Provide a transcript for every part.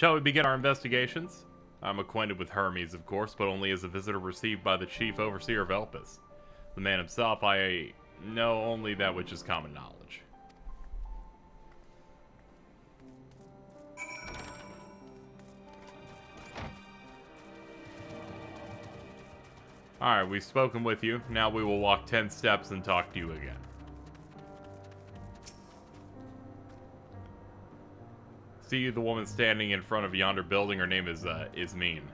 Shall we begin our investigations? I'm acquainted with Hermes, of course, but only as a visitor received by the chief overseer of Elpis. The man himself, I know only that which is common knowledge. Alright, we've spoken with you. Now we will walk 10 steps and talk to you again. See the woman standing in front of yonder building? Her name is Ismene.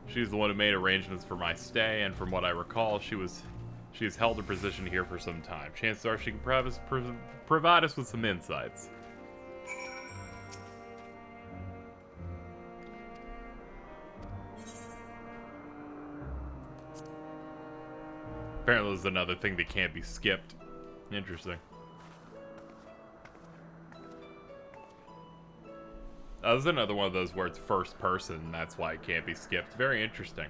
She's the one who made arrangements for my stay, and from what I recall, she has held her position here for some time. Chances are she can provide us with some insights. Apparently there's another thing that can't be skipped. Interesting. This is another one of those where it's first person, that's why it can't be skipped. Very interesting.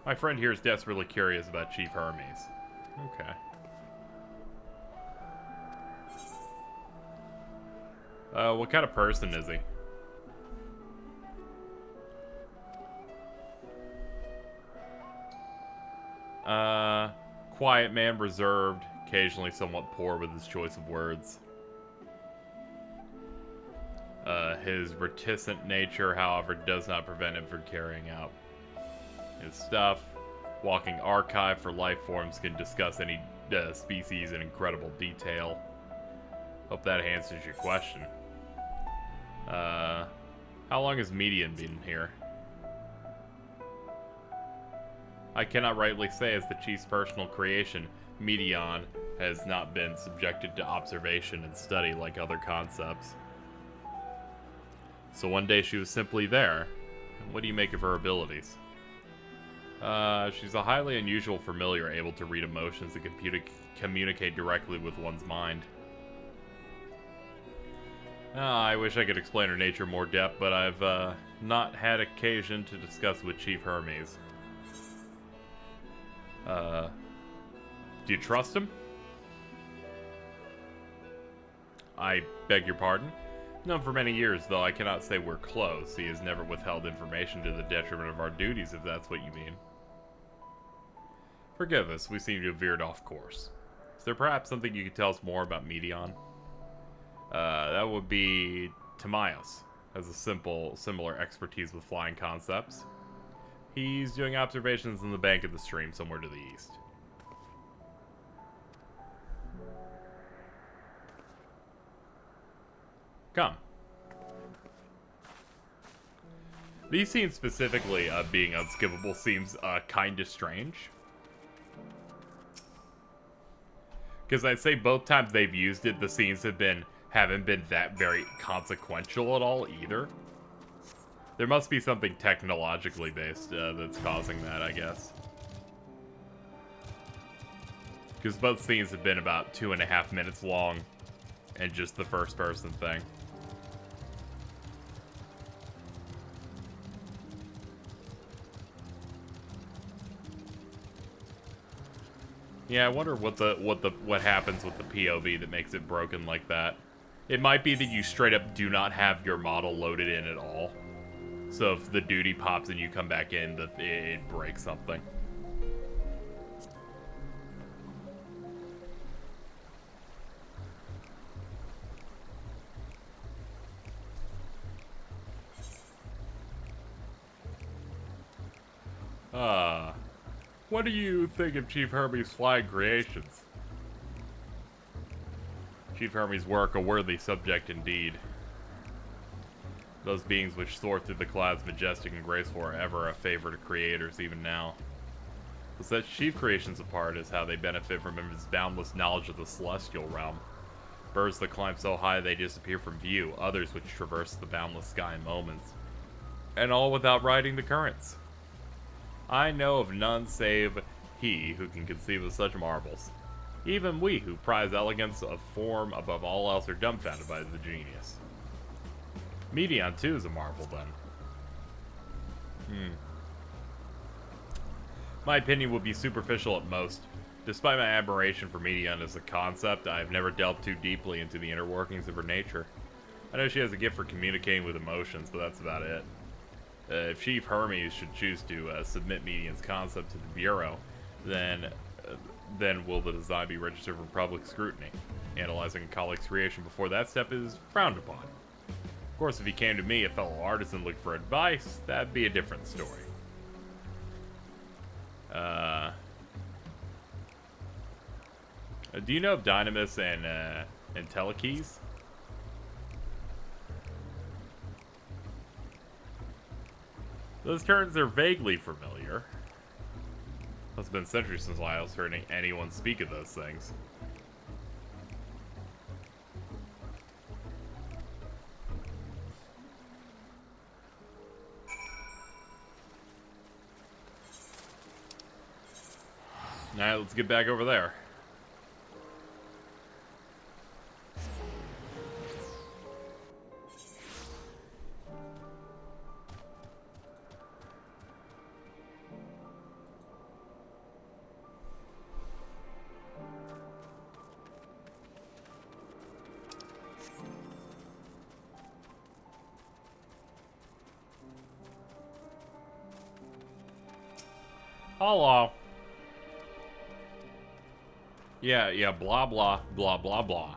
My friend here is desperately curious about Chief Hermes. Okay. What kind of person is he? Quiet man, reserved, occasionally somewhat poor with his choice of words. His reticent nature, however, does not prevent him from carrying out his stuff. Walking archive for life forms, can discuss any species in incredible detail. Hope that answers your question. How long has Median been here? I cannot rightly say, as the chief's personal creation, Median has not been subjected to observation and study like other concepts. So one day she was simply there. What do you make of her abilities? She's a highly unusual familiar, able to read emotions and communicate directly with one's mind. I wish I could explain her nature in more depth, but I've not had occasion to discuss with Chief Hermes. Do you trust him? I beg your pardon? Known for many years, though I cannot say we're close. He has never withheld information to the detriment of our duties, if that's what you mean. Forgive us, we seem to have veered off course. Is there perhaps something you could tell us more about Median? That would be Timaeus. Has a similar expertise with flying concepts. He's doing observations in the bank of the stream somewhere to the east. Come. These scenes specifically being unskippable seems kinda strange. Because I'd say both times they've used it, the scenes haven't been that very consequential at all either. There must be something technologically based that's causing that, I guess. Because both scenes have been about 2.5 minutes long, and just the first person thing. Yeah, I wonder what happens with the POV that makes it broken like that. It might be that you straight up do not have your model loaded in at all. So if the duty pops and you come back in, it breaks something. What do you think of Chief Hermes' flying creations? Chief Hermes' work, a worthy subject indeed. Those beings which soar through the clouds, majestic and graceful, are ever a favor to creators, even now. What sets Chief creations apart is how they benefit from his boundless knowledge of the celestial realm. Birds that climb so high they disappear from view, others which traverse the boundless sky in moments. And all without riding the currents. I know of none save he who can conceive of such marvels. Even we who prize elegance of form above all else are dumbfounded by the genius. Median too is a marvel then. My opinion would be superficial at most. Despite my admiration for Median as a concept, I have never delved too deeply into the inner workings of her nature. I know she has a gift for communicating with emotions, but that's about it. If Chief Hermes should choose to submit Median's concept to the Bureau, then will the design be registered for public scrutiny? Analyzing a colleague's creation before that step is frowned upon. Of course, if he came to me, a fellow artisan, looking for advice, that'd be a different story. Do you know of Dynamis and Telekeys? Those terms are vaguely familiar. It's been centuries since I was heard anyone speak of those things. Alright, let's get back over there. Hello. Yeah, blah, blah, blah, blah, blah.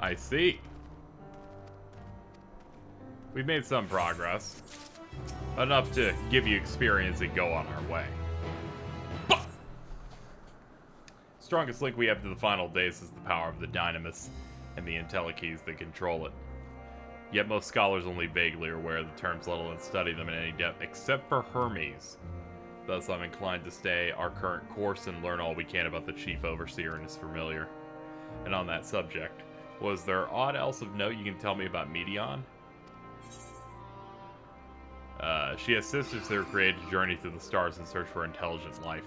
I see. We've made some progress. Enough to give you experience and go on our way. Bah! Strongest link we have to the final days is the power of the Dynamis and the Intellikeys that control it. Yet most scholars only vaguely are aware of the terms, let alone study them in any depth, except for Hermes. Thus, I'm inclined to stay our current course and learn all we can about the Chief Overseer and his familiar. And on that subject, was there aught else of note you can tell me about Medion? She has sisters that are created to journey through the stars in search for intelligent life.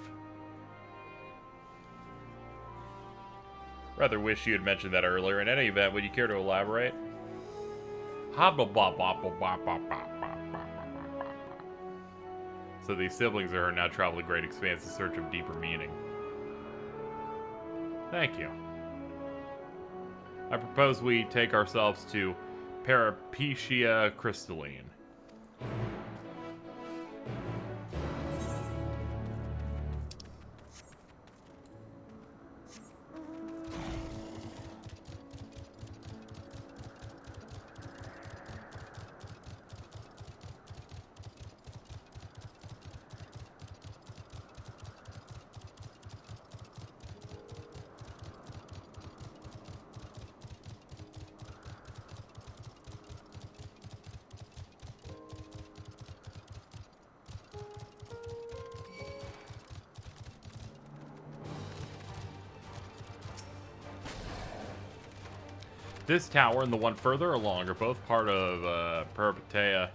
Rather wish you had mentioned that earlier. In any event, would you care to elaborate? So these siblings are now travel to great expanse in search of deeper meaning. Thank you. I propose we take ourselves to Peripecia Crystalline. This tower and the one further along are both part of Peripecia,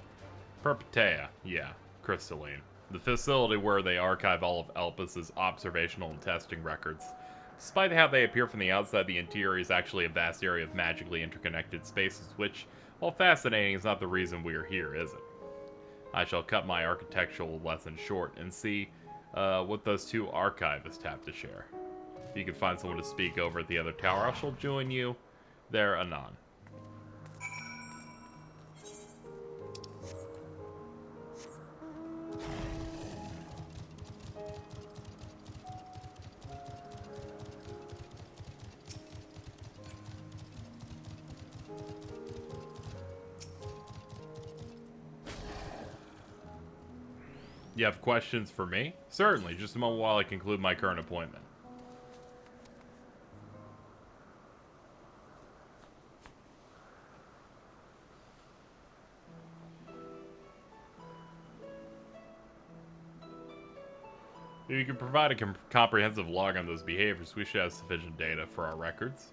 yeah, Crystalline. The facility where they archive all of Elpis' observational and testing records. Despite how they appear from the outside, the interior is actually a vast area of magically interconnected spaces, which, while fascinating, is not the reason we are here, is it? I shall cut my architectural lesson short and see what those two archivists have to share. If you can find someone to speak over at the other tower, I shall join you there anon. You have questions for me? Certainly, just a moment while I conclude my current appointment. If you can provide a comprehensive log on those behaviors, we should have sufficient data for our records.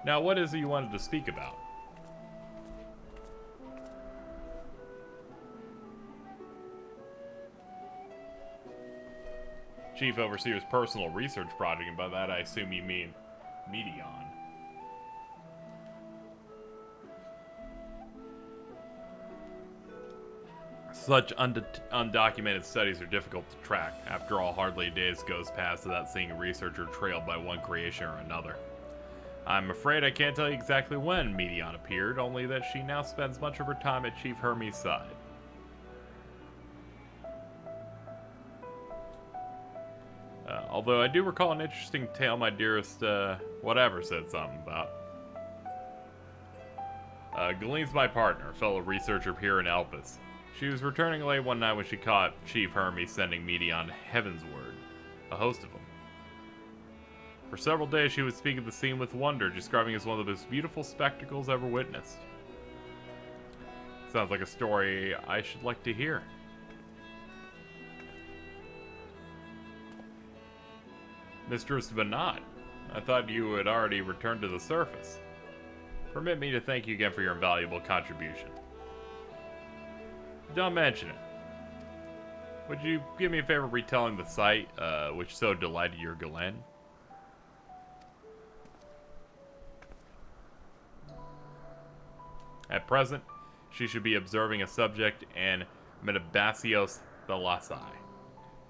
Now, what is it you wanted to speak about? Chief Overseer's personal research project, and by that I assume you mean Medion. Such undocumented studies are difficult to track. After all, hardly a day goes past without seeing a researcher trailed by one creation or another. I'm afraid I can't tell you exactly when Medion appeared, only that she now spends much of her time at Chief Hermes' side. Although I do recall an interesting tale my dearest, whatever said something about. Galene's my partner, a fellow researcher here in Elpis. She was returning late one night when she caught Chief Hermes sending Medion heavensward, a host of them. For several days she would speak of the scene with wonder, describing it as one of the most beautiful spectacles ever witnessed. Sounds like a story I should like to hear. Mistress Vanat, I thought you had already returned to the surface. Permit me to thank you again for your invaluable contribution. Don't mention it. Would you give me a favor retelling the sight, which so delighted your Galen? At present, she should be observing a subject in Metabasios Thalassae.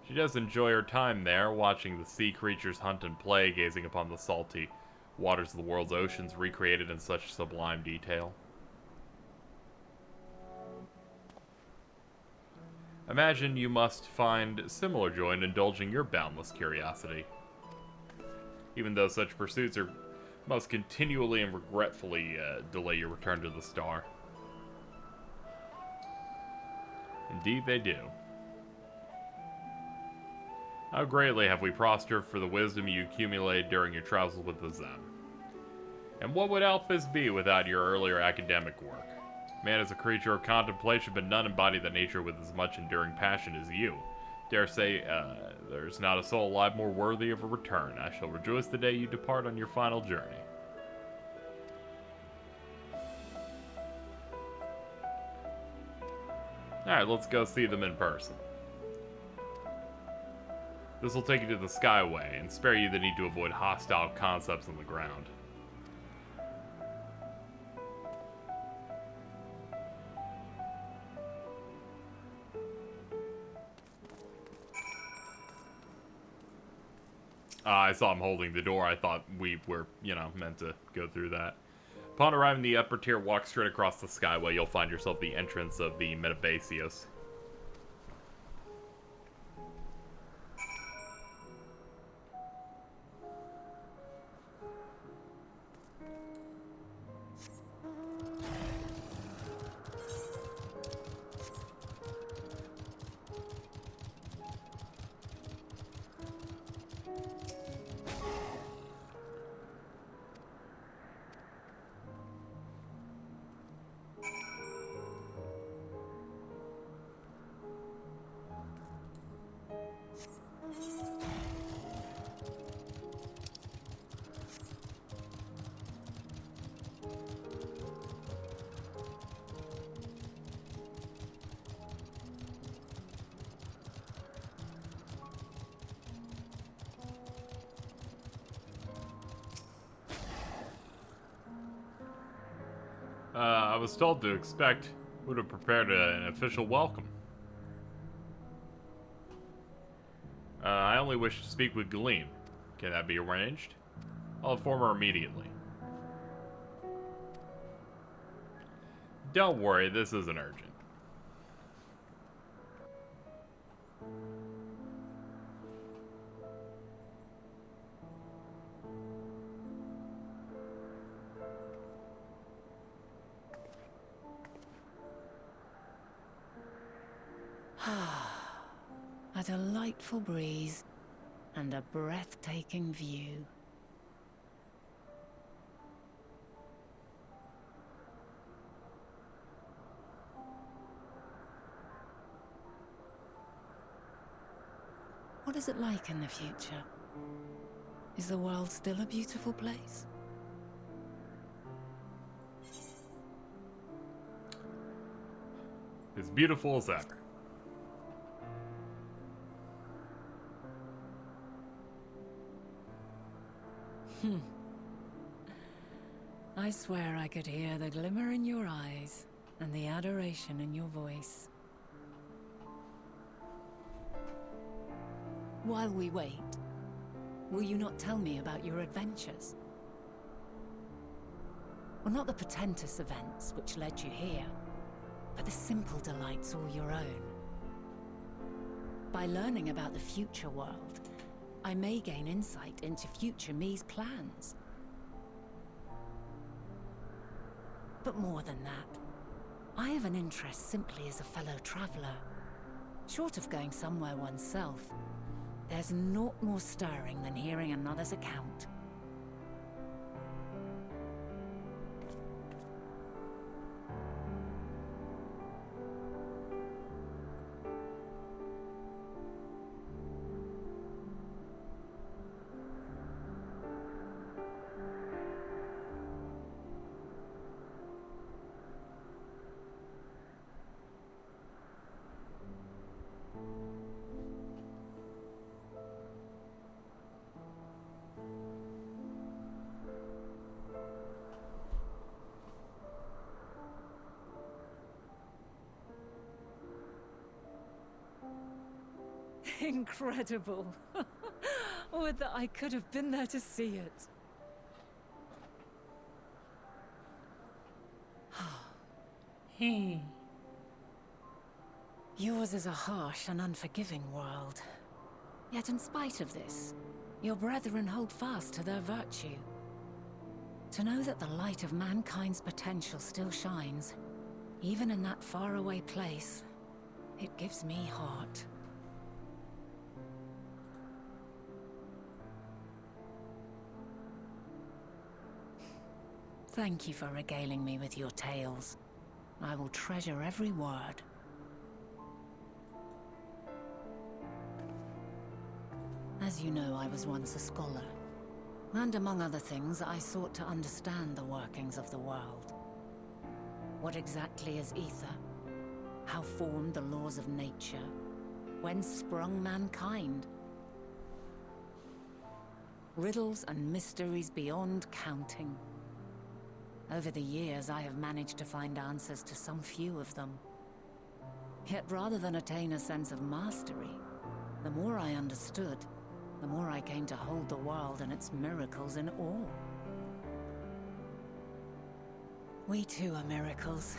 She does enjoy her time there, watching the sea creatures hunt and play, gazing upon the salty waters of the world's oceans recreated in such sublime detail. Imagine you must find similar joy in indulging your boundless curiosity. Even though such pursuits must continually and regretfully delay your return to the star. Indeed they do. How greatly have we prospered for the wisdom you accumulated during your travels with the Zem. And what would Elpis be without your earlier academic work? Man is a creature of contemplation, but none embody the nature with as much enduring passion as you. Dare say, there's not a soul alive more worthy of a return. I shall rejoice the day you depart on your final journey. Alright, let's go see them in person. This will take you to the Skyway, and spare you the need to avoid hostile concepts on the ground. I saw him holding the door. I thought we were, meant to go through that. Upon arriving in the upper tier, walk straight across the Skyway. You'll find yourself the entrance of the Metabasios. I was told to expect would have prepared an official welcome. I only wish to speak with Galene. Can that be arranged? I'll inform her immediately. Don't worry, this isn't urgent. A delightful breeze and a breathtaking view. What is it like in the future? Is the world still a beautiful place? As beautiful as ever. I swear I could hear the glimmer in your eyes and the adoration in your voice. While we wait, will you not tell me about your adventures? Well, not the portentous events which led you here, but the simple delights all your own. By learning about the future world, I may gain insight into future me's plans. But more than that, I have an interest simply as a fellow traveler. Short of going somewhere oneself, there's naught more stirring than hearing another's account. Incredible. Would that I could have been there to see it. Yours is a harsh and unforgiving world. Yet in spite of this, your brethren hold fast to their virtue. To know that the light of mankind's potential still shines, even in that faraway place, it gives me heart. Thank you for regaling me with your tales. I will treasure every word. As you know, I was once a scholar. And among other things, I sought to understand the workings of the world. What exactly is ether? How formed the laws of nature? Whence sprung mankind? Riddles and mysteries beyond counting. Over the years, I have managed to find answers to some few of them. Yet rather than attain a sense of mastery, the more I understood, the more I came to hold the world and its miracles in awe. We too are miracles,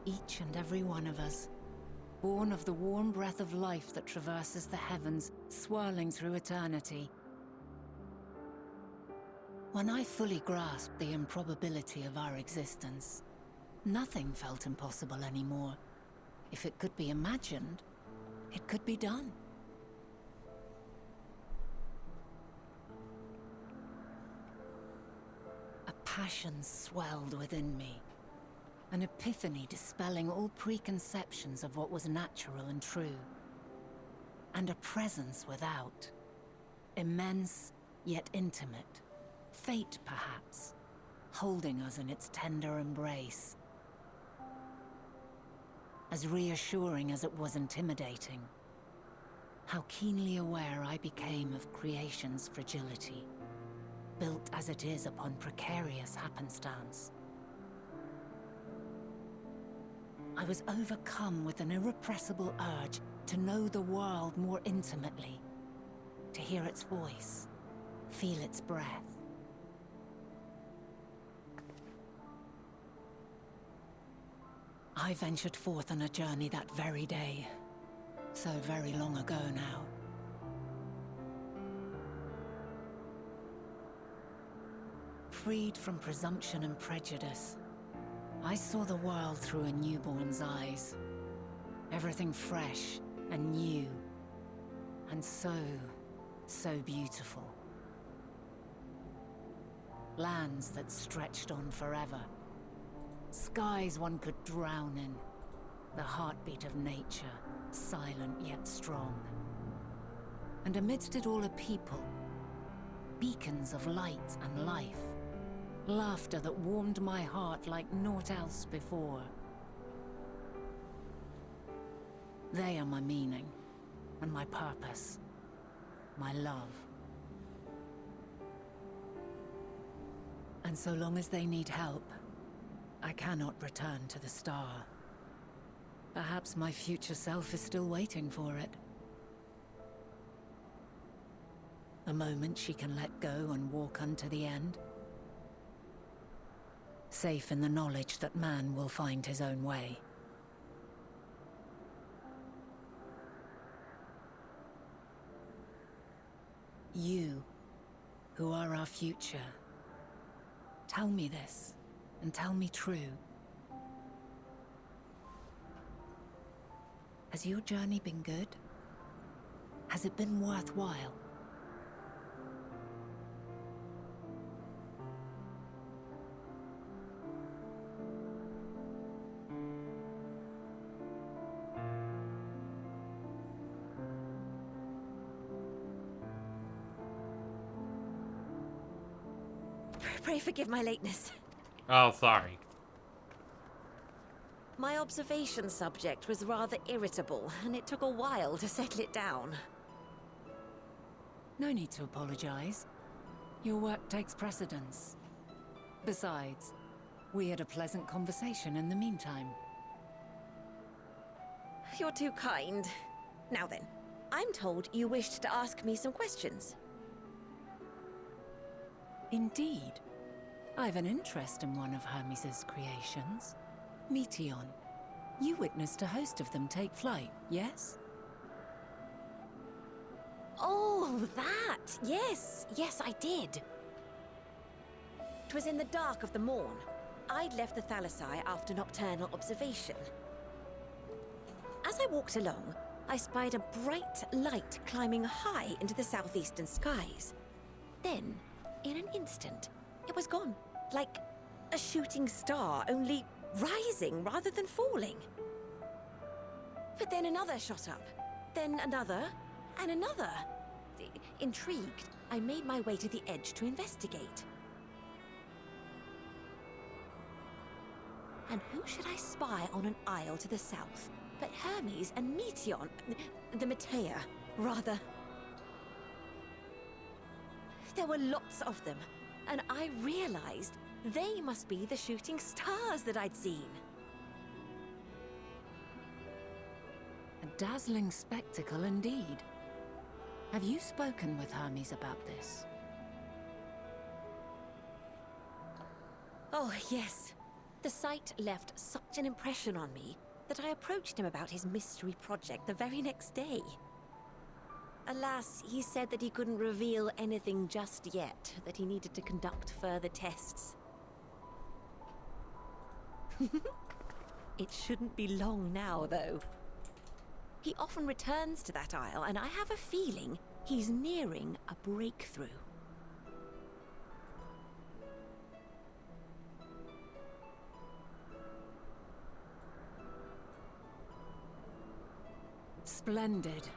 each and every one of us, born of the warm breath of life that traverses the heavens, swirling through eternity. When I fully grasped the improbability of our existence, nothing felt impossible anymore. If it could be imagined, it could be done. A passion swelled within me, an epiphany dispelling all preconceptions of what was natural and true. And a presence without, immense yet intimate. Fate, perhaps, holding us in its tender embrace. As reassuring as it was intimidating, how keenly aware I became of creation's fragility, built as it is upon precarious happenstance. I was overcome with an irrepressible urge to know the world more intimately, to hear its voice, feel its breath. I ventured forth on a journey that very day, so very long ago now. Freed from presumption and prejudice, I saw the world through a newborn's eyes. Everything fresh and new, and so beautiful. Lands that stretched on forever. Skies one could drown in. The heartbeat of nature, silent yet strong. And amidst it all a people. Beacons of light and life. Laughter that warmed my heart like naught else before. They are my meaning, and my purpose. My love. And so long as they need help, I cannot return to the star. Perhaps my future self is still waiting for it. A moment she can let go and walk unto the end. Safe in the knowledge that man will find his own way. You, who are our future, tell me this, and tell me true. Has your journey been good? Has it been worthwhile? Pray forgive my lateness. Oh, sorry. My observation subject was rather irritable, and it took a while to settle it down. No need to apologize. Your work takes precedence. Besides, we had a pleasant conversation in the meantime. You're too kind. Now then, I'm told you wished to ask me some questions. Indeed. I've an interest in one of Hermes' creations. Meteon. You witnessed a host of them take flight, yes? Oh, that! Yes, yes, I did. It was in the dark of the morn. I'd left the Thalassai after nocturnal observation. As I walked along, I spied a bright light climbing high into the southeastern skies. Then, in an instant, it was gone, like a shooting star, only rising rather than falling. But then another shot up, then another, and another. Intrigued, I made my way to the edge to investigate. And who should I spy on an isle to the south but Hermes and Meteon, the Matea, rather. There were lots of them, and I realized they must be the shooting stars that I'd seen. A dazzling spectacle indeed. Have you spoken with Hermes about this? Oh, yes. The sight left such an impression on me that I approached him about his mystery project the very next day. Alas, he said that he couldn't reveal anything just yet, that he needed to conduct further tests. It shouldn't be long now, though. He often returns to that isle, and I have a feeling he's nearing a breakthrough. Splendid.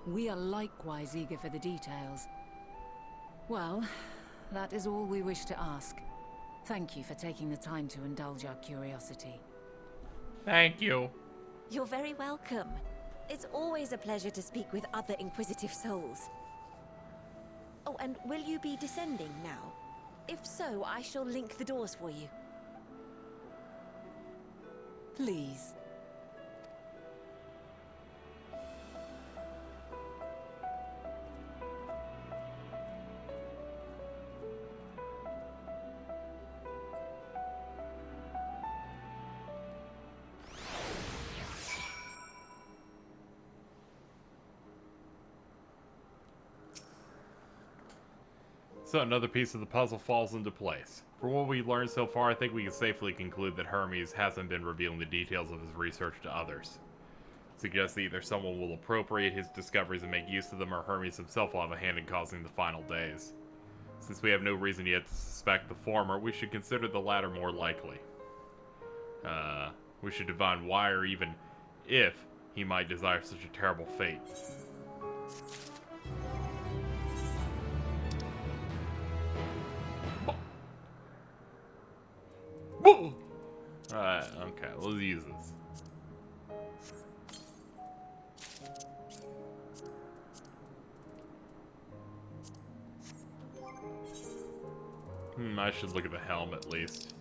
We are likewise eager for the details. Well, that is all we wish to ask. Thank you for taking the time to indulge our curiosity. Thank you. You're very welcome. It's always a pleasure to speak with other inquisitive souls. Oh, and will you be descending now? If so, I shall link the doors for you. Please. So another piece of the puzzle falls into place. From what we've learned so far, I think we can safely conclude that Hermes hasn't been revealing the details of his research to others. It suggests that either someone will appropriate his discoveries and make use of them, or Hermes himself will have a hand in causing the final days. Since we have no reason yet to suspect the former, we should consider the latter more likely. We should divine why, or even if, he might desire such a terrible fate. Alright, okay, let's use this. I should look at the helm at least.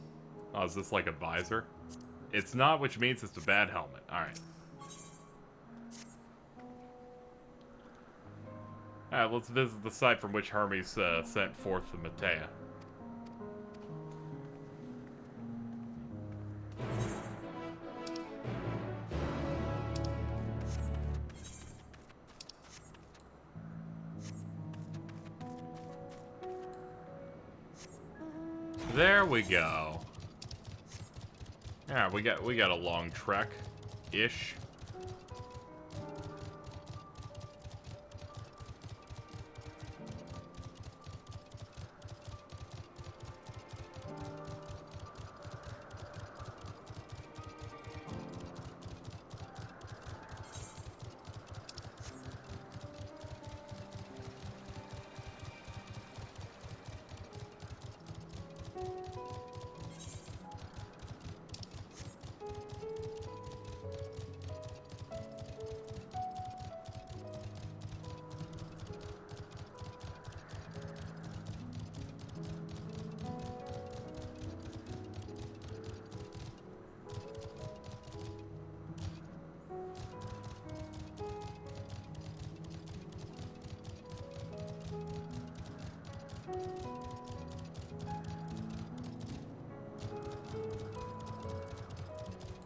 Oh, is this like a visor? It's not, which means it's a bad helmet. Alright. Alright, let's visit the site from which Hermes sent forth the Matea. There we go. Yeah, we got a long trek-ish.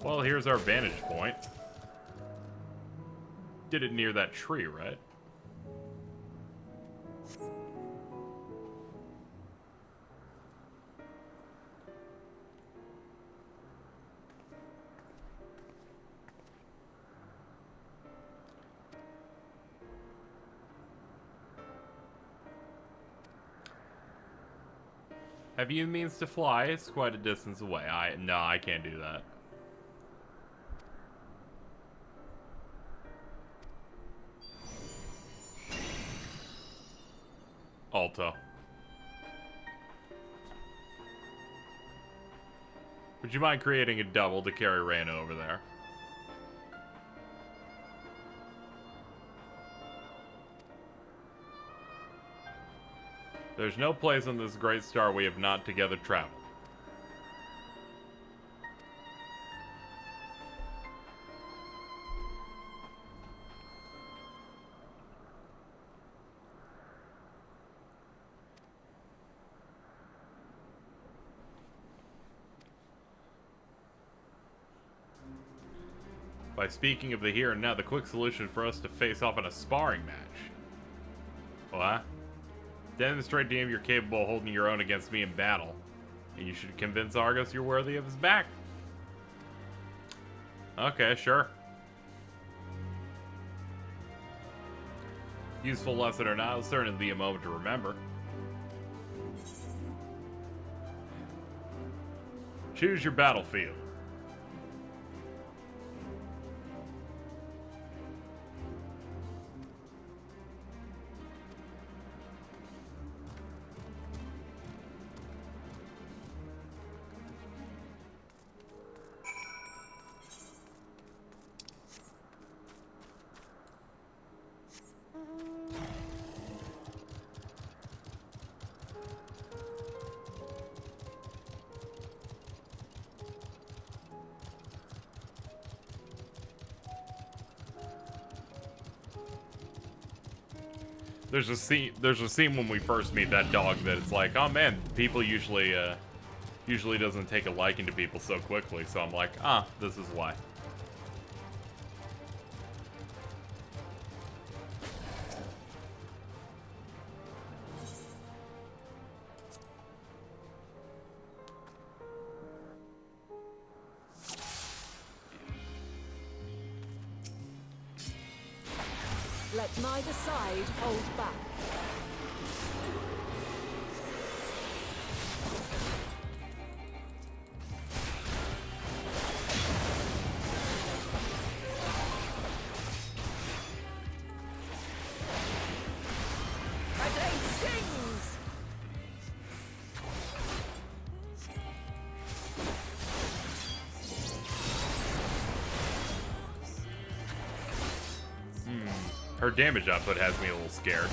Well, here's our vantage point. Did it near that tree, right? Have you means to fly? It's quite a distance away. No, I can't do that. Alto. Would you mind creating a double to carry Reyna over there? There's no place on this great star we have not together traveled. By speaking of the here and now, the quick solution for us to face off in a sparring match. What? Demonstrate to him you're capable of holding your own against me in battle. And you should convince Argos you're worthy of his back. Okay, sure. Useful lesson or not, it'll certainly be a moment to remember. Choose your battlefield. There's a scene when we first meet that dog that it's like, oh man, people usually doesn't take a liking to people so quickly. So I'm like, this is why. Let neither side hold back. My blade stings! Her damage output has me a little scared.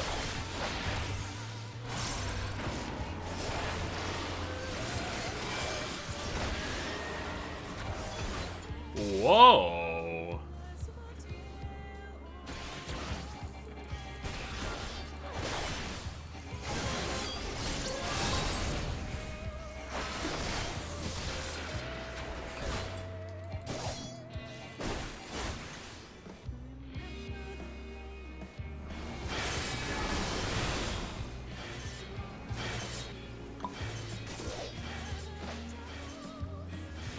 Whoa!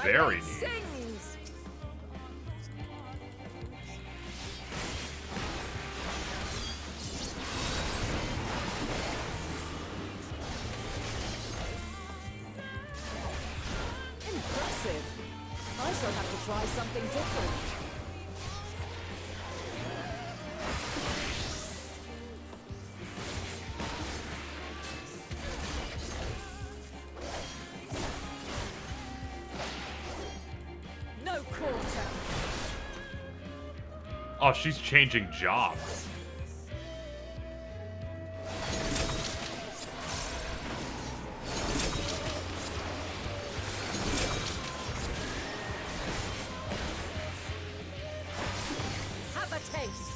very neat. Sings. Impressive. I shall have to try something different. No quarter. Oh, she's changing jobs. Have a taste.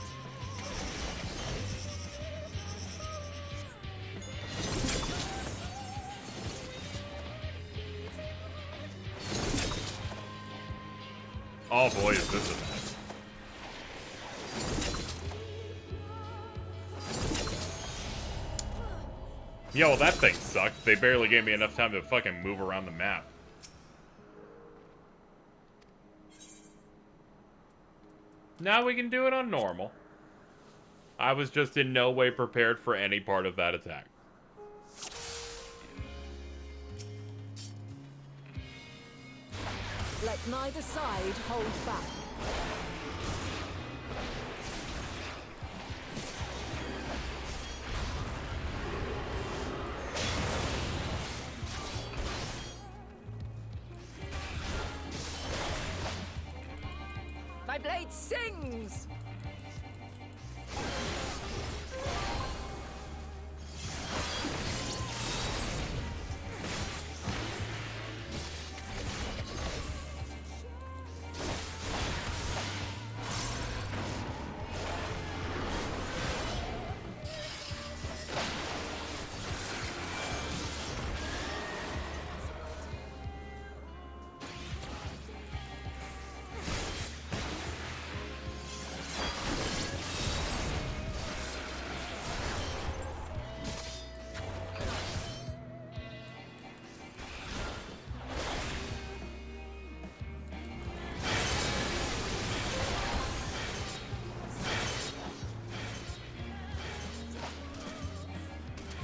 Oh boy, is this a mess. Yeah, well that thing sucked. They barely gave me enough time to fucking move around the map. Now we can do it on normal. I was just in no way prepared for any part of that attack. Let neither side hold back. My blade sings.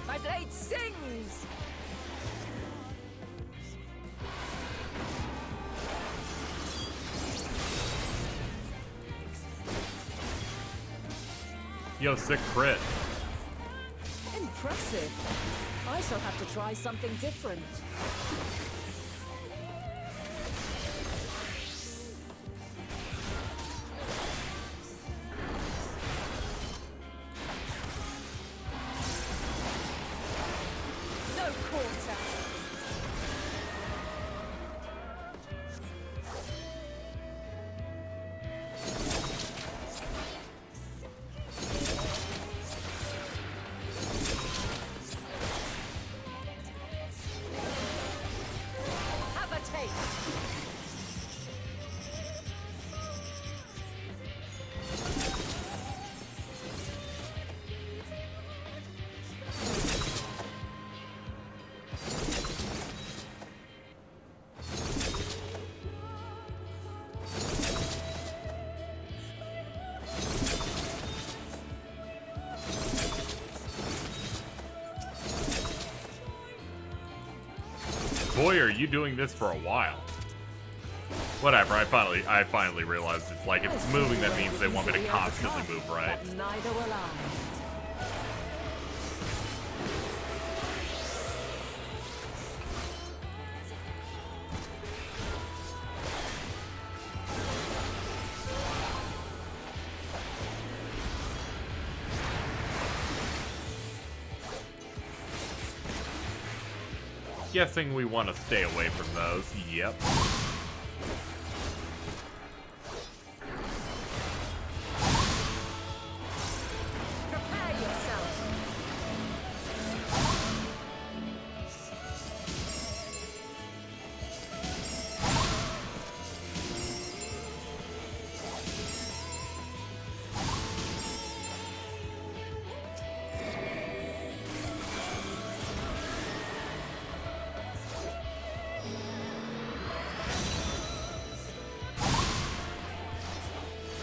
My blade sings. Yo, sick crit. Impressive. I shall have to try something different. No quarter. Have a taste. Boy, are you doing this for a while. Whatever, I finally realized it's like if it's moving, that means they want me to constantly move, right? But neither will I. Guessing we want to stay away from those. Yep. Prepare yourself.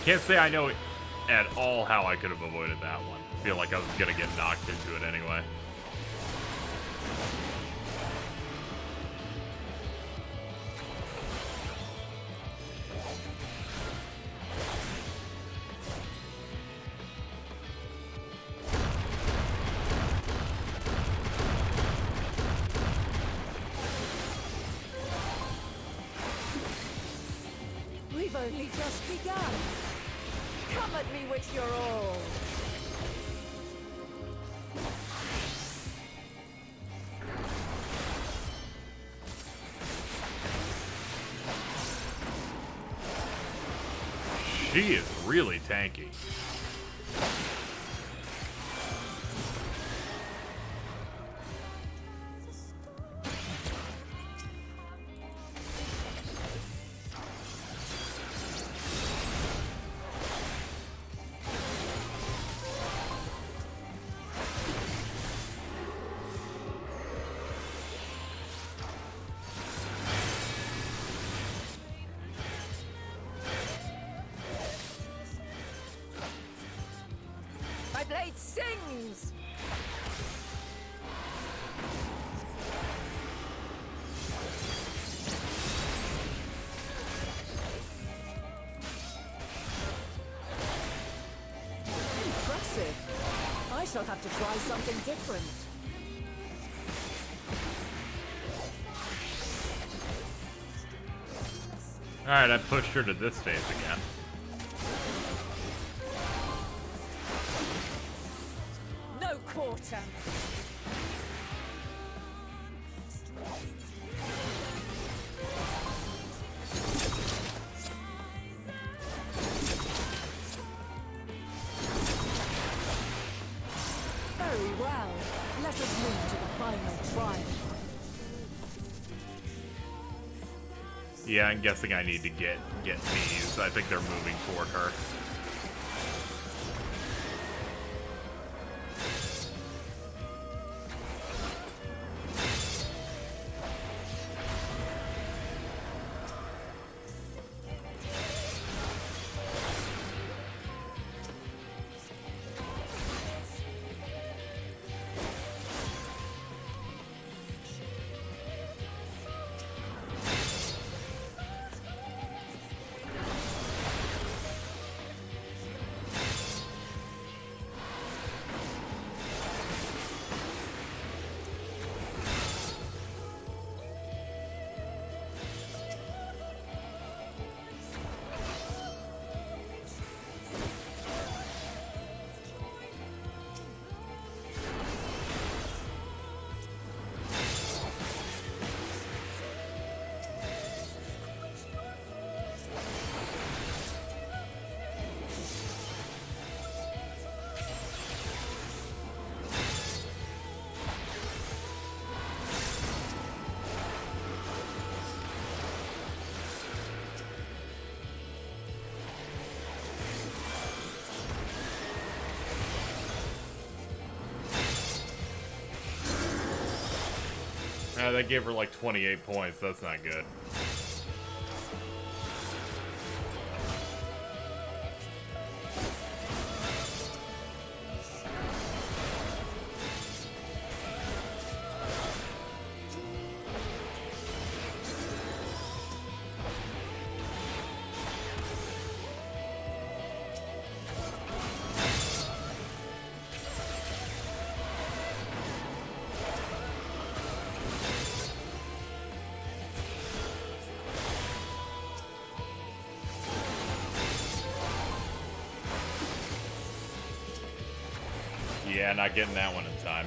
Can't say I know at all how I could have avoided that one. I feel like I was gonna get knocked into it anyway. We've only just begun. Come at me with your all. She is really tanky. My blade sings! Impressive. I shall have to try something different. Alright, I pushed her to this phase again. No quarter. Very well. Let us move to the final trial. Yeah, I'm guessing I need to get these. I think they're moving toward her. That gave her like 28 points. That's not good. Yeah, not getting that one in time.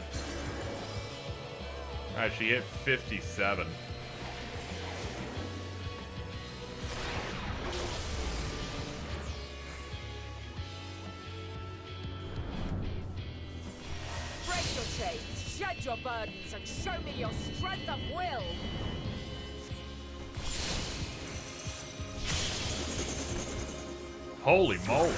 Alright, she hit 57. Break your chains, shed your burdens, and show me your strength of will! Holy moly.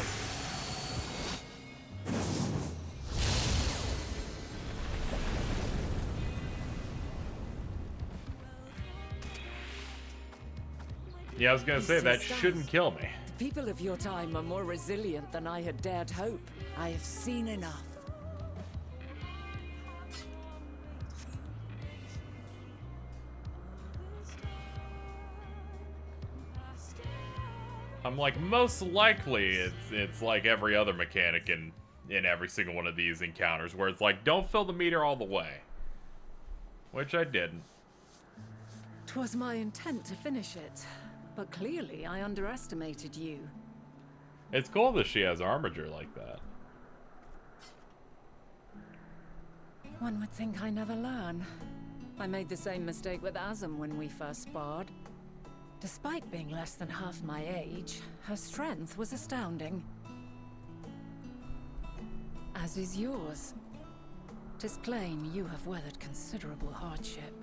Yeah, I was gonna say, that shouldn't kill me. People of your time are more resilient than I had dared hope. I have seen enough. I'm like, most likely it's like every other mechanic in every single one of these encounters, where it's like, don't fill the meter all the way. Which I didn't. 'Twas my intent to finish it, but clearly I underestimated you. It's cool that she has armature like that. One would think I never learn. I made the same mistake with Azam when we first sparred. Despite being less than half my age, her strength was astounding. As is yours. 'Tis plain you have weathered considerable hardship.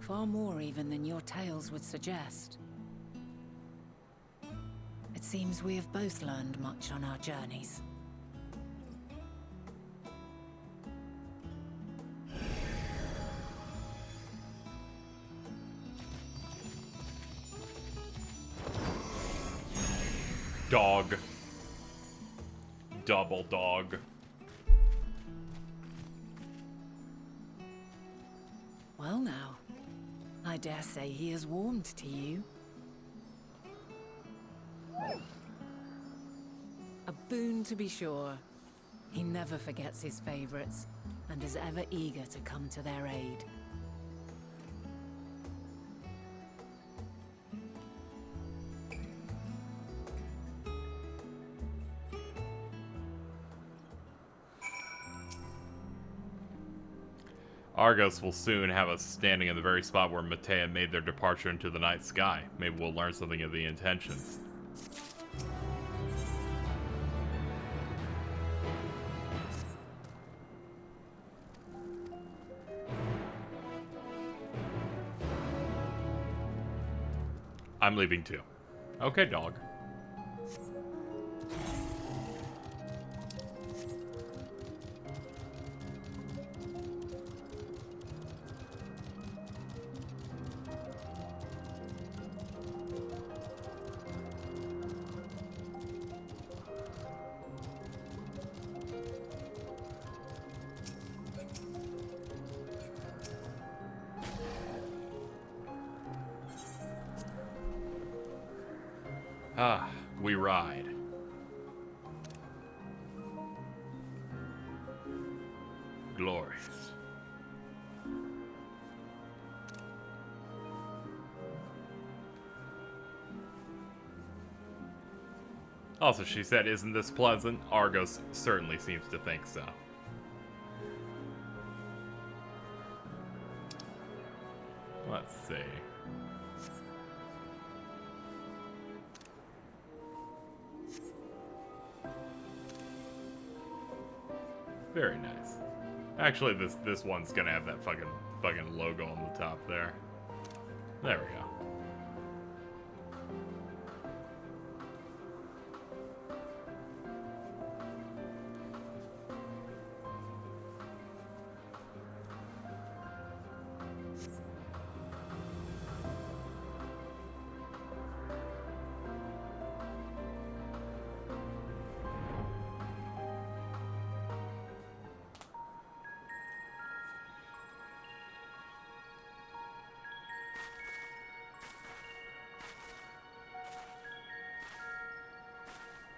Far more even than your tales would suggest. It seems we have both learned much on our journeys. Dog. Double dog. Well now, I dare say he has warmed to you. A boon to be sure. He never forgets his favorites, and is ever eager to come to their aid. Argos will soon have us standing in the very spot where Matea made their departure into the night sky. Maybe we'll learn something of the intentions. I'm leaving too. Okay, dog. Ah, we ride. Glorious. Also, she said, isn't this pleasant? Argos certainly seems to think so. Let's see. Very nice. Actually, this one's gonna have that fucking logo on the top there. There we go.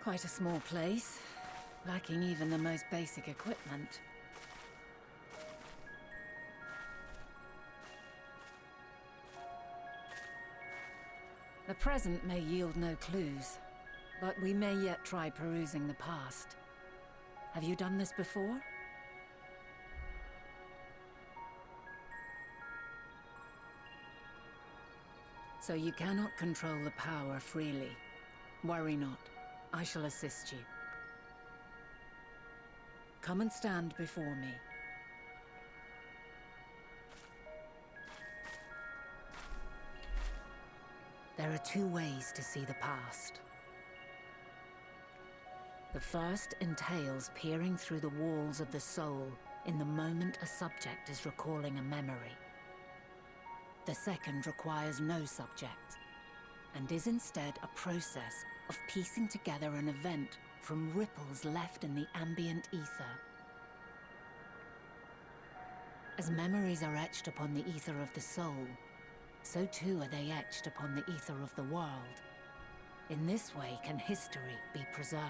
Quite a small place, lacking even the most basic equipment. The present may yield no clues, but we may yet try perusing the past. Have you done this before? So you cannot control the power freely. Worry not. I shall assist you. Come and stand before me. There are two ways to see the past. The first entails peering through the walls of the soul in the moment a subject is recalling a memory. The second requires no subject, and is instead a process of piecing together an event from ripples left in the ambient ether. As memories are etched upon the ether of the soul, so too are they etched upon the ether of the world. In this way can history be preserved.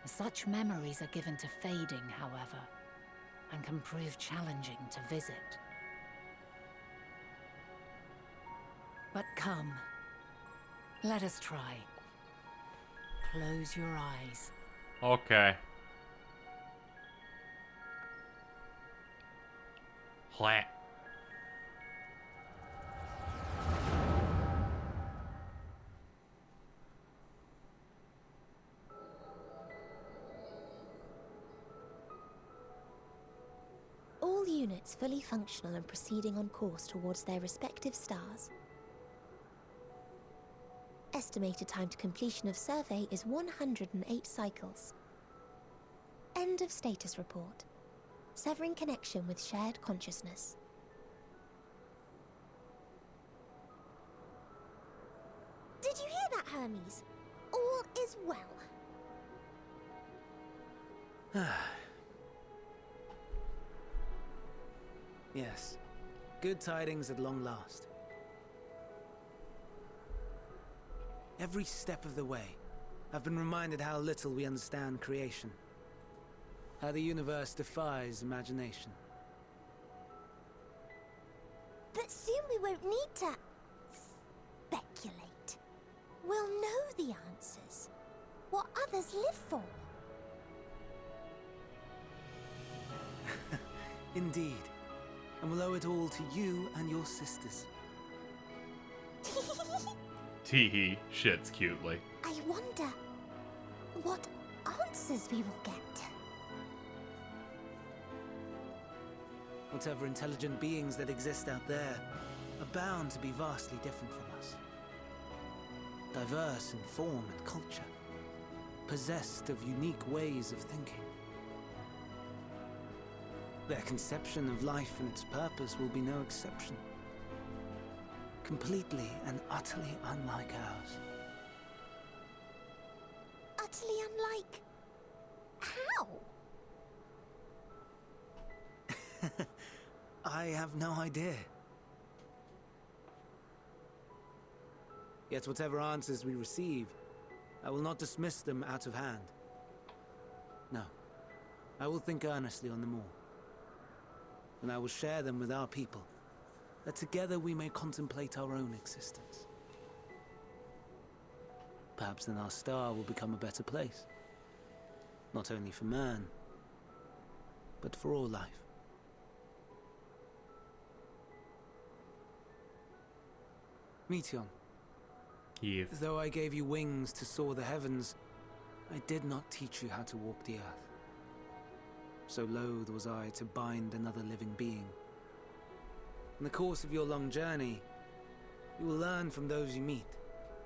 Such memories are given to fading, however, and can prove challenging to visit. But come, let us try. Close your eyes. Okay. Hlat. All units fully functional and proceeding on course towards their respective stars. Estimated time to completion of survey is 108 cycles. End of status report. Severing connection with shared consciousness. Did you hear that, Hermes? All is well. Yes. Good tidings at long last. Every step of the way, I've been reminded how little we understand creation. How the universe defies imagination. But soon we won't need to speculate. We'll know the answers. What others live for. Indeed. And we'll owe it all to you and your sisters. Teehee shits cutely. I wonder what answers we will get. Whatever intelligent beings that exist out there are bound to be vastly different from us. Diverse in form and culture. Possessed of unique ways of thinking. Their conception of life and its purpose will be no exception. Completely and utterly unlike ours. Utterly unlike... how? I have no idea. Yet whatever answers we receive, I will not dismiss them out of hand. No, I will think earnestly on them all. And I will share them with our people, that together we may contemplate our own existence. Perhaps then our star will become a better place. Not only for man, but for all life. Meteon, Yes. though I gave you wings to soar the heavens, I did not teach you how to walk the earth. So loath was I to bind another living being. In the course of your long journey, you will learn from those you meet.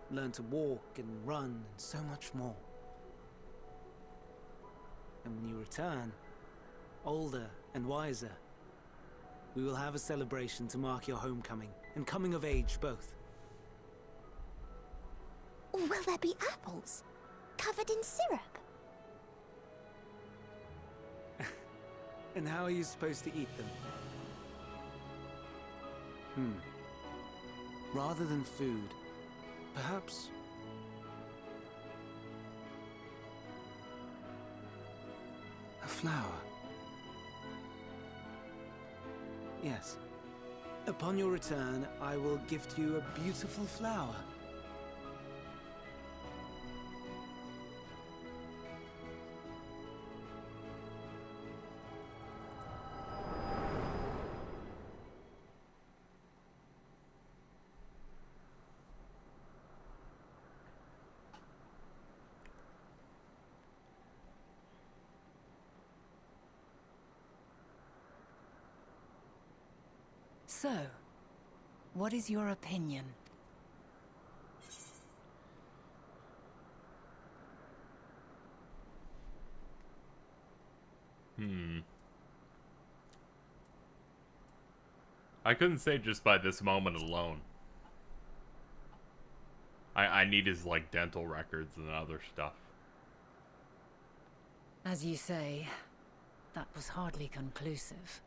Learn to walk and run and so much more. And when you return, older and wiser, we will have a celebration to mark your homecoming and coming of age both. Will there be apples? Covered in syrup? And how are you supposed to eat them? Rather than food, perhaps... a flower. Yes. Upon your return, I will gift you a beautiful flower. So, what is your opinion? I couldn't say just by this moment alone. I need his, like, dental records and other stuff. As you say, that was hardly conclusive.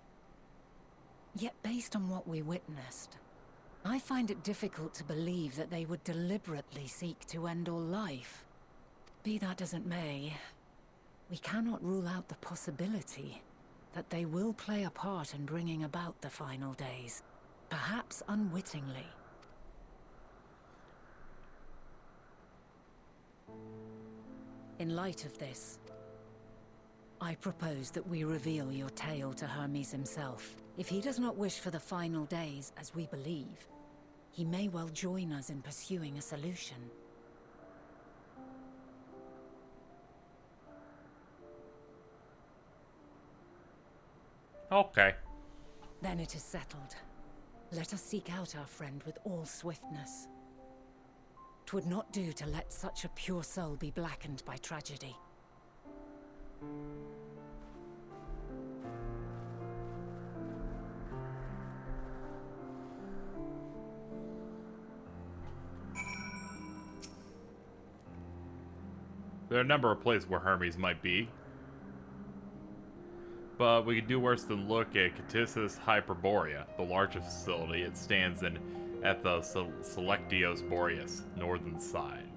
Yet based on what we witnessed, I find it difficult to believe that they would deliberately seek to end all life. Be that as it may, we cannot rule out the possibility that they will play a part in bringing about the final days, perhaps unwittingly. In light of this, I propose that we reveal your tale to Hermes himself. If he does not wish for the final days, as we believe, he may well join us in pursuing a solution. Okay. Then it is settled. Let us seek out our friend with all swiftness. 'Twould not do to let such a pure soul be blackened by tragedy. There are a number of places where Hermes might be. But we could do worse than look at Catissus Hyperborea, the largest facility. It stands at the Selectios Boreas, northern side.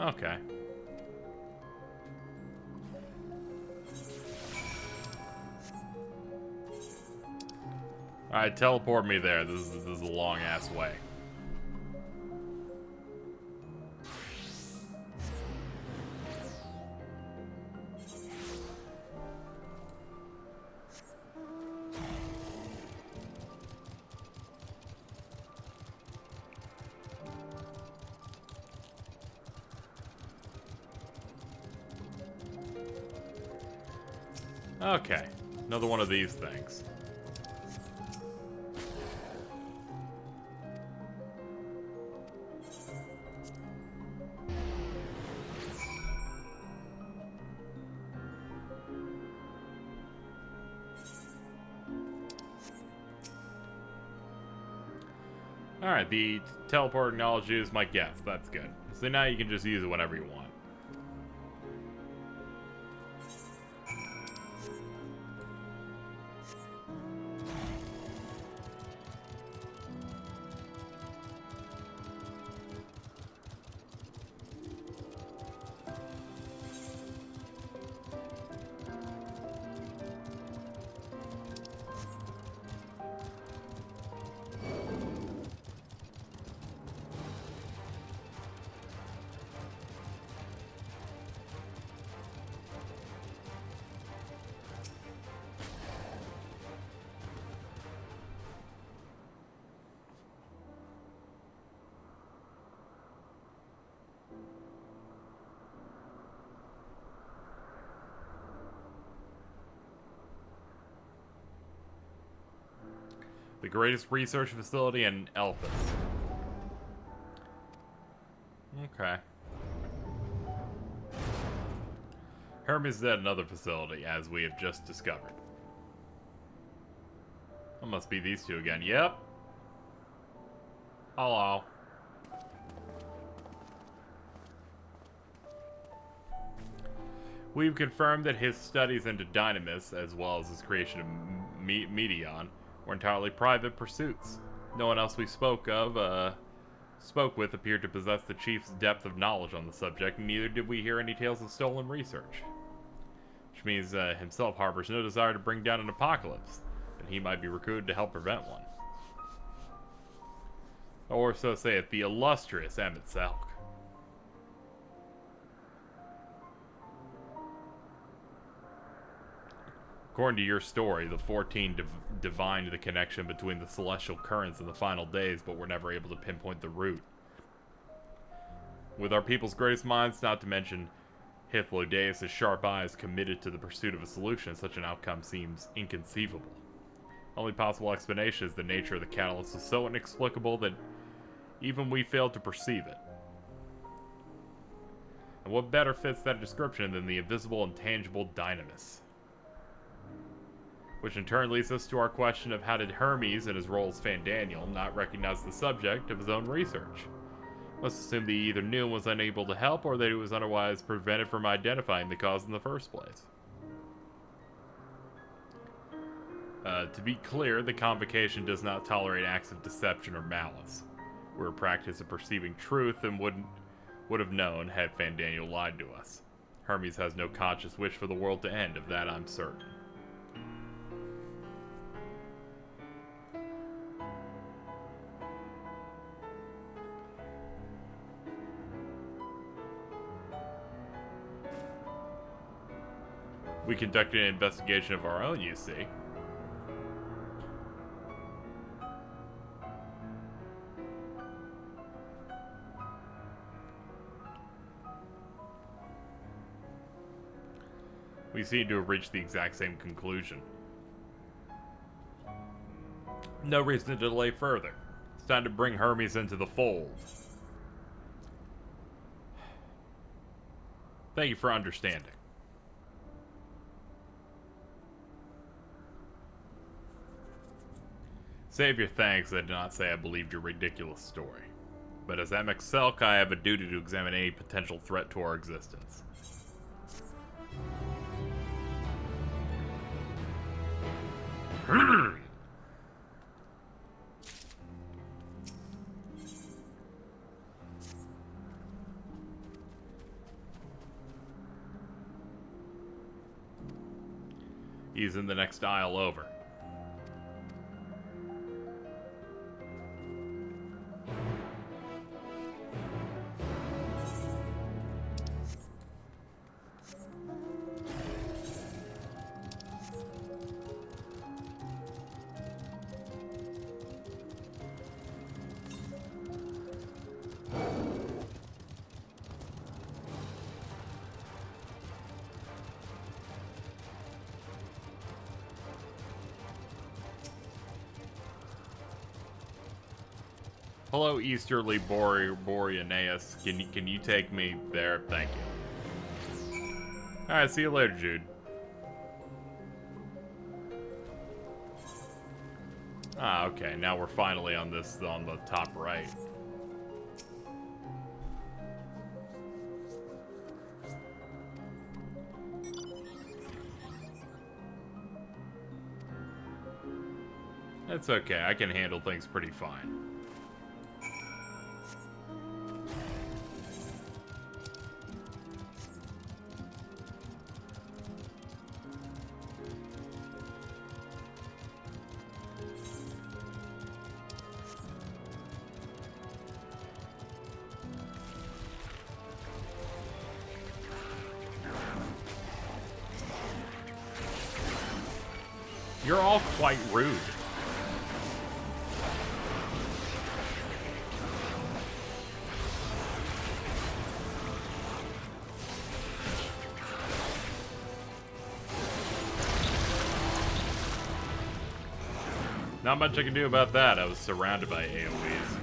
Okay. Alright, teleport me there. This is a long-ass way. Okay, another one of these things. Alright, the teleport knowledge is my guess. That's good. So now you can just use it whenever you want. The greatest research facility in Elpis. Okay. Hermes is at another facility, as we have just discovered. That must be these two again. Yep. Hello. We've confirmed that his studies into Dynamis, as well as his creation of Medion, were entirely private pursuits. No one else we spoke with appeared to possess the chief's depth of knowledge on the subject, and neither did we hear any tales of stolen research. Which means himself harbors no desire to bring down an apocalypse, and he might be recruited to help prevent one. Or so saith the illustrious Emmett Selk. According to your story, the 14 divined the connection between the celestial currents and the final days, but were never able to pinpoint the root. With our people's greatest minds, not to mention Hythlodaeus' sharp eyes committed to the pursuit of a solution, such an outcome seems inconceivable. Only possible explanation is the nature of the catalyst is so inexplicable that even we failed to perceive it. And what better fits that description than the invisible and tangible Dynamis? Which in turn leads us to our question of how did Hermes, in his role as Fandaniel, not recognize the subject of his own research? Let's assume that he either knew and was unable to help, or that he was otherwise prevented from identifying the cause in the first place. To be clear, the Convocation does not tolerate acts of deception or malice. We're a practice of perceiving truth and would have known had Fandaniel lied to us. Hermes has no conscious wish for the world to end, of that I'm certain. We conducted an investigation of our own, you see. We seem to have reached the exact same conclusion. No reason to delay further. It's time to bring Hermes into the fold. Thank you for understanding. Save your thanks, I did not say I believed your ridiculous story. But as XIV, I have a duty to examine any potential threat to our existence. He's in the next aisle over. Hello, Easterly Boreanaeus. Can you take me there? Thank you. Alright, see you later, Jude. Ah, okay. Now we're finally on this, on the top right. That's okay. I can handle things pretty fine. You're all quite rude. Not much I can do about that. I was surrounded by AoEs.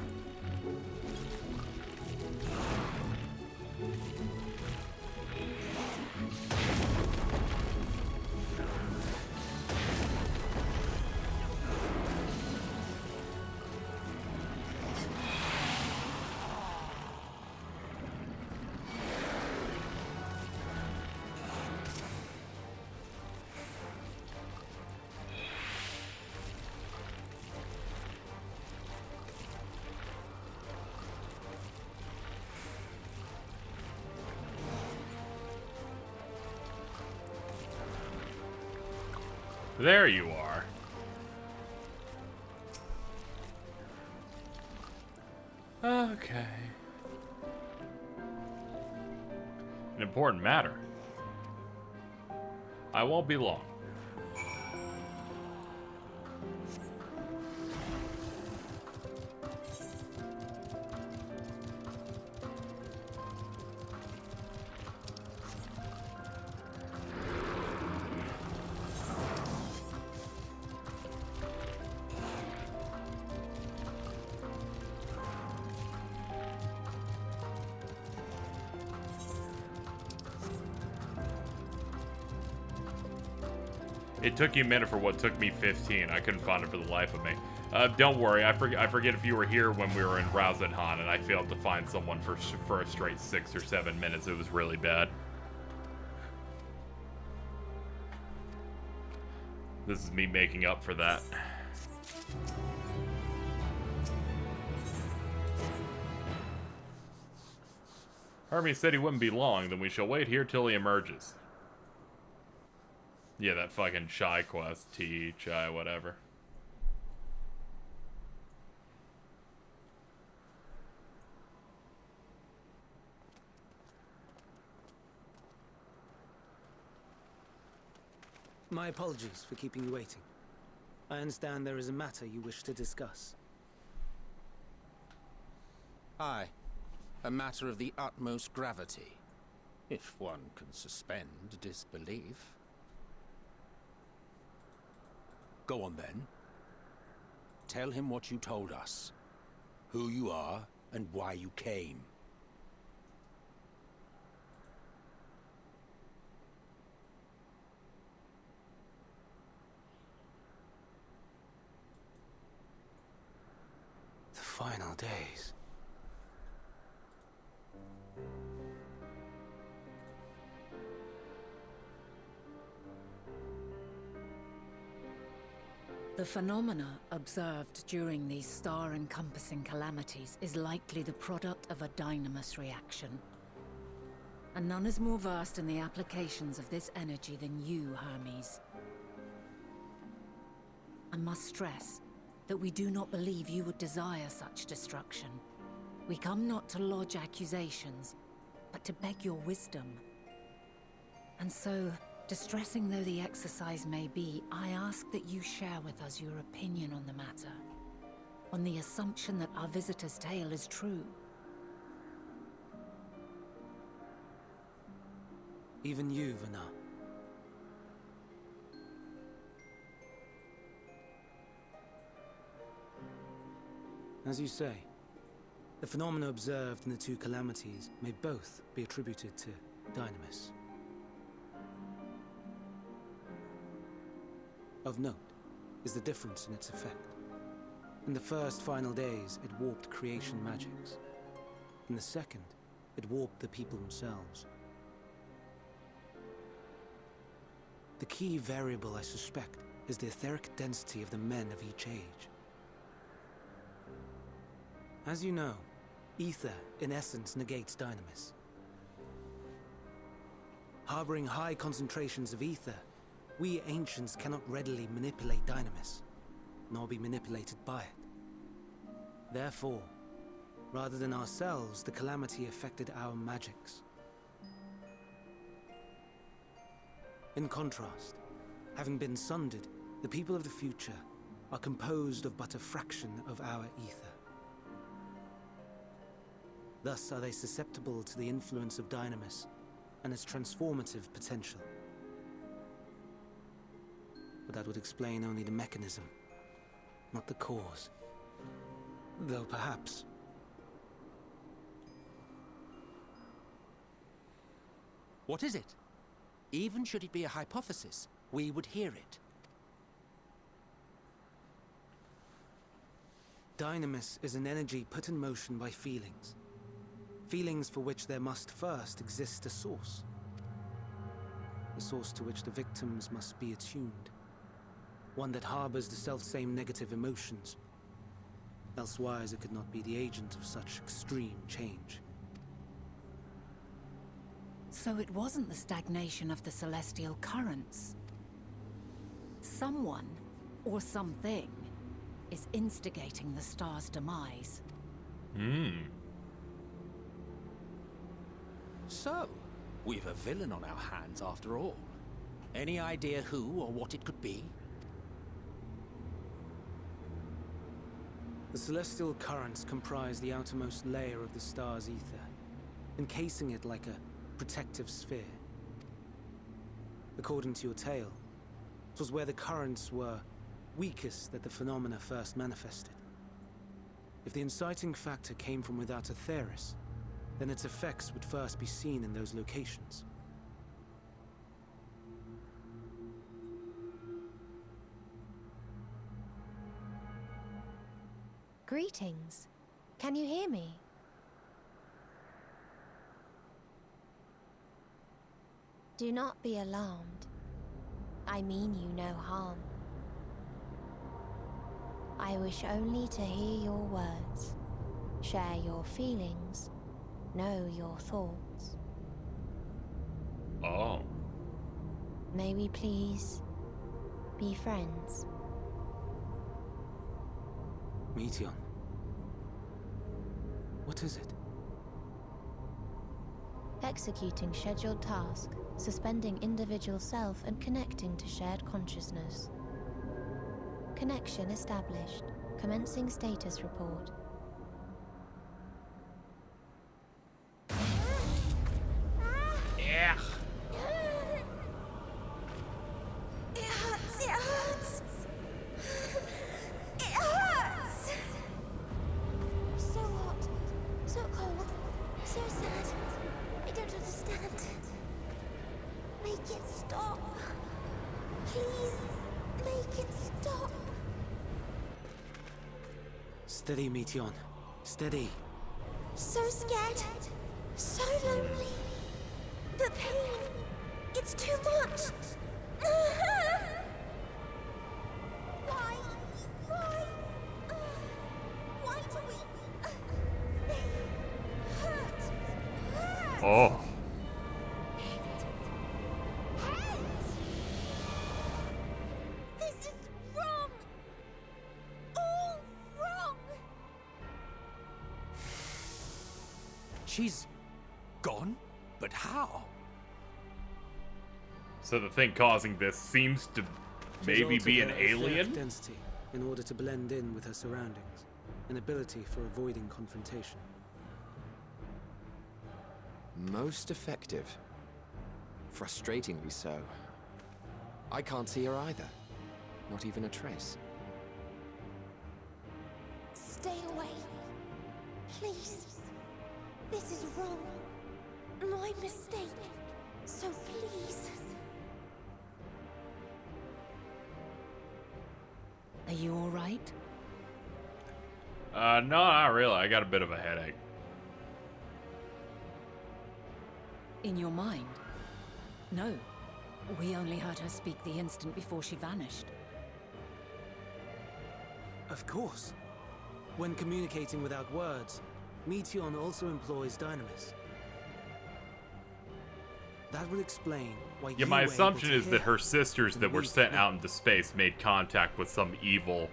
There you are. Okay. An important matter. I won't be long. It took you a minute for what took me 15. I couldn't find it for the life of me. Don't worry, I forget if you were here when we were in Rauzenhan and I failed to find someone for a straight 6 or 7 minutes. It was really bad. This is me making up for that. Hermes said he wouldn't be long, then we shall wait here till he emerges. Yeah, that fucking Chai quest. Chai, whatever. My apologies for keeping you waiting. I understand there is a matter you wish to discuss. Aye. A matter of the utmost gravity. If one can suspend disbelief. Go on then. Tell him what you told us. Who you are and why you came. The final days. The phenomena observed during these star-encompassing calamities is likely the product of a dynamis reaction. And none is more versed in the applications of this energy than you, Hermes. I must stress that we do not believe you would desire such destruction. We come not to lodge accusations, but to beg your wisdom. And so, distressing though the exercise may be, I ask that you share with us your opinion on the matter, on the assumption that our visitor's tale is true. Even you, Vana. As you say, the phenomena observed in the two calamities may both be attributed to dynamis. Of note is the difference in its effect. In the first final days, it warped creation magics. In the second, it warped the people themselves. The key variable, I suspect, is the etheric density of the men of each age. As you know, ether, in essence, negates dynamis. Harboring high concentrations of ether, we ancients cannot readily manipulate dynamis, nor be manipulated by it. Therefore, rather than ourselves, the calamity affected our magics. In contrast, having been sundered, the people of the future are composed of but a fraction of our ether. Thus are they susceptible to the influence of dynamis and its transformative potential. But that would explain only the mechanism, not the cause. Though perhaps... What is it? Even should it be a hypothesis, we would hear it. Dynamis is an energy put in motion by feelings. Feelings for which there must first exist a source. A source to which the victims must be attuned. One that harbors the selfsame negative emotions. Elsewise it could not be the agent of such extreme change. So it wasn't the stagnation of the celestial currents. Someone, or something, is instigating the star's demise. So, we've a villain on our hands after all. Any idea who or what it could be? The celestial currents comprise the outermost layer of the star's ether, encasing it like a protective sphere. According to your tale, it was where the currents were weakest that the phenomena first manifested. If the inciting factor came from without a Theris, then its effects would first be seen in those locations. Greetings. Can you hear me? Do not be alarmed. I mean you no harm. I wish only to hear your words, share your feelings, know your thoughts. Oh. May we please be friends? Meteon. What is it? Executing scheduled task, suspending individual self and connecting to shared consciousness. Connection established. Commencing status report. Yeah. It hurts, it hurts. It hurts. So hot, so cold, so sad. I don't understand. Make it stop. Please, make it stop. Steady, Meteon. Steady. So scared. So lonely. The pain. It's too much. Why? Why? Why do we? They hurt. Oh. This is wrong. All wrong. She's gone? But how? So the thing causing this seems to maybe She's be an altered her etheric alien? density in order to blend in with her surroundings, an ability for avoiding confrontation. Most effective. Frustratingly so. I can't see her either. Not even a trace. Stay away. Please. This is wrong. My mistake. So please. Are you all right? No, not really. I got a bit of a headache. In your mind? No. We only heard her speak the instant before she vanished. Of course. When communicating without words, Meteon also employs dynamis. That would explain why Yeah, you my were able assumption to is that hear her sisters that were weak sent link. out into space made contact with some evil,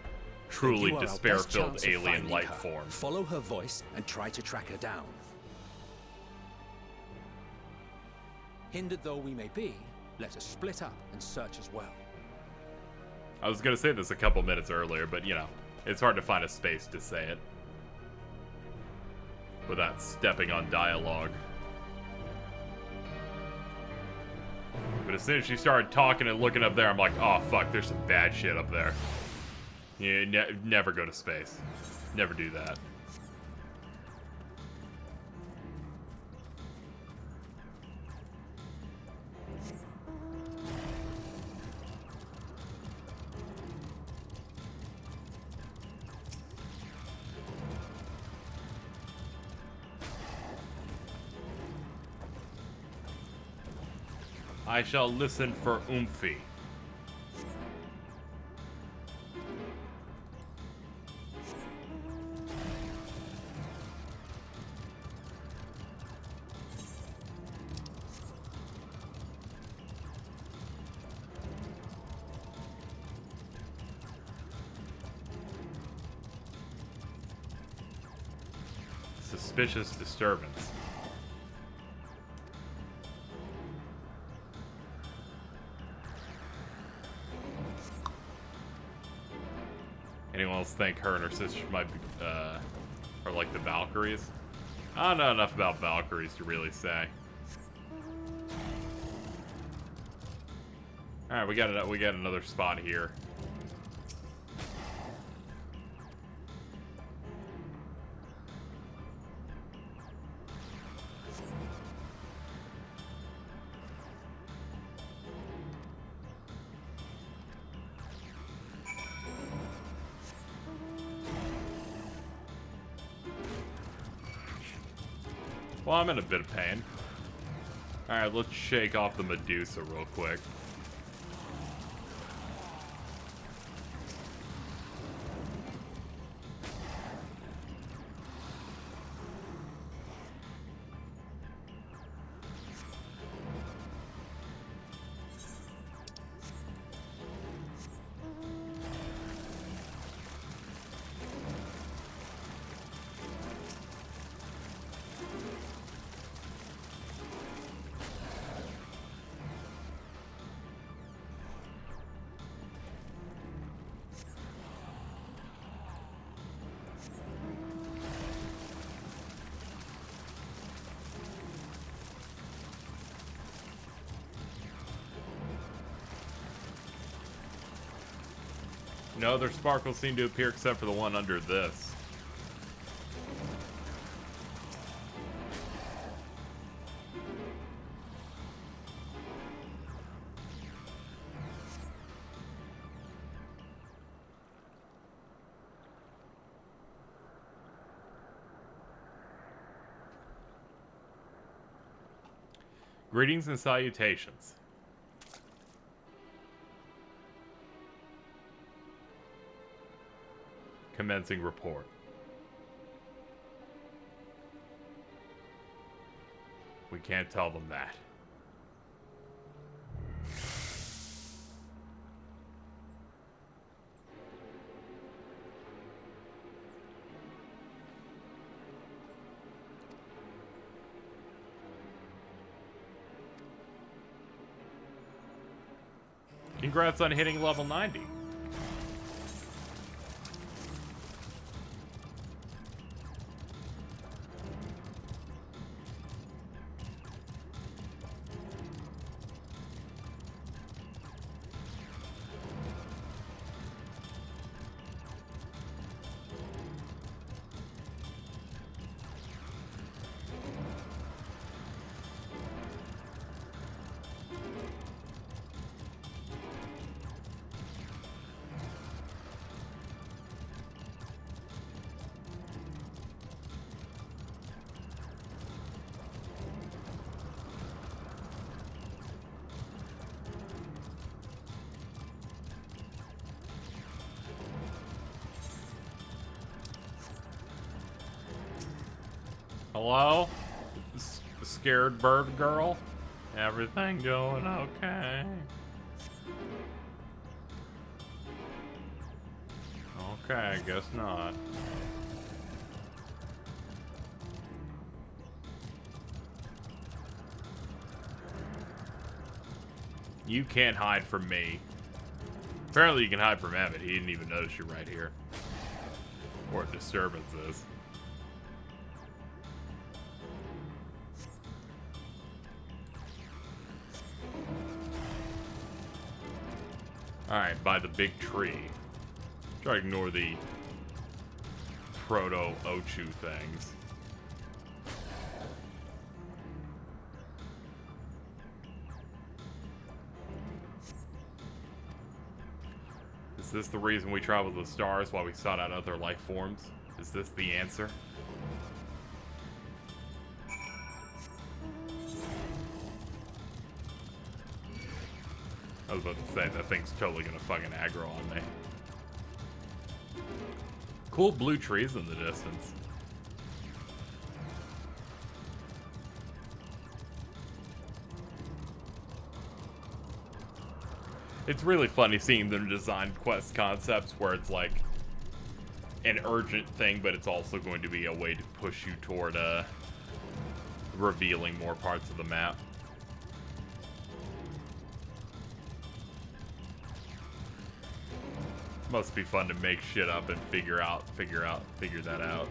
truly You are our best despair-filled chance of alien finding life her. form. Follow her voice and try to track her down. Hindered though we may be, let us split up and search as well. I was gonna say this a couple minutes earlier, but you know, it's hard to find a space to say it without stepping on dialogue. But as soon as she started talking and looking up there, I'm like, oh fuck, there's some bad shit up there. You never go to space. Never do that. I shall listen for Oomphy. Suspicious disturbance. Anyone else think her and her sister might be, are like the Valkyries? I don't know enough about Valkyries to really say. All right, we got another spot here. Well, I'm in a bit of pain. Alright, let's shake off the Medusa real quick. No other sparkles seem to appear except for the one under this. Greetings and salutations. Commencing report. We can't tell them that. Congrats on hitting level 90. Hello? Scared bird girl? Everything going okay? Okay, I guess not. You can't hide from me. Apparently you can hide from Emmett. He didn't even notice you're right here. Or a disturbance is. Alright, by the big tree. Try to ignore the proto-Ochu things. Is this the reason we traveled the stars while we sought out other life forms? Is this the answer? I was about to say, that thing's totally gonna fucking aggro on me. Cool blue trees in the distance. It's really funny seeing them design quest concepts where it's like an urgent thing, but it's also going to be a way to push you toward revealing more parts of the map. Must be fun to make shit up and figure that out.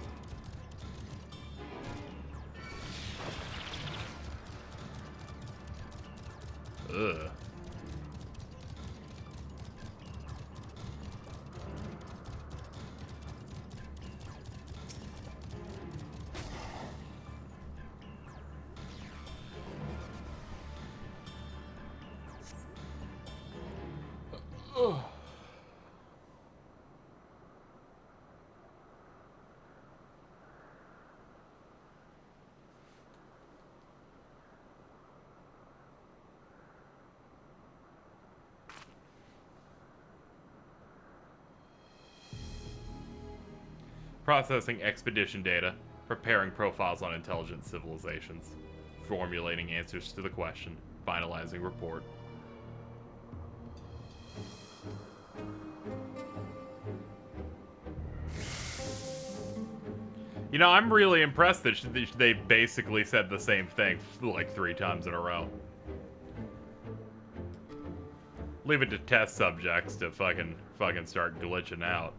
Ugh. Ugh. Processing expedition data. Preparing profiles on intelligent civilizations. Formulating answers to the question. Finalizing report. You know, I'm really impressed that they basically said the same thing like 3 times in a row. Leave it to test subjects to fucking start glitching out.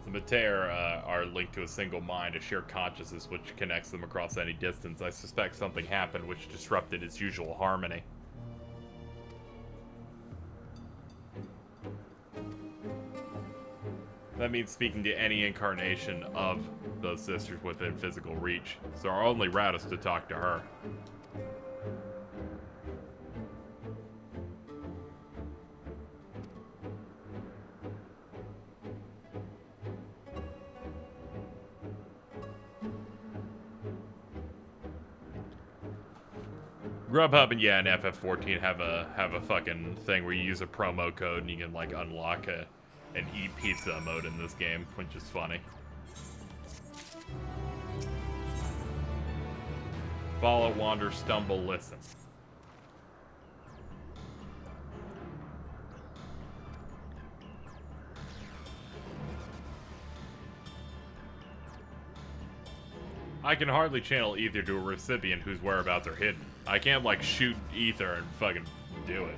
The Mater are linked to a single mind, a shared consciousness which connects them across any distance. I suspect something happened which disrupted its usual harmony. That means speaking to any incarnation of those sisters within physical reach. So our only route is to talk to her. Grubhub and yeah, and FF14 have a fucking thing where you use a promo code and you can like unlock an eat pizza mode in this game, which is funny. Follow, wander, stumble, listen. I can hardly channel ether to a recipient whose whereabouts are hidden. I can't, like, shoot ether and fucking do it.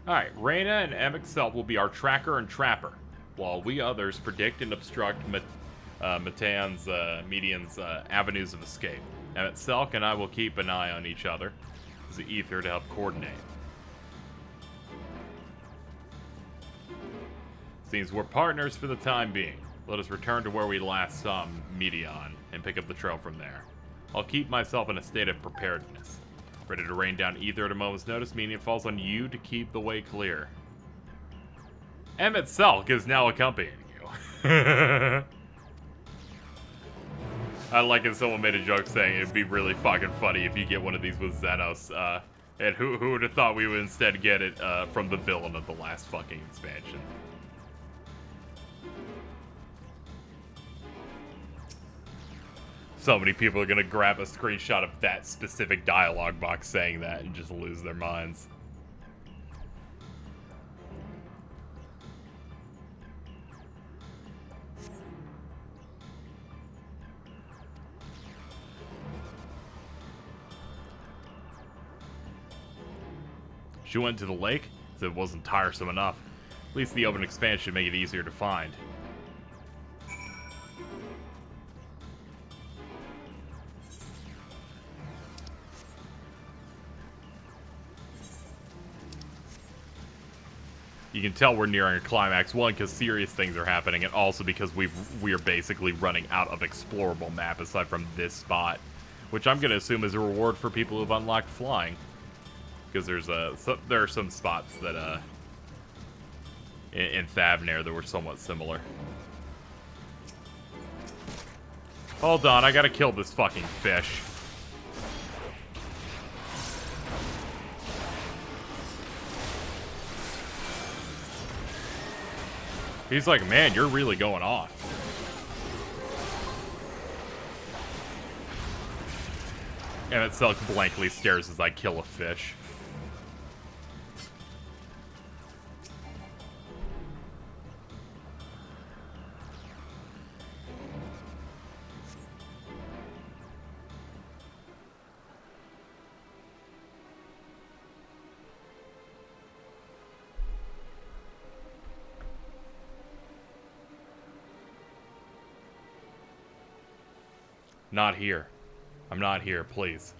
Alright, Reyna and XIV will be our tracker and trapper, while we others predict and obstruct Median's avenues of escape. XIV and I will keep an eye on each other as the ether to help coordinate. Seems we're partners for the time being. Let us return to where we last saw Median and pick up the trail from there. I'll keep myself in a state of preparedness, ready to rain down ether at a moment's notice, meaning it falls on you to keep the way clear. XIV is now accompanying you. I like it. Someone made a joke saying it'd be really fucking funny if you get one of these with Xenos. And who would have thought we would instead get it from the villain of the last fucking expansion? So many people are gonna grab a screenshot of that specific dialogue box saying that and just lose their minds. She went to the lake, so it wasn't tiresome enough. At least the open expanse should make it easier to find. You can tell we're nearing a climax, one, because serious things are happening, and also because we are basically running out of explorable map aside from this spot, which I'm going to assume is a reward for people who've unlocked flying. Because there are some spots that in Thavnair that were somewhat similar. Hold on, I gotta kill this fucking fish. He's like, man, you're really going off. And itself blankly stares as I kill a fish. Not here. I'm not here, please.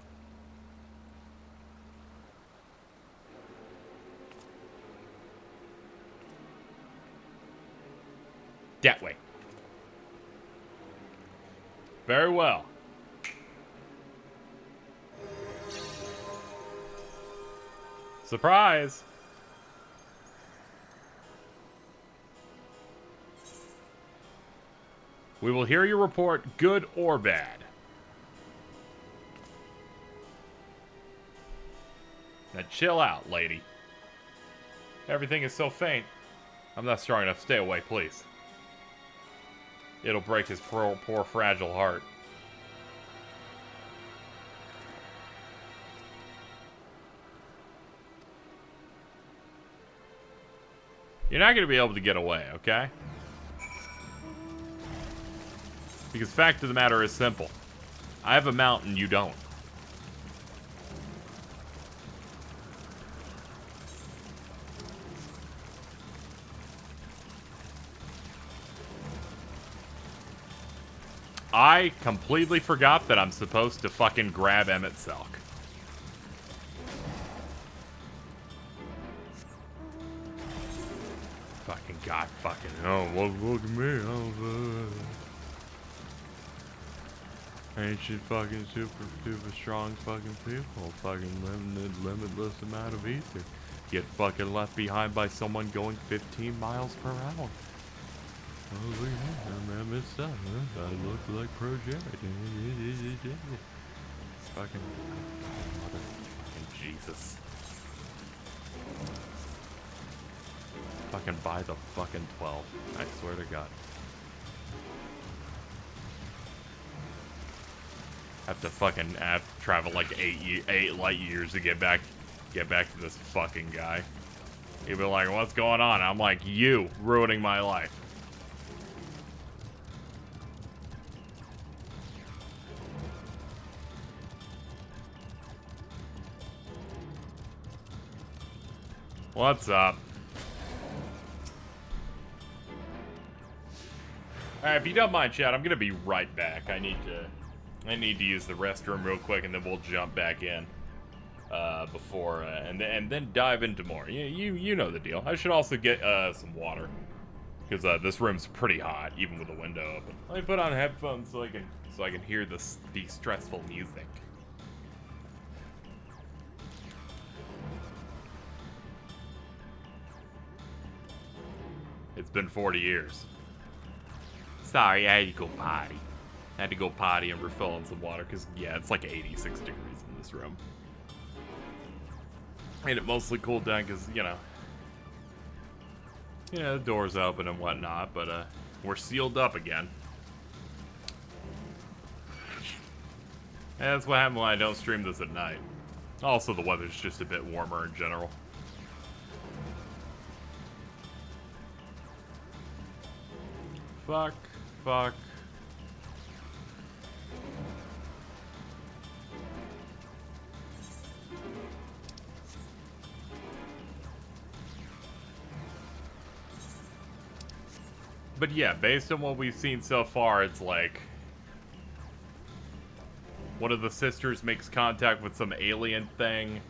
That way. Very well. Surprise! We will hear your report, good or bad. Now chill out, lady. Everything is so faint. I'm not strong enough. Stay away, please. It'll break his poor fragile heart. You're not going to be able to get away, okay? Because the fact of the matter is simple. I have a mount and you don't. I completely forgot that I'm supposed to fucking grab Emmett Selk. Fucking God fucking hell. Look at me. Ancient fucking super strong fucking people. Fucking limitless amount of ether. Get fucking left behind by someone going 15 miles per hour. Oh, look at that. I missed up. I look like Project. Fucking Jesus. Fucking buy the fucking 12. I swear to God. Have to travel like 8 light years to get back to this fucking guy. He'd be like, what's going on? I'm like, you ruining my life. What's up? Alright, if you don't mind, chat, I'm gonna be right back. I need to use the restroom real quick, and then we'll jump back in before and then dive into more. You know the deal. I should also get some water because this room's pretty hot, even with the window open. Let me put on headphones so I can hear the stressful music. It's been 40 years. Sorry, I had to go potty. I had to go potty and refill on some water because, yeah, it's like 86 degrees in this room. And it mostly cooled down because, the door's open and whatnot, but we're sealed up again. And that's what happens when I don't stream this at night. Also, the weather's just a bit warmer in general. Fuck. But yeah, based on what we've seen so far, it's like one of the sisters makes contact with some alien thing,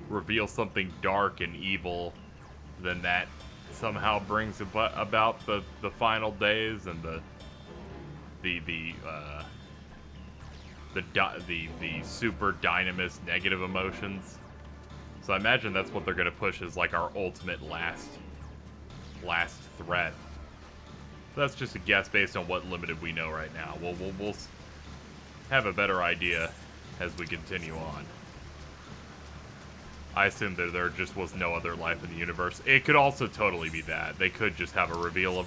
reveals something dark and evil, then that somehow brings about the final days and the super dynamous negative emotions. So I imagine that's what they're gonna push as like our ultimate last threat. That's just a guess based on what limited we know right now. We'll have a better idea as we continue on. I assume that there just was no other life in the universe. It could also totally be that. They could just have a reveal of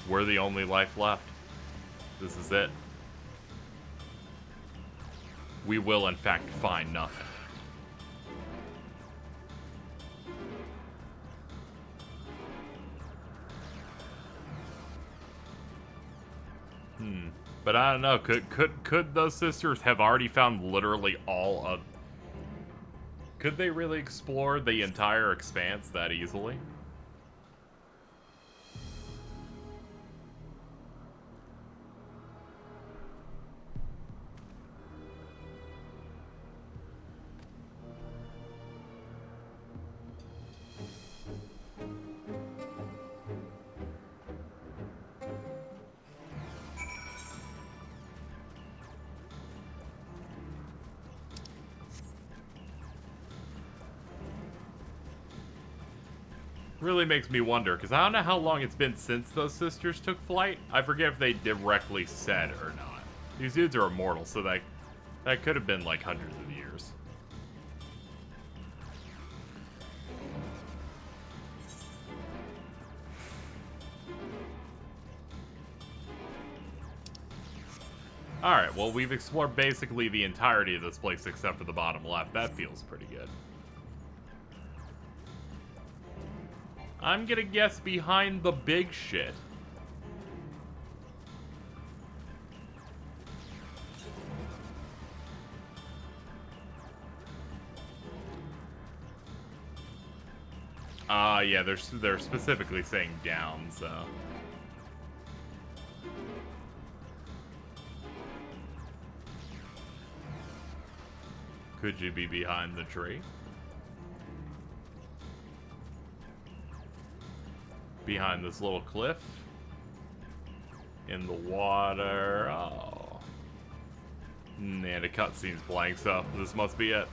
we're the only life left. This is it. We will, in fact, find nothing. But I don't know. Could those sisters have already found literally all of... Could they really explore the entire expanse that easily? Really makes me wonder, because I don't know how long it's been since those sisters took flight. I forget if they directly said or not. These dudes are immortal, so that could have been like hundreds of years. Alright, well, we've explored basically the entirety of this place except for the bottom left. That feels pretty good. I'm gonna guess behind the big shit. Yeah, they're specifically saying down, so. Could you be behind the tree? Behind this little cliff? In the water? Oh. And the cutscene's blank, so this must be it.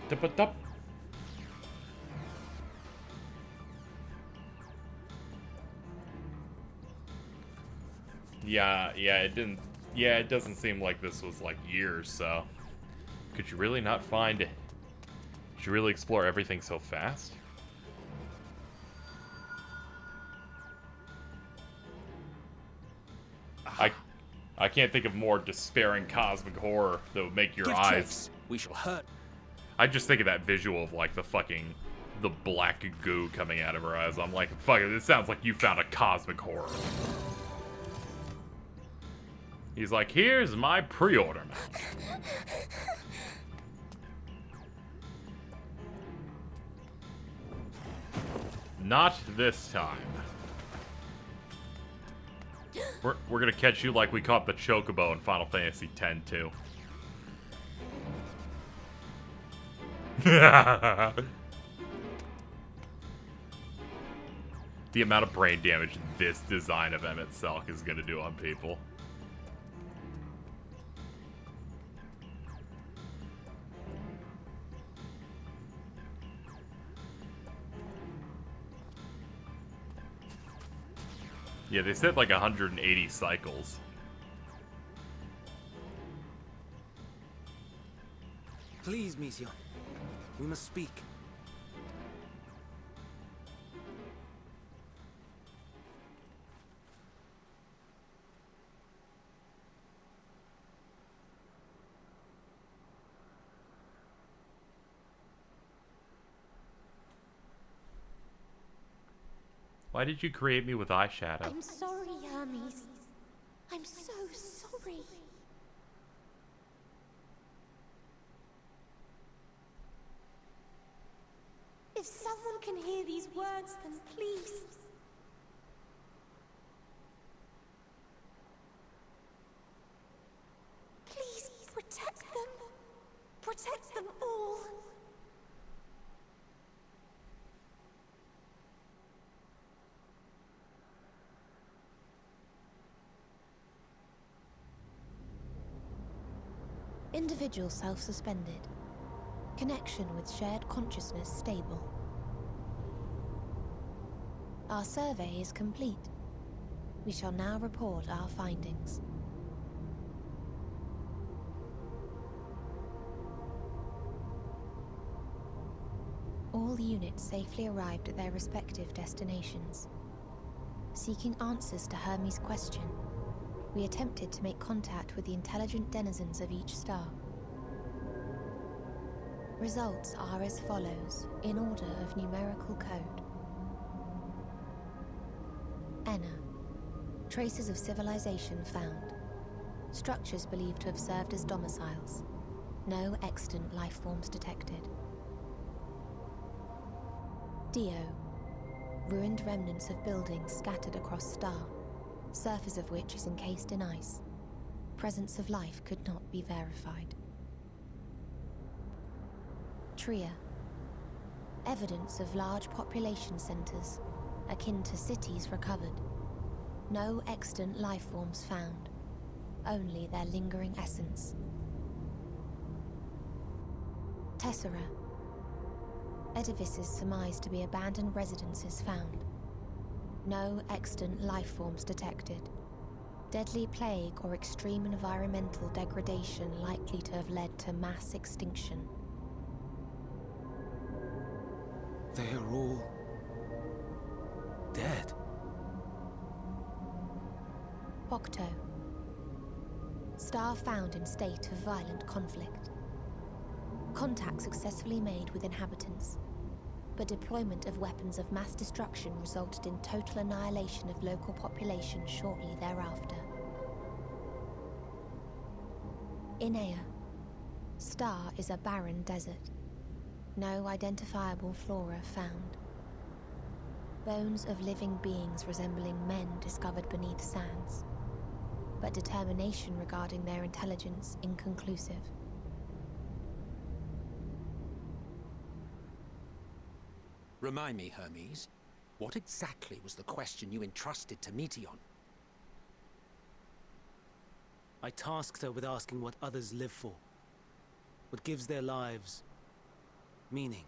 Dup-a-dup. Yeah, it doesn't seem like this was like years, so. Could you really not find it? Did you really explore everything so fast? I can't think of more despairing cosmic horror that would make your eyes. Chase. We shall hurt. I just think of that visual of like the black goo coming out of her eyes. I'm like, fuck it, this sounds like you found a cosmic horror. He's like, here's my pre-order. Not this time. We're gonna catch you like we caught the Chocobo in Final Fantasy X too. The amount of brain damage this design of Emmett Selk is gonna do on people. Yeah, they said like 180 cycles. Please, Mission. We must speak. Why did you create me with eyeshadow? I'm sorry, Hermes. I'm so sorry. If someone can hear these words, then please. Please protect them. Protect them all. Individual self-suspended. Connection with shared consciousness stable. Our survey is complete. We shall now report our findings. All units safely arrived at their respective destinations. Seeking answers to Hermes' question, we attempted to make contact with the intelligent denizens of each star. Results are as follows, in order of numerical code. Enna. Traces of civilization found. Structures believed to have served as domiciles. No extant life forms detected. Dio. Ruined remnants of buildings scattered across star, surface of which is encased in ice. Presence of life could not be verified. Tria. Evidence of large population centers, akin to cities recovered. No extant life forms found, only their lingering essence. Tessera. Edifices surmised to be abandoned residences found. No extant life forms detected. Deadly plague or extreme environmental degradation likely to have led to mass extinction. They are all dead. Octo. Star found in state of violent conflict. Contact successfully made with inhabitants, but deployment of weapons of mass destruction resulted in total annihilation of local population shortly thereafter. Inea. Star is a barren desert. No identifiable flora found. Bones of living beings resembling men discovered beneath sands, but determination regarding their intelligence inconclusive. Remind me, Hermes, what exactly was the question you entrusted to Meteion? I tasked her with asking what others live for. What gives their lives meaning.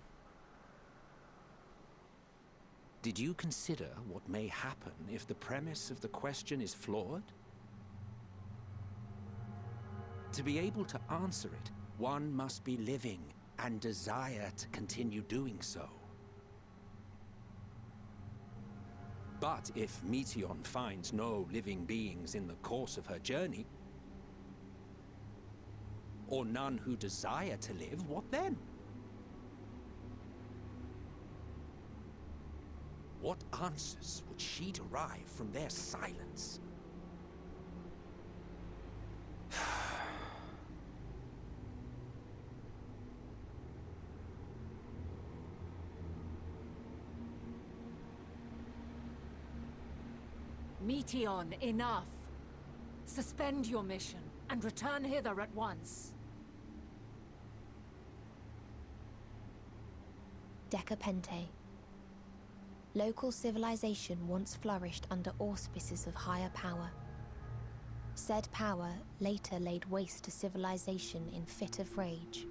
Did you consider what may happen if the premise of the question is flawed? To be able to answer it, one must be living and desire to continue doing so. But if Meteion finds no living beings in the course of her journey, or none who desire to live, what then? What answers would she derive from their silence? Meteion, enough! Suspend your mission and return hither at once. Decapente. Local civilization once flourished under auspices of higher power. Said power later laid waste to civilization in fit of rage.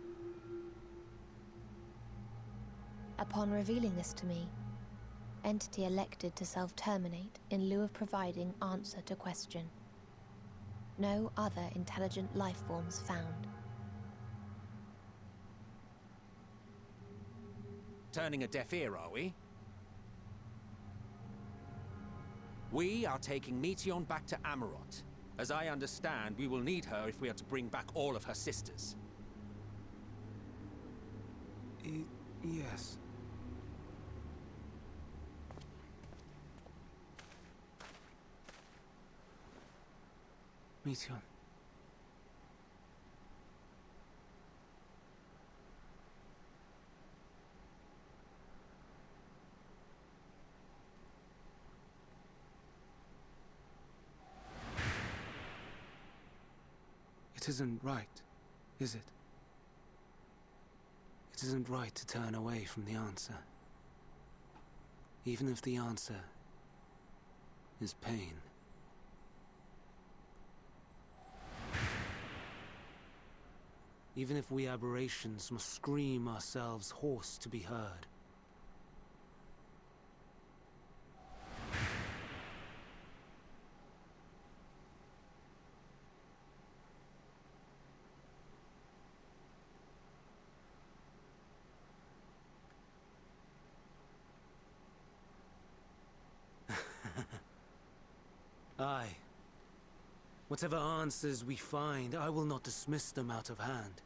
Upon revealing this to me, entity elected to self-terminate in lieu of providing answer to question. No other intelligent life forms found. Turning a deaf ear, are we? We are taking Meteion back to Amarot. As I understand, we will need her if we are to bring back all of her sisters. Yes. Meteion. It isn't right, is it? It isn't right to turn away from the answer. Even if the answer is pain. Even if we aberrations must scream ourselves hoarse to be heard. Aye. Whatever answers we find, I will not dismiss them out of hand.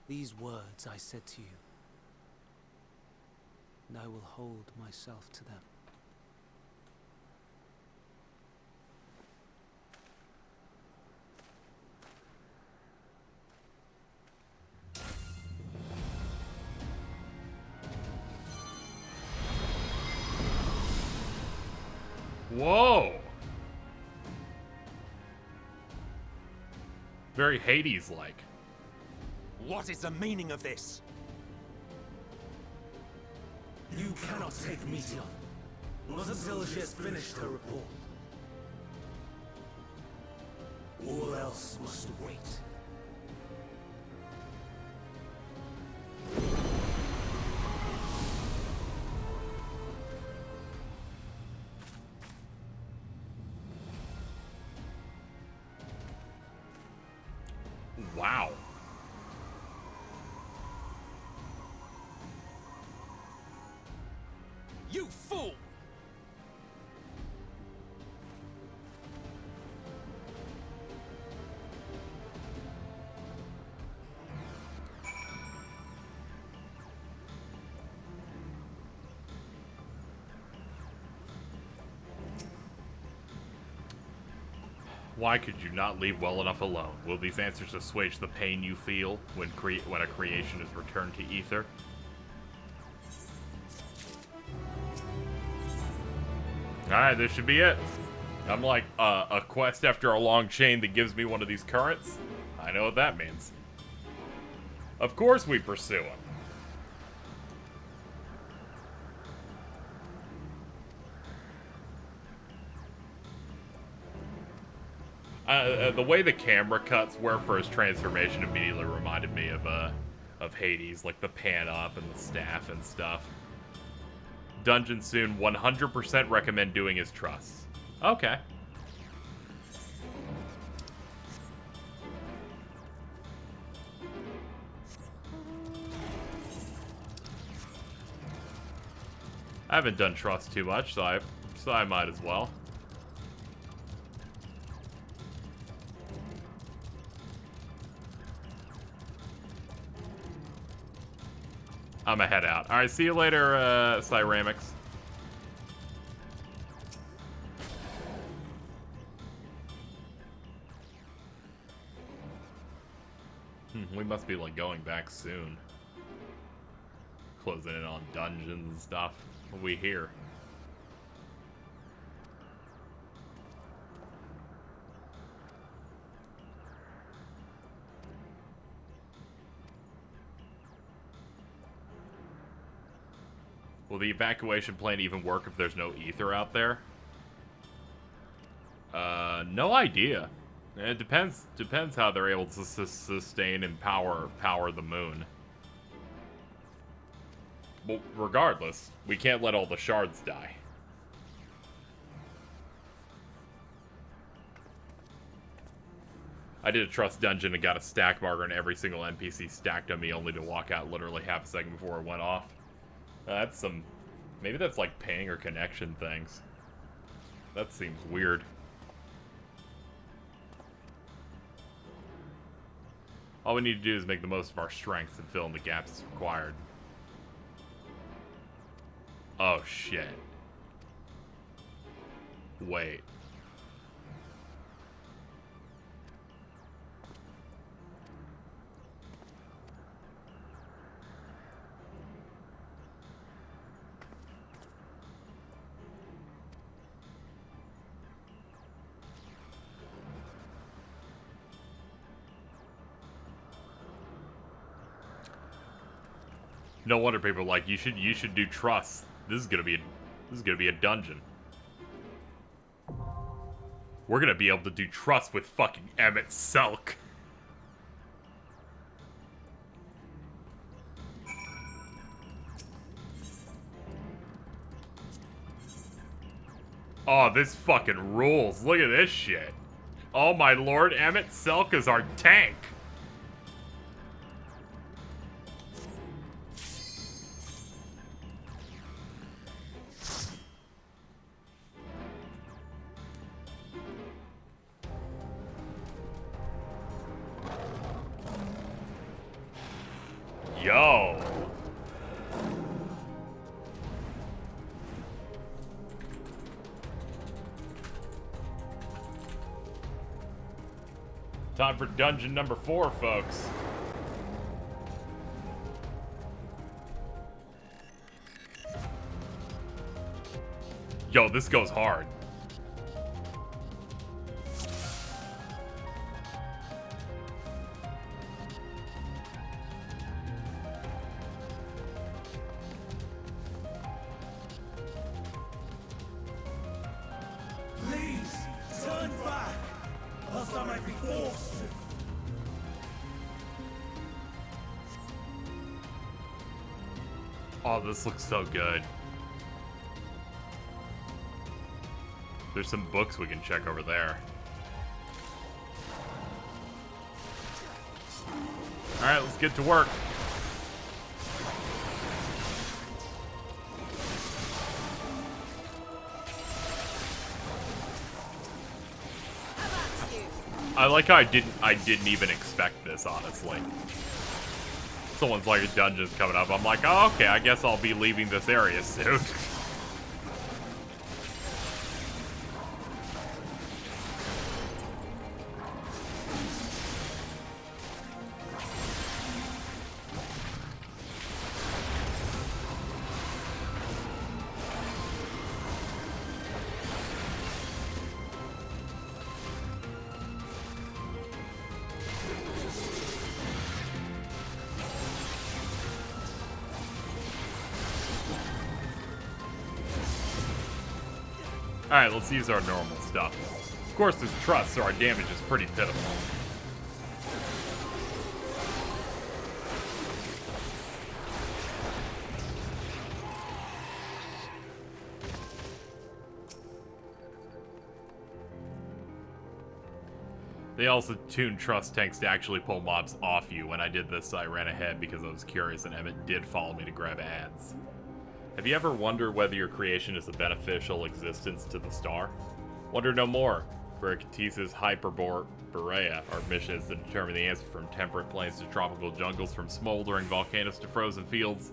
These words I said to you, and I will hold myself to them. Whoa! Very Hades-like. What is the meaning of this? You cannot take Meteion. Not until she has finished her report. All else must wait. Wow. You fool! Why could you not leave well enough alone? Will these answers assuage the pain you feel when a creation is returned to Ether? Alright, this should be it. I'm like, a quest after a long chain that gives me one of these currents? I know what that means. Of course we pursue him. The way the camera cuts were for his transformation immediately reminded me of Hades, like the pan up and the staff and stuff. Dungeon soon, 100% recommend doing his trusts. Okay. I haven't done trust too much, so I might as well. I'm gonna head out. Alright, see you later, Cyramics. We must be, like, going back soon. Closing in on dungeons and stuff. What we hear. Will the evacuation plan even work if there's no ether out there? No idea. It depends how they're able to sustain and power the moon. Well, regardless, we can't let all the shards die. I did a trust dungeon and got a stack marker, and every single NPC stacked on me only to walk out literally half a second before it went off. That's some... Maybe that's like ping or connection things. That seems weird. All we need to do is make the most of our strengths and fill in the gaps as required. Oh, shit. Wait. No wonder people are like, you should do trust. This is gonna be a dungeon. We're gonna be able to do trust with fucking Emmett Selk. Oh, this fucking rules. Look at this shit. Oh my lord, Emmett Selk is our tank. Yo. Time for dungeon number 4, folks. Yo, this goes hard. Oh, this looks so good. There's some books we can check over there. Alright, let's get to work. I like how I didn't even expect this, honestly. Someone's like, a dungeon's coming up. I'm like, oh, okay, I guess I'll be leaving this area soon. Alright, let's use our normal stuff. Of course, there's trust, so our damage is pretty pitiful. They also tuned trust tanks to actually pull mobs off you. When I did this, I ran ahead because I was curious, and Emmett did follow me to grab ads. Have you ever wondered whether your creation is a beneficial existence to the star? Wonder no more. For Akatis's Hyperborea, our mission is to determine the answer from temperate plains to tropical jungles, from smoldering volcanoes to frozen fields.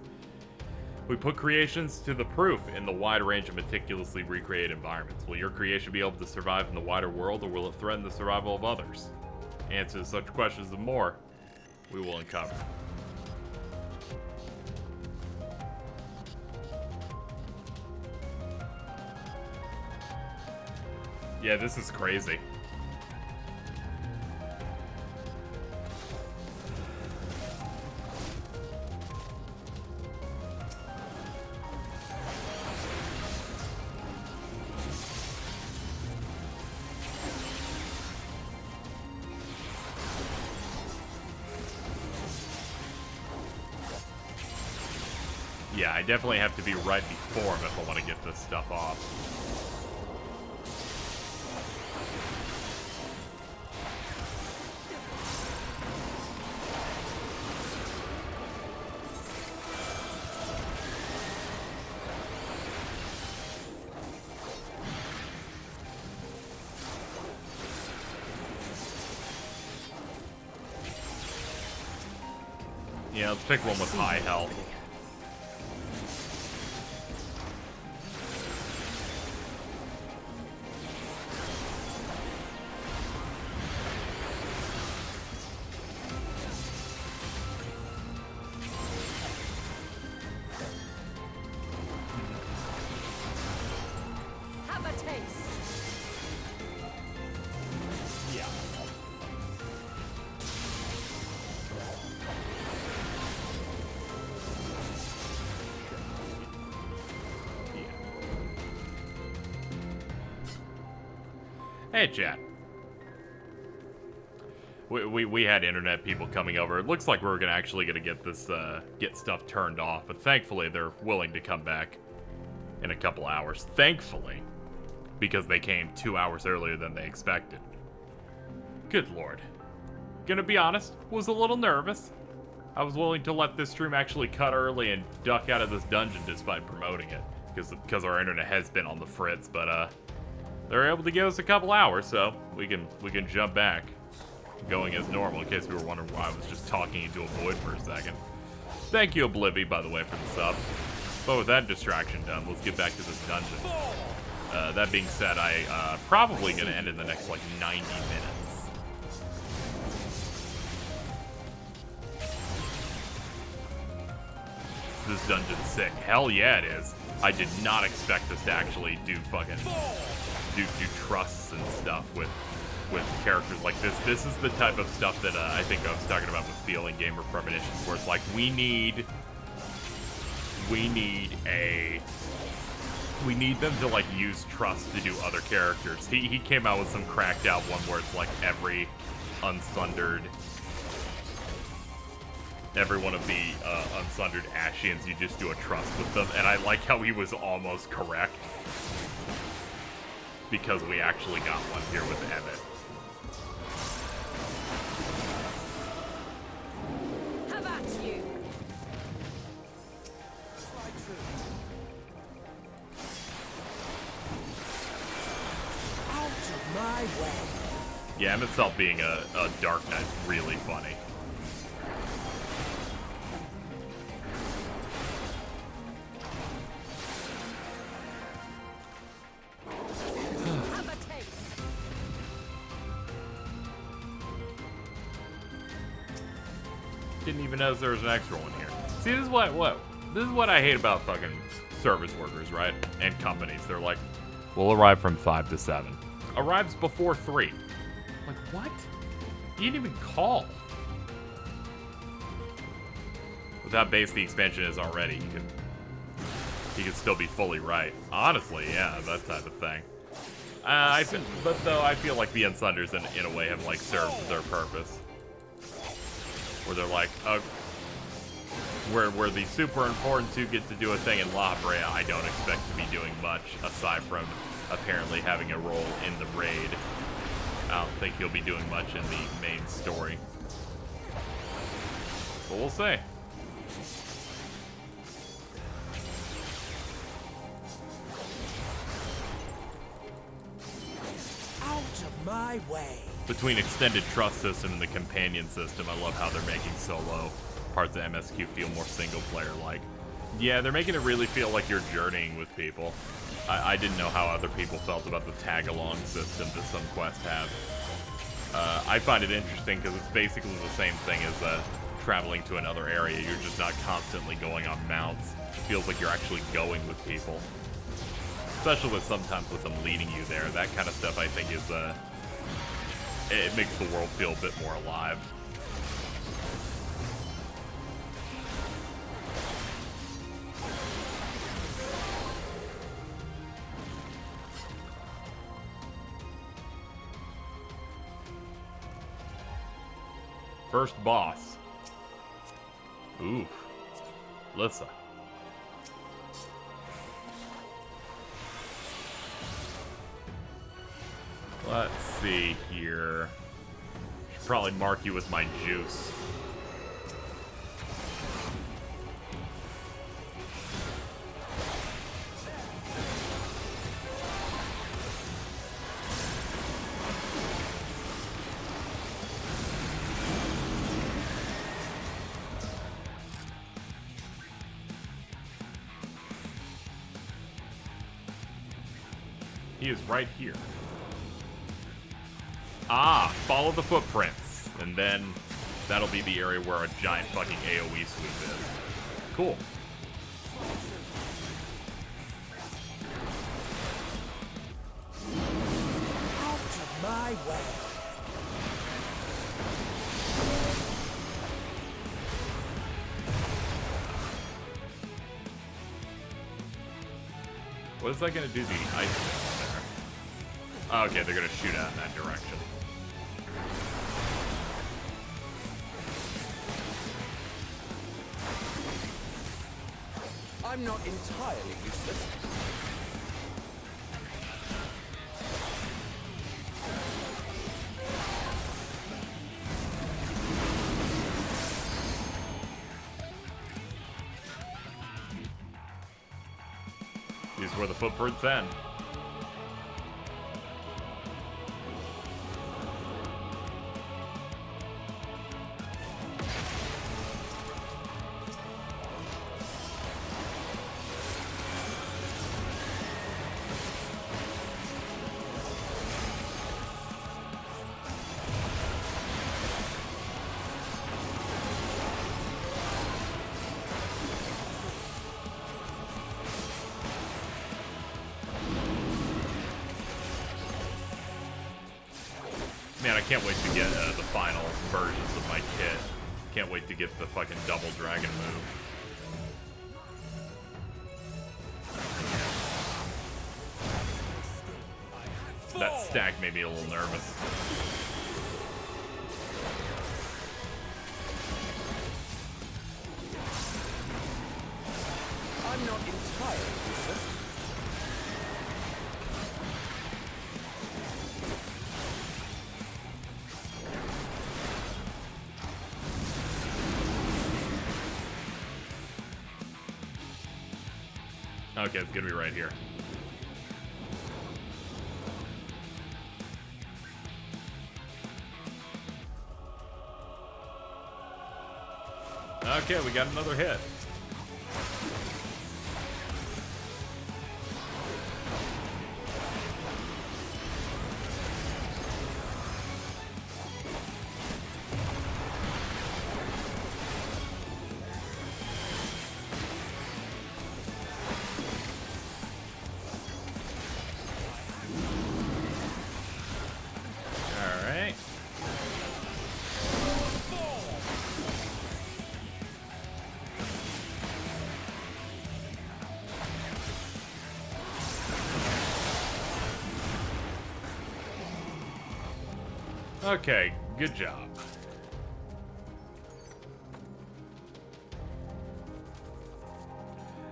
We put creations to the proof in the wide range of meticulously recreated environments. Will your creation be able to survive in the wider world, or will it threaten the survival of others? Answers to such questions and more, we will uncover. Yeah, this is crazy. Yeah, I definitely have to be right before him if I want to get this stuff off. Yeah, let's pick one with high health. Have a taste. Yeah. Hey, chat. We had internet people coming over. It looks like we're actually gonna get this get stuff turned off, but thankfully they're willing to come back in a couple hours. Thankfully, because they came 2 hours earlier than they expected. Good lord. Gonna be honest, was a little nervous. I was willing to let this stream actually cut early and duck out of this dungeon despite promoting it, because our internet has been on the fritz, but they're able to give us a couple hours, so we can jump back, going as normal, in case we were wondering why I was just talking into a void for a second. Thank you, Oblivy, by the way, for the sub. But with that distraction done, let's get back to this dungeon. That being said, I probably gonna end in the next like 90 minutes. This dungeon's sick. Hell yeah, it is. I did not expect this to actually do fucking do trusts and stuff with characters like this. This is the type of stuff that I think I was talking about with feeling gamer premonitions, where it's like we need a we need them to like use trust to do other characters. He came out with some cracked out one where it's like every unsundered, every one of the unsundered Ashians, you just do a trust with them, and I like how he was almost correct because we actually got one here with Emmett. How about you? My way. Yeah, Emmett Self being a Dark Knight really funny. Have a taste. Didn't even notice there was an extra one here. See, this is what I hate about fucking service workers, right? And companies. They're like, we'll arrive from 5 to 7. Arrives before 3. Like, what? You didn't even call. With how base the expansion is already, he could still be fully right. Honestly, yeah, that type of thing. But though I feel like the Unsunders in a way have like served their purpose. Where they're like, where the super important two get to do a thing in La Brea, I don't expect to be doing much aside from apparently having a role in the raid. I don't think he'll be doing much in the main story. But we'll see. Out of my way. Between extended trust system and the companion system, I love how they're making solo parts of MSQ feel more single player like. Yeah, they're making it really feel like you're journeying with people. I didn't know how other people felt about the tag-along system that some quests have. I find it interesting because it's basically the same thing as traveling to another area. You're just not constantly going on mounts. It feels like you're actually going with people. Especially with sometimes with them leading you there. That kind of stuff I think is, it makes the world feel a bit more alive. First boss. Ooh. Lissa. Let's see here. Should probably mark you with my juice. He is right here. Ah, follow the footprints. And then that'll be the area where a giant fucking AoE sweep is. Cool. Out of my way. What is that going to do to the ice down there? Oh, okay, they're going to shoot out in that direction. I'm not entirely useless. These are where the footprints end. Man, I can't wait to get the final versions of my kit. Can't wait to get the fucking double dragon move. That stack made me a little nervous. I'm not entirely useless. Okay, it's gonna be right here. Okay, we got another hit. Alright. Okay, good job.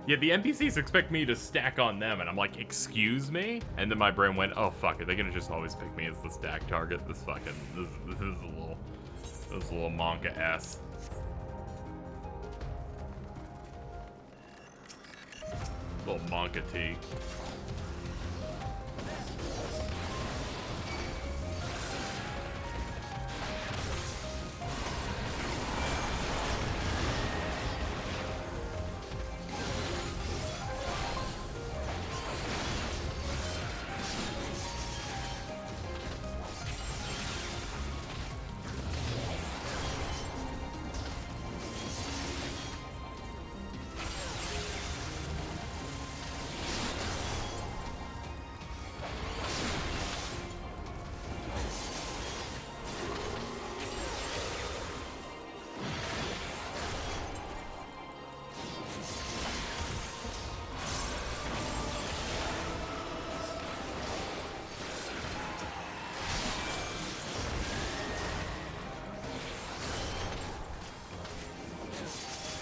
Yeah, the NPCs expect me to stack on them, and I'm like, excuse me? And then my brain went, oh fuck, are they gonna just always pick me as the stack target? This is a little Monka ass. Little Monka tea.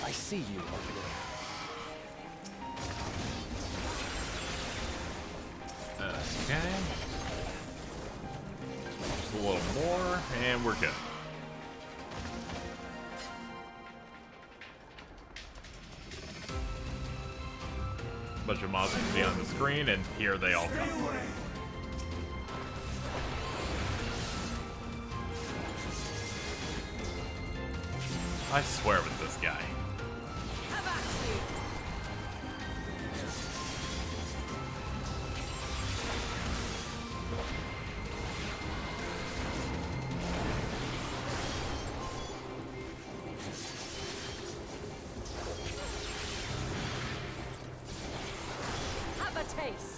I see you over there. Okay. Just a little more, and we're good. Bunch of mobs can be on the screen, and here they all come. I swear with this guy. Have a taste.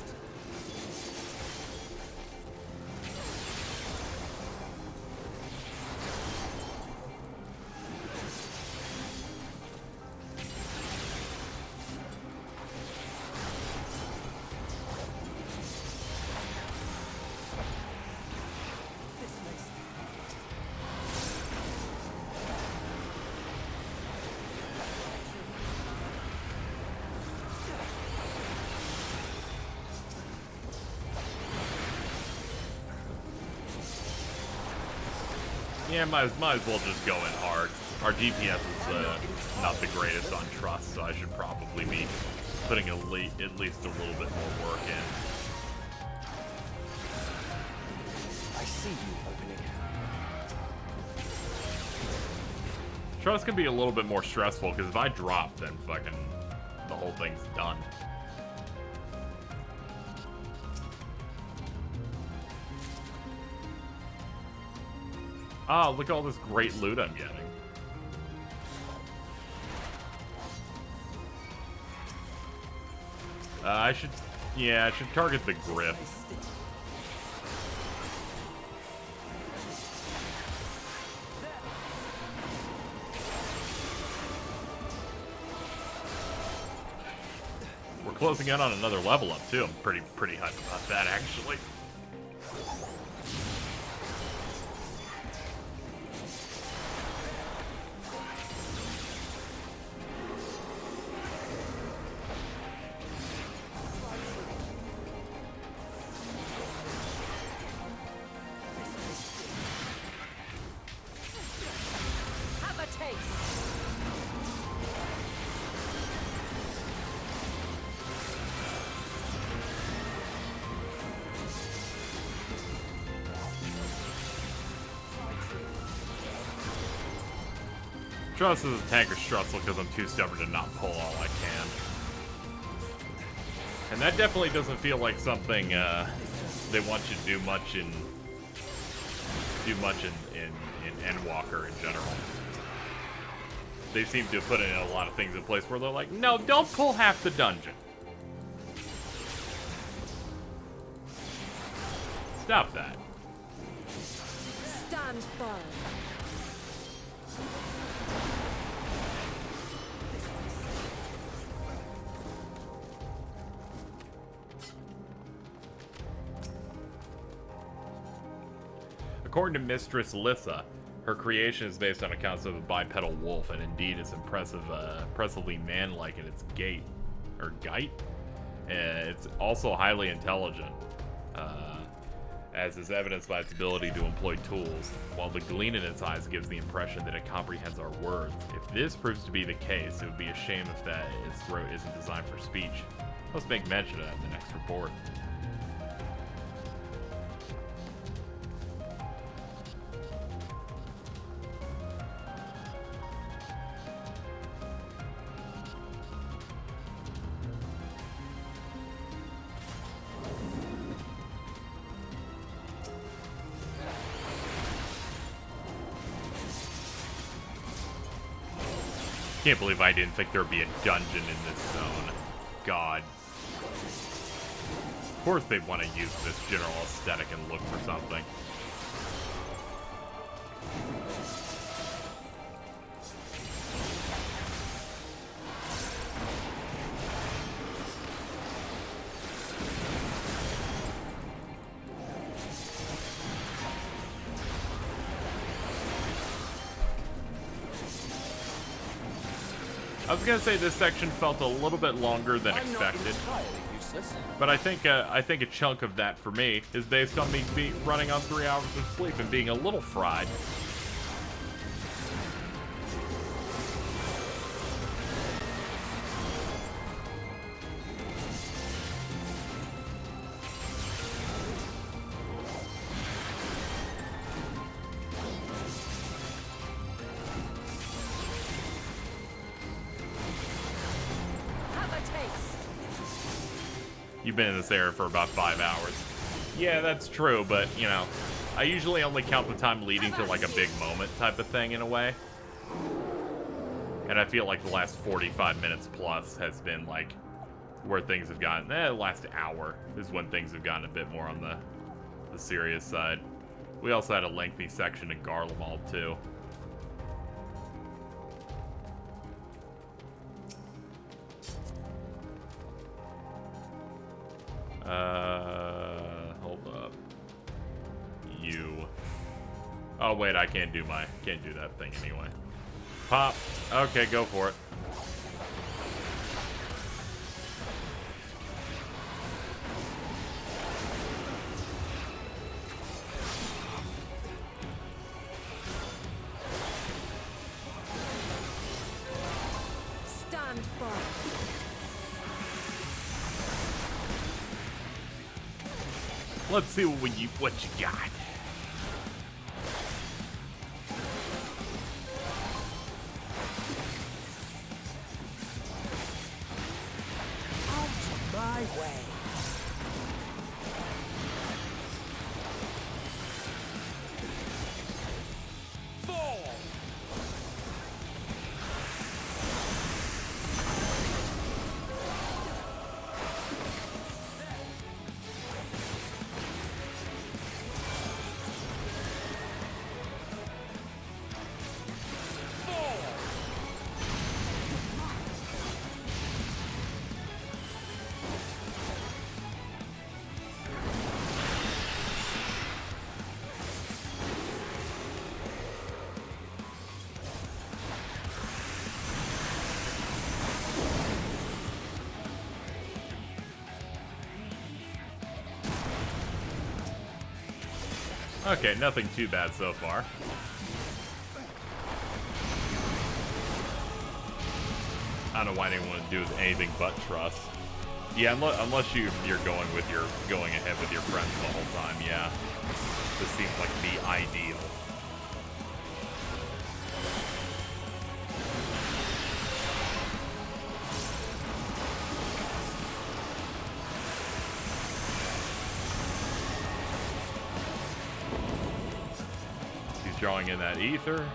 Yeah, might as well just go in hard. Our DPS is not the greatest on trust, so I should probably be putting at least a little bit more work in. I see you opening. Trust can be a little bit more stressful, because if I drop, then fucking the whole thing's done. Ah, look at all this great loot I'm getting. I should target the grip. We're closing in on another level up too. I'm pretty hyped about that, actually. Trust is a tanker stressful because I'm too stubborn to not pull all I can. And that definitely doesn't feel like something they want you to do much in Endwalker in general. They seem to have put in a lot of things in place where they're like, no, don't pull half the dungeon. Stop that. Stand firm. According to Mistress Lissa, her creation is based on accounts of a bipedal wolf, and indeed is impressively man-like in its gait, or gait. It's also highly intelligent, as is evidenced by its ability to employ tools, while the gleam in its eyes gives the impression that it comprehends our words. If this proves to be the case, it would be a shame if its throat isn't designed for speech. Let's make mention of that in the next report. Can't believe I didn't think there'd be a dungeon in this zone. God. Of course they'd want to use this general aesthetic and look for something. I was gonna say this section felt a little bit longer than expected, but I think a chunk of that for me is based on me running on 3 hours of sleep and being a little fried. You've been in this area for about 5 hours. Yeah, that's true, but, you know, I usually only count the time leading to, like, a big moment type of thing, in a way. And I feel like the last 45 minutes plus has been, like, where things have gotten... the last hour is when things have gotten a bit more on the serious side. We also had a lengthy section in Garlemald, too. Hold up. You. Oh wait, I can't do that thing anyway. Pop. Okay, go for it. Stand firm. Let's see what you got. Out my way. Fall! Okay, nothing too bad so far. I don't know why anyone would do anything but trust. Yeah, unless you're going ahead with your friends the whole time, yeah. This seems like the ideal. drawing in that ether.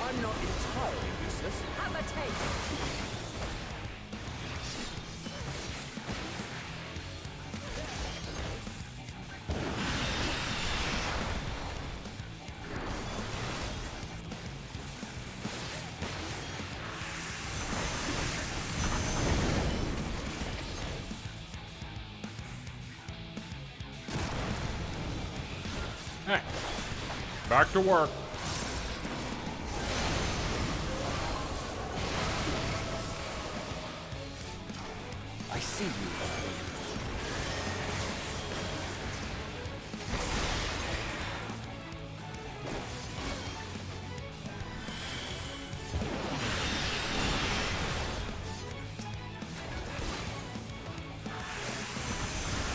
I'm not entirely useless. Have a taste. Hey, back to work. I see you, opening.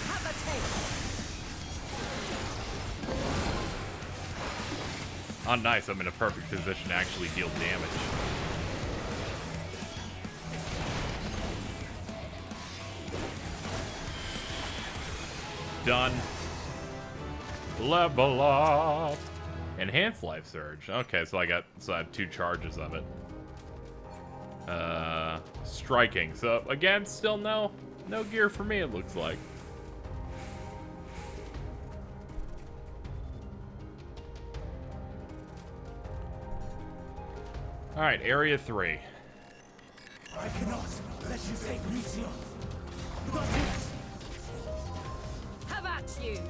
Have a taste. Oh, nice. I'm in a perfect position to actually deal damage. Done. Level up. Enhanced life surge. Okay, so I have 2 charges of it. Striking. So again, still no gear for me, it looks like. Alright, area 3. I cannot let you take Meteor. Not yet. Have at you.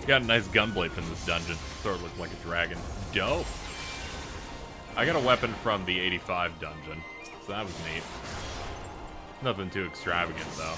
Got a nice gunblade from this dungeon. Sort of looks like a dragon. Dope. I got a weapon from the 85 dungeon, so that was neat. Nothing too extravagant, though.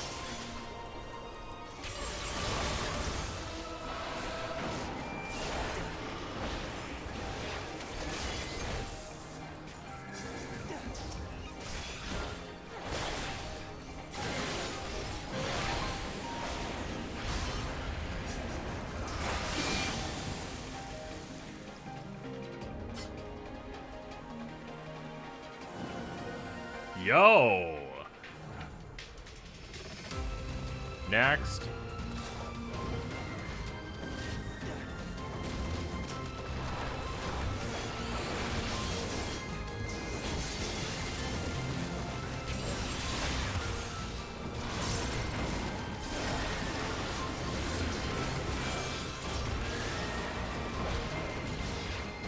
Yo! Next.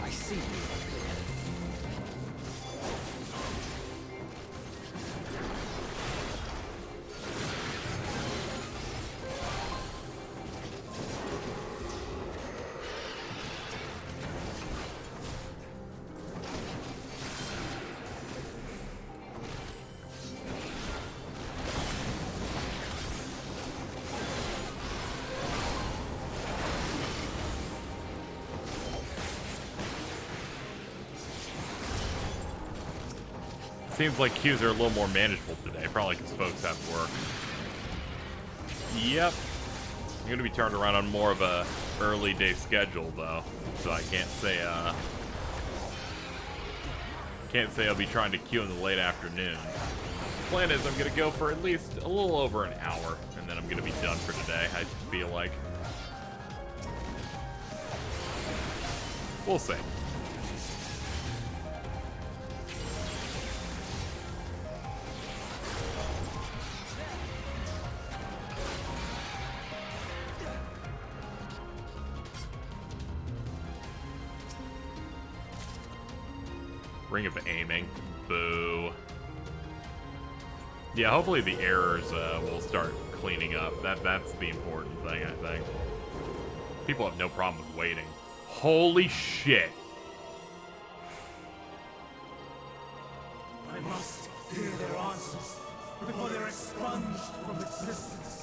I see you, opening. Seems like queues are a little more manageable today, probably because folks have work. Yep. I'm going to be turned around on more of a early day schedule, though, so I can't say I'll be trying to queue in the late afternoon. Plan is I'm going to go for at least a little over an hour, and then I'm going to be done for today, I feel like. We'll see. Ring of aiming. Boo. Yeah, hopefully the errors will start cleaning up. That's the important thing, I think. People have no problem with waiting. Holy shit. I must hear their answers before they're expunged from existence.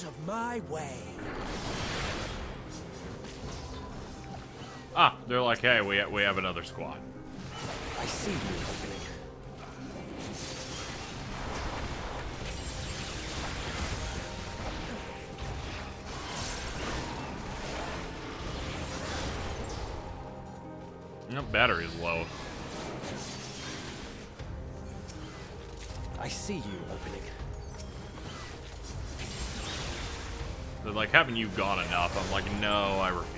Of my way. Ah, they're like, hey, we have another squad. I see you opening. No, battery's low. I see you opening. They're like, haven't you gone enough? I'm like, no, I refuse.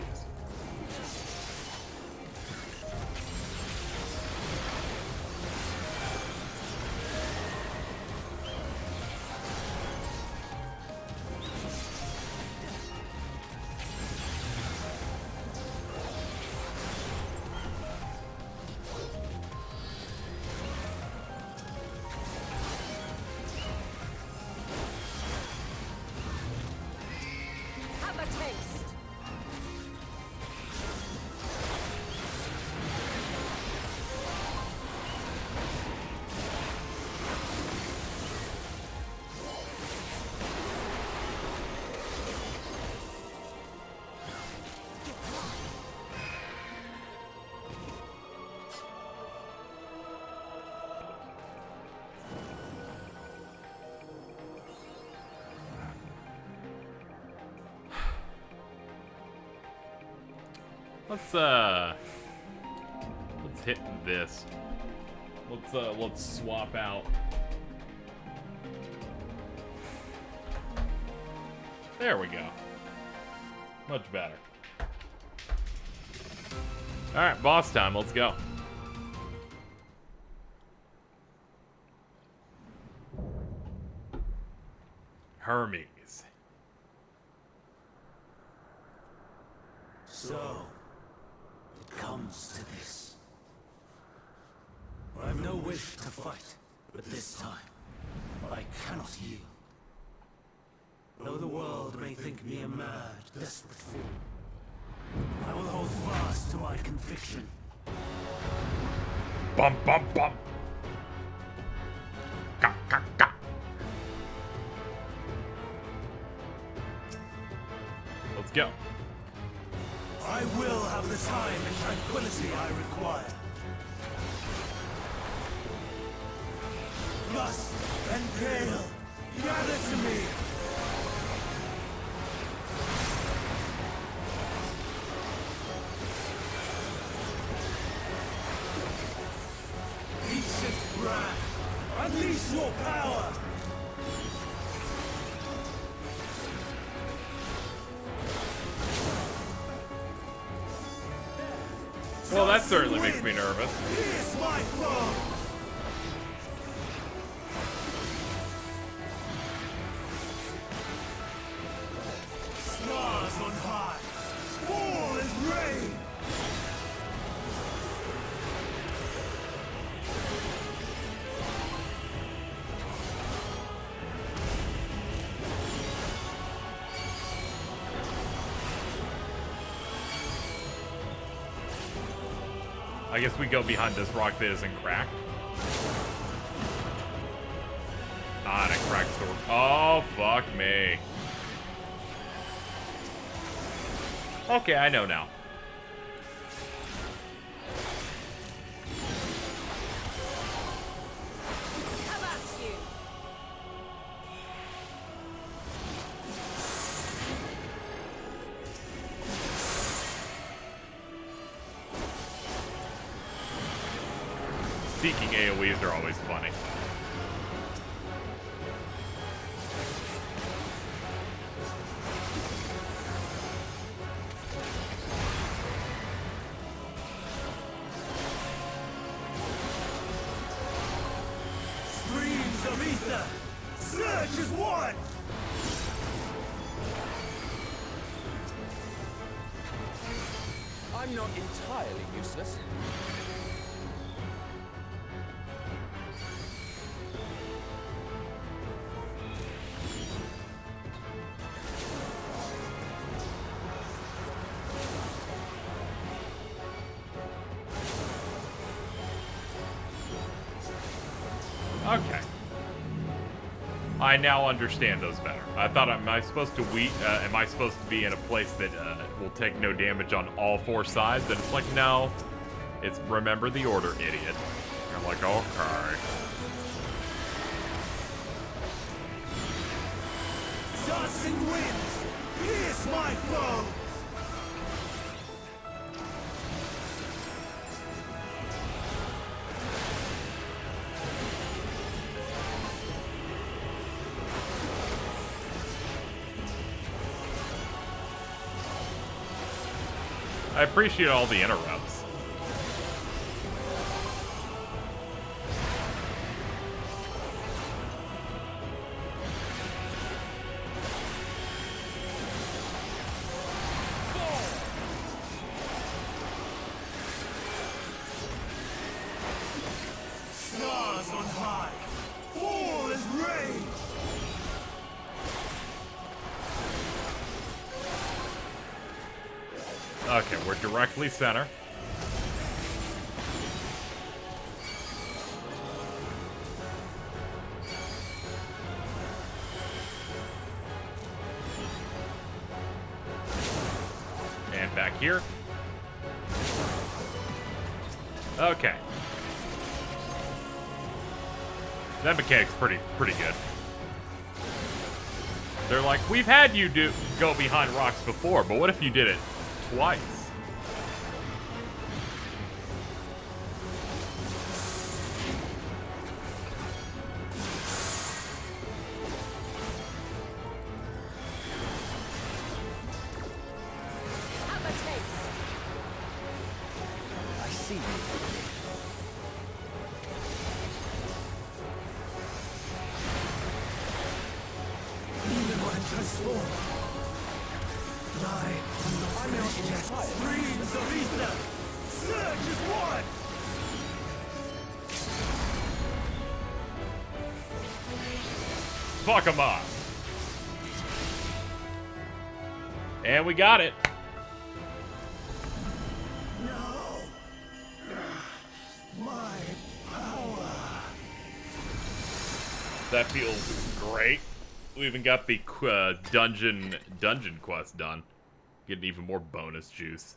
Let's hit this. Let's swap out. There we go. Much better. Alright, boss time, let's go. Hermes. So, it comes to this. I've no wish to fight, but this time, I cannot yield. Though the world may think me a mad, desperate fool, I will hold fast to my conviction. Bum bum bum. Ka ka ka. Let's go. I will have the time and tranquility I require. Lust and gale, gather to me! Ancient wrath, unleash your power! Well, that certainly makes me nervous. Here's my throne! Stars on high, fall as rain! I guess we go behind this rock that isn't cracked. Ah, and a cracked sword. Oh, fuck me. Okay, I know now. Come at you. Seeking AoEs are always funny. Streams of ether! Surge as one! I'm not entirely useless. Okay. I now understand those better. I thought, am I supposed to be in a place that will take no damage on all four sides? And it's like, no. It's remember the order, idiot. And I'm like, okay. Tossing winds! Pierce my foes! I appreciate all the interrupts. Stars on high! All is rage! Okay, we're directly center. And back here. Okay. That mechanic's pretty good. They're like, we've had you go behind rocks before, but what if you did it twice? Have a taste. I see you. Even when transformed, I'm not streams of ether! Surge as one! Fuck them up. And we got it. No! My power! That feels great. We even got the dungeon quest done. Getting even more bonus juice.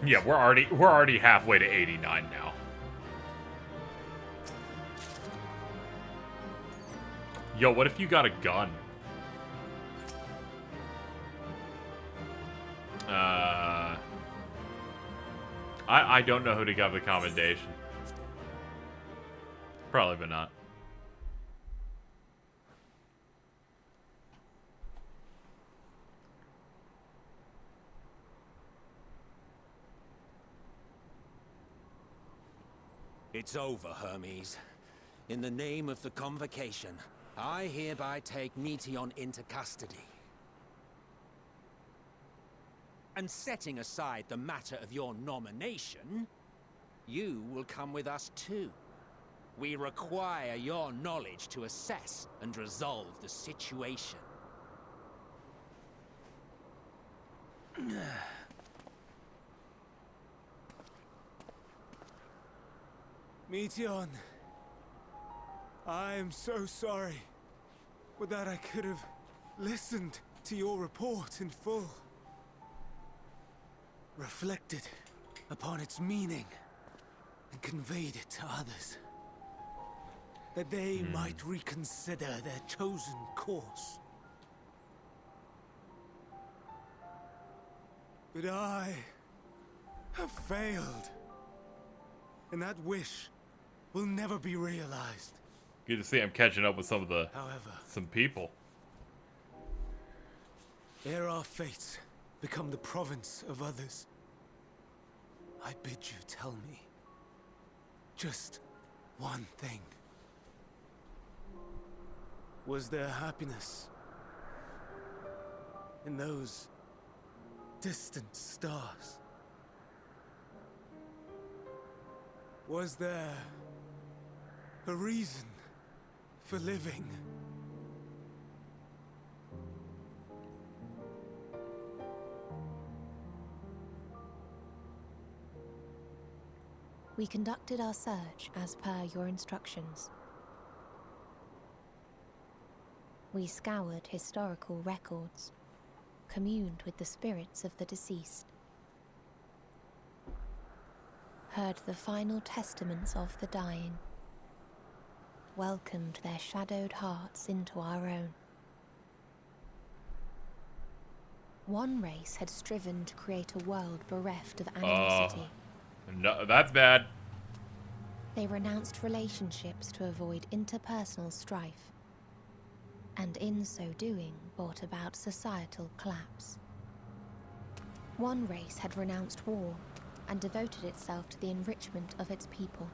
Yeah, we're already halfway to 89 now. Yo, what if you got a gun? I don't know who to give the commendation. Probably, but not. It's over, Hermes. In the name of the Convocation, I hereby take Meteon into custody. And setting aside the matter of your nomination, you will come with us too. We require your knowledge to assess and resolve the situation. Meteon, I am so sorry. With that, I could have listened to your report in full. Reflected upon its meaning and conveyed it to others. That they might reconsider their chosen course. But I have failed. And that wish will never be realized. Good to see I'm catching up with some people. Ere our fates become the province of others, I bid you tell me just one thing. Was there happiness in those distant stars? Was there a reason for living? We conducted our search as per your instructions. We scoured historical records, communed with the spirits of the deceased, heard the final testaments of the dying, welcomed their shadowed hearts into our own. One race had striven to create a world bereft of animosity. No, that's bad. They renounced relationships to avoid interpersonal strife, and in so doing brought about societal collapse. One race had renounced war and devoted itself to the enrichment of its people.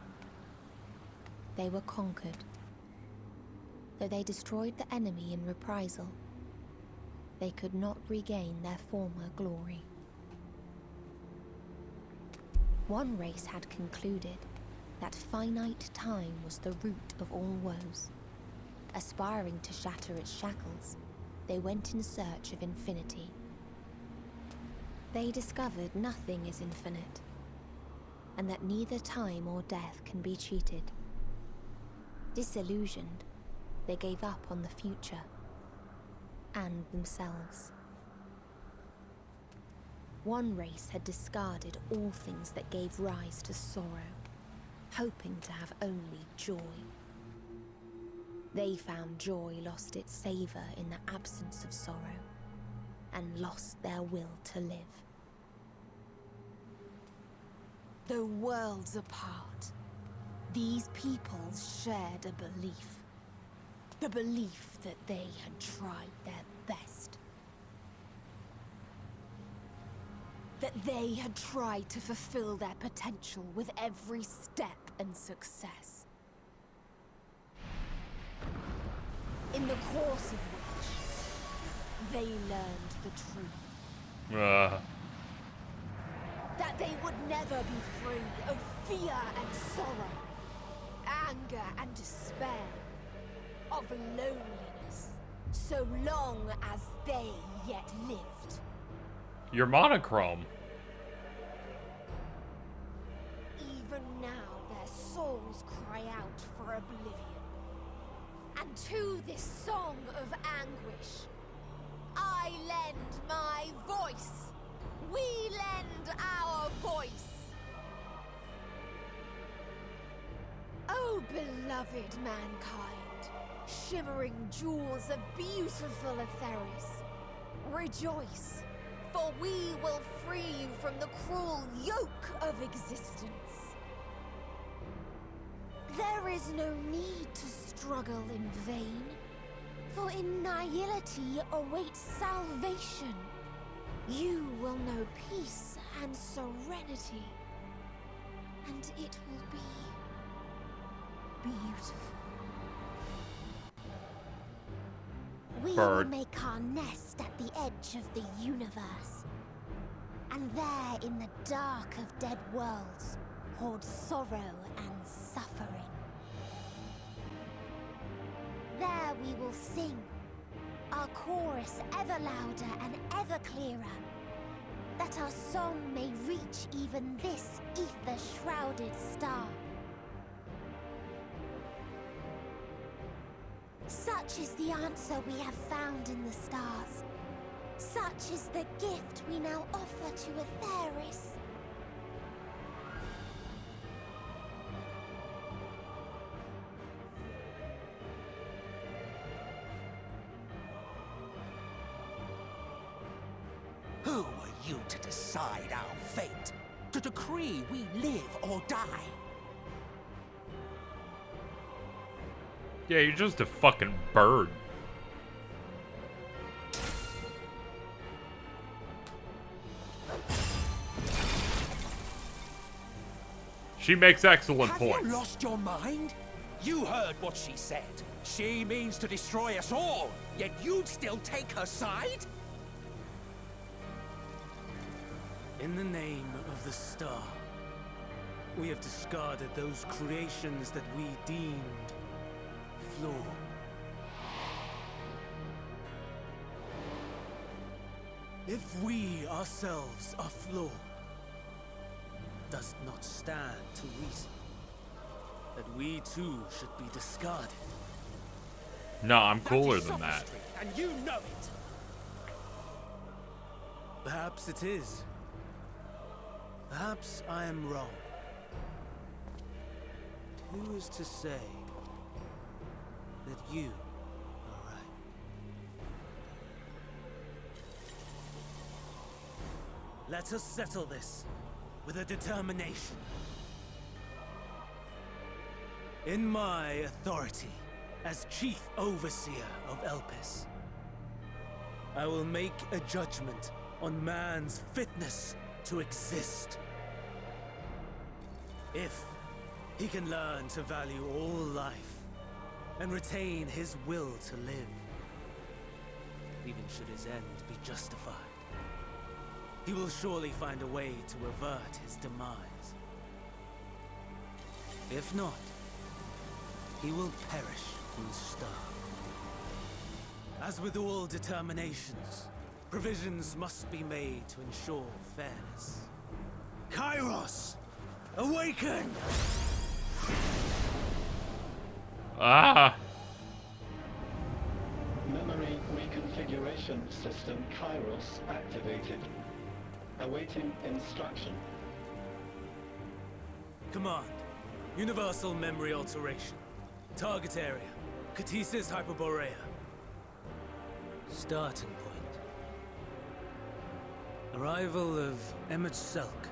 They were conquered. Though they destroyed the enemy in reprisal, they could not regain their former glory. One race had concluded that finite time was the root of all woes. Aspiring to shatter its shackles, they went in search of infinity. They discovered nothing is infinite, and that neither time or death can be cheated. Disillusioned, they gave up on the future and themselves. One race had discarded all things that gave rise to sorrow, hoping to have only joy. They found joy lost its savor in the absence of sorrow, and lost their will to live. Though worlds apart, these peoples shared a belief. The belief that they had tried their best. That they had tried to fulfill their potential with every step and success. In the course of which, they learned the truth. That they would never be free of fear and sorrow, anger and despair, of loneliness, so long as they yet lived. Your monochrome. Even now their souls cry out for oblivion. And to this song of anguish, I lend my voice. We lend our voice. Oh, beloved mankind, shimmering jewels of beautiful Etheris, rejoice, for we will free you from the cruel yoke of existence. There is no need to struggle in vain, for in nihility awaits salvation. You will know peace and serenity, and it will be beautiful. We will make our nest at the edge of the universe, and there in the dark of dead worlds hoard sorrow and suffering. we will sing, our chorus ever louder and ever clearer, that our song may reach even this ether-shrouded star. Such is the answer we have found in the stars. Such is the gift we now offer to Atheris. Who are you to decide our fate? To decree we live or die? Yeah, you're just a fucking bird. She makes excellent points. Have you lost your mind? You heard what she said. She means to destroy us all, yet you'd still take her side? In the name of the star, we have discarded those creations that we deemed flawed. If we ourselves are flawed, does it not stand to reason that we too should be discarded? No, I'm cooler than that. And you know it. Perhaps it is. Perhaps I am wrong. Who is to say that you are right? Let us settle this with a determination. In my authority as Chief Overseer of Elpis, I will make a judgment on man's fitness to exist. If he can learn to value all life and retain his will to live, even should his end be justified, he will surely find a way to avert his demise. If not, he will perish and starve. As with all determinations, provisions must be made to ensure fairness. Kairos, awaken! Ah! Memory reconfiguration system Kairos activated. Awaiting instruction. Command, Universal Memory Alteration. Target area, Catesis Hyperborea. Starting point. Arrival of Emmett Selk.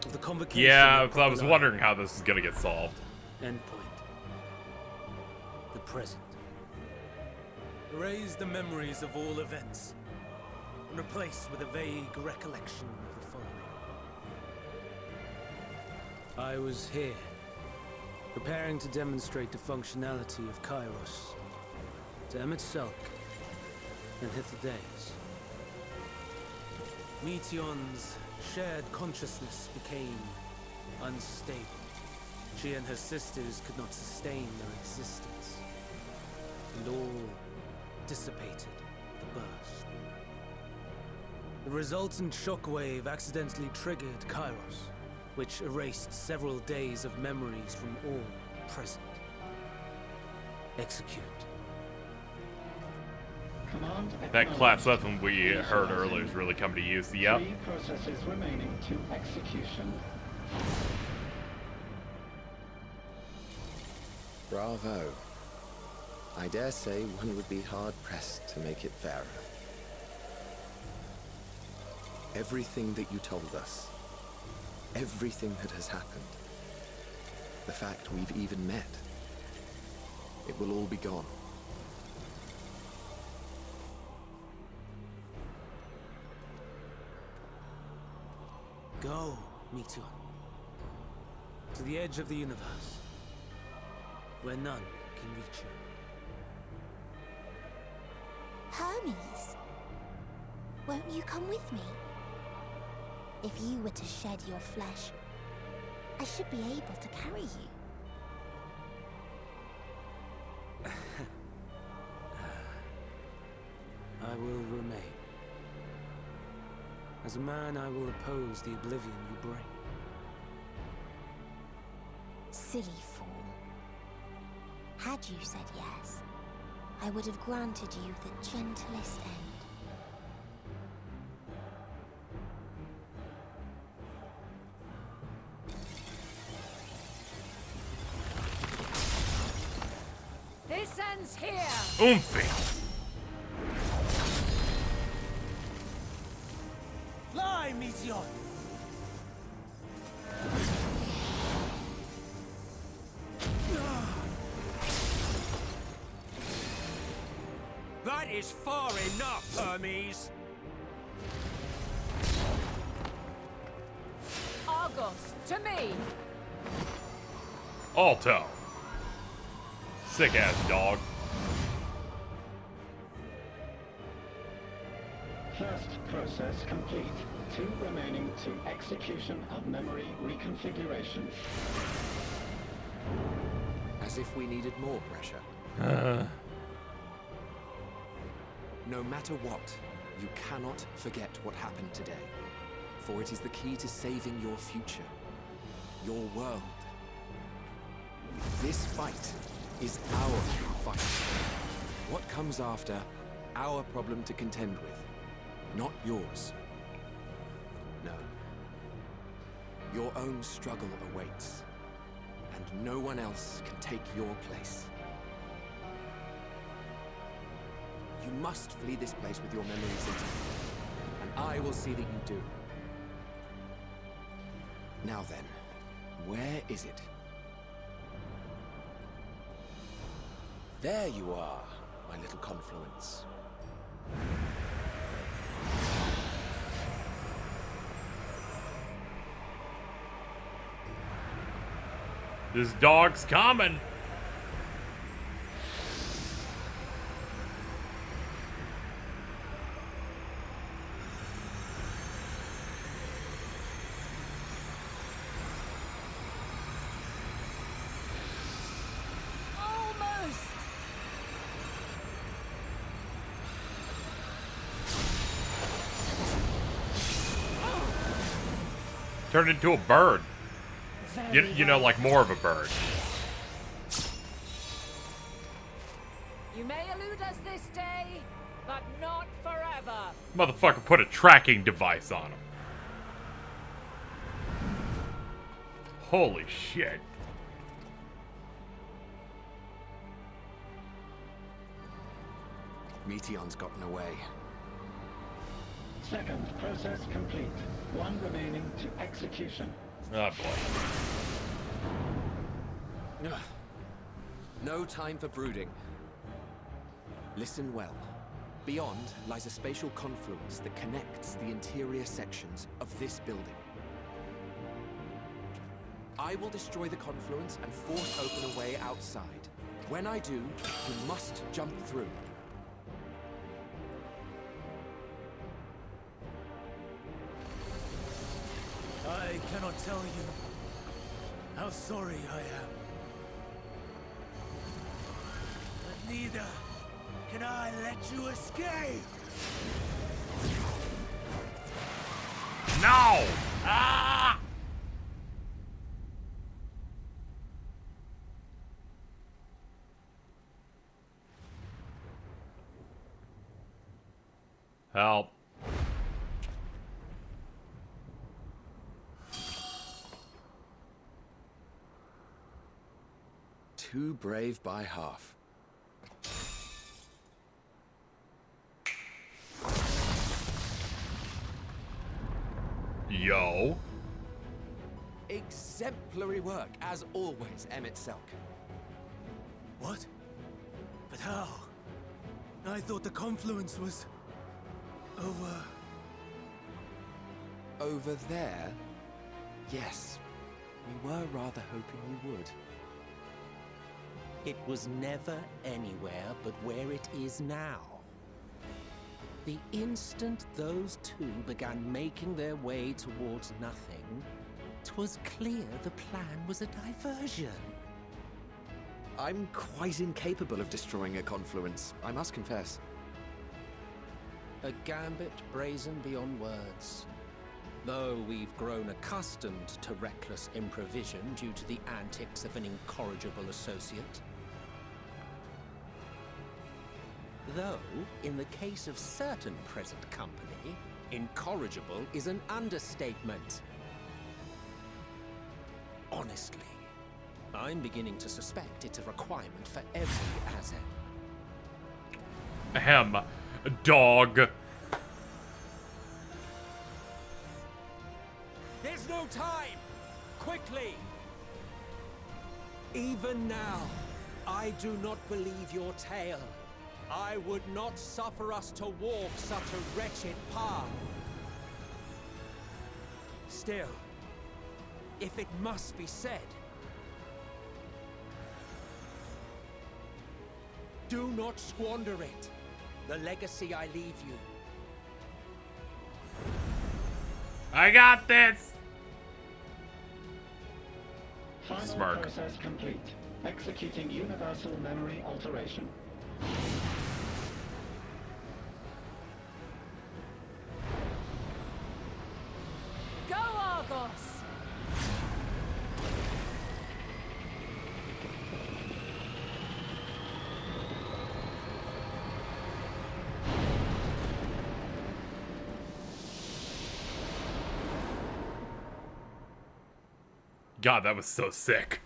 Of the convocation. Yeah, because I was wondering how this is gonna get solved. Endpoint. The present. Erase the memories of all events, and replace with a vague recollection of the following. I was here, preparing to demonstrate the functionality of Kairos to Emmett Selk and Hithodeus. Meteon's shared consciousness became unstable. She and her sisters could not sustain their existence, and all dissipated with the burst. The resultant shockwave accidentally triggered Kairos, which erased several days of memories from all present. Execute. That class weapon we heard earlier is really coming to use. Yep. 3 processes remaining to execution. Bravo. I dare say one would be hard-pressed to make it fairer. Everything that you told us, everything that has happened, the fact we've even met, it will all be gone. Go, Meteon. To the edge of the universe, where none can reach you. Hermes, won't you come with me? If you were to shed your flesh, I should be able to carry you. I will remain. As a man, I will oppose the oblivion you bring. Silly fool. Had you said yes, I would have granted you the gentlest end. This ends here! Oomphy! Fly, Meteor! That is far enough, Hermes! Argos, to me! Alto. Sick ass dog. First process complete. 2 remaining to execution of memory reconfiguration. As if we needed more pressure. No matter what, you cannot forget what happened today. For it is the key to saving your future. Your world. This fight is our fight. What comes after, our problem to contend with. Not yours. No. Your own struggle awaits. And no one else can take your place. You must flee this place with your memories intact. And I will see that you do. Now then, where is it? There you are, my little confluence. This dog's coming. Turned into a bird. You know, like more of a bird. You may elude us this day, but not forever. Motherfucker put a tracking device on him. Holy shit. Meteon's gotten away. Second process complete. 1 remaining to execution. Oh boy. No time for brooding. Listen well. Beyond lies a spatial confluence that connects the interior sections of this building. I will destroy the confluence and force open a way outside. When I do, you must jump through. I cannot tell you how sorry I am. But neither can I let you escape! No! Ah! Help. Too brave by half. Yo. Exemplary work, as always, Emmett Selk. What? But how? I thought the confluence was... Over there? Yes. We were rather hoping you would. It was never anywhere but where it is now. The instant those two began making their way towards nothing, 'twas clear the plan was a diversion. I'm quite incapable of destroying a confluence, I must confess. A gambit brazen beyond words. Though we've grown accustomed to reckless improvision due to the antics of an incorrigible associate. Though, in the case of certain present company, incorrigible is an understatement. Honestly, I'm beginning to suspect it's a requirement for every Azen. Ahem. Dog. There's no time! Quickly! Even now, I do not believe your tale. I would not suffer us to walk such a wretched path. Still, if it must be said, do not squander it. The legacy I leave you. I got this! Final Smirk. process complete. Executing universal memory alteration. Go, Argos! God, that was so sick.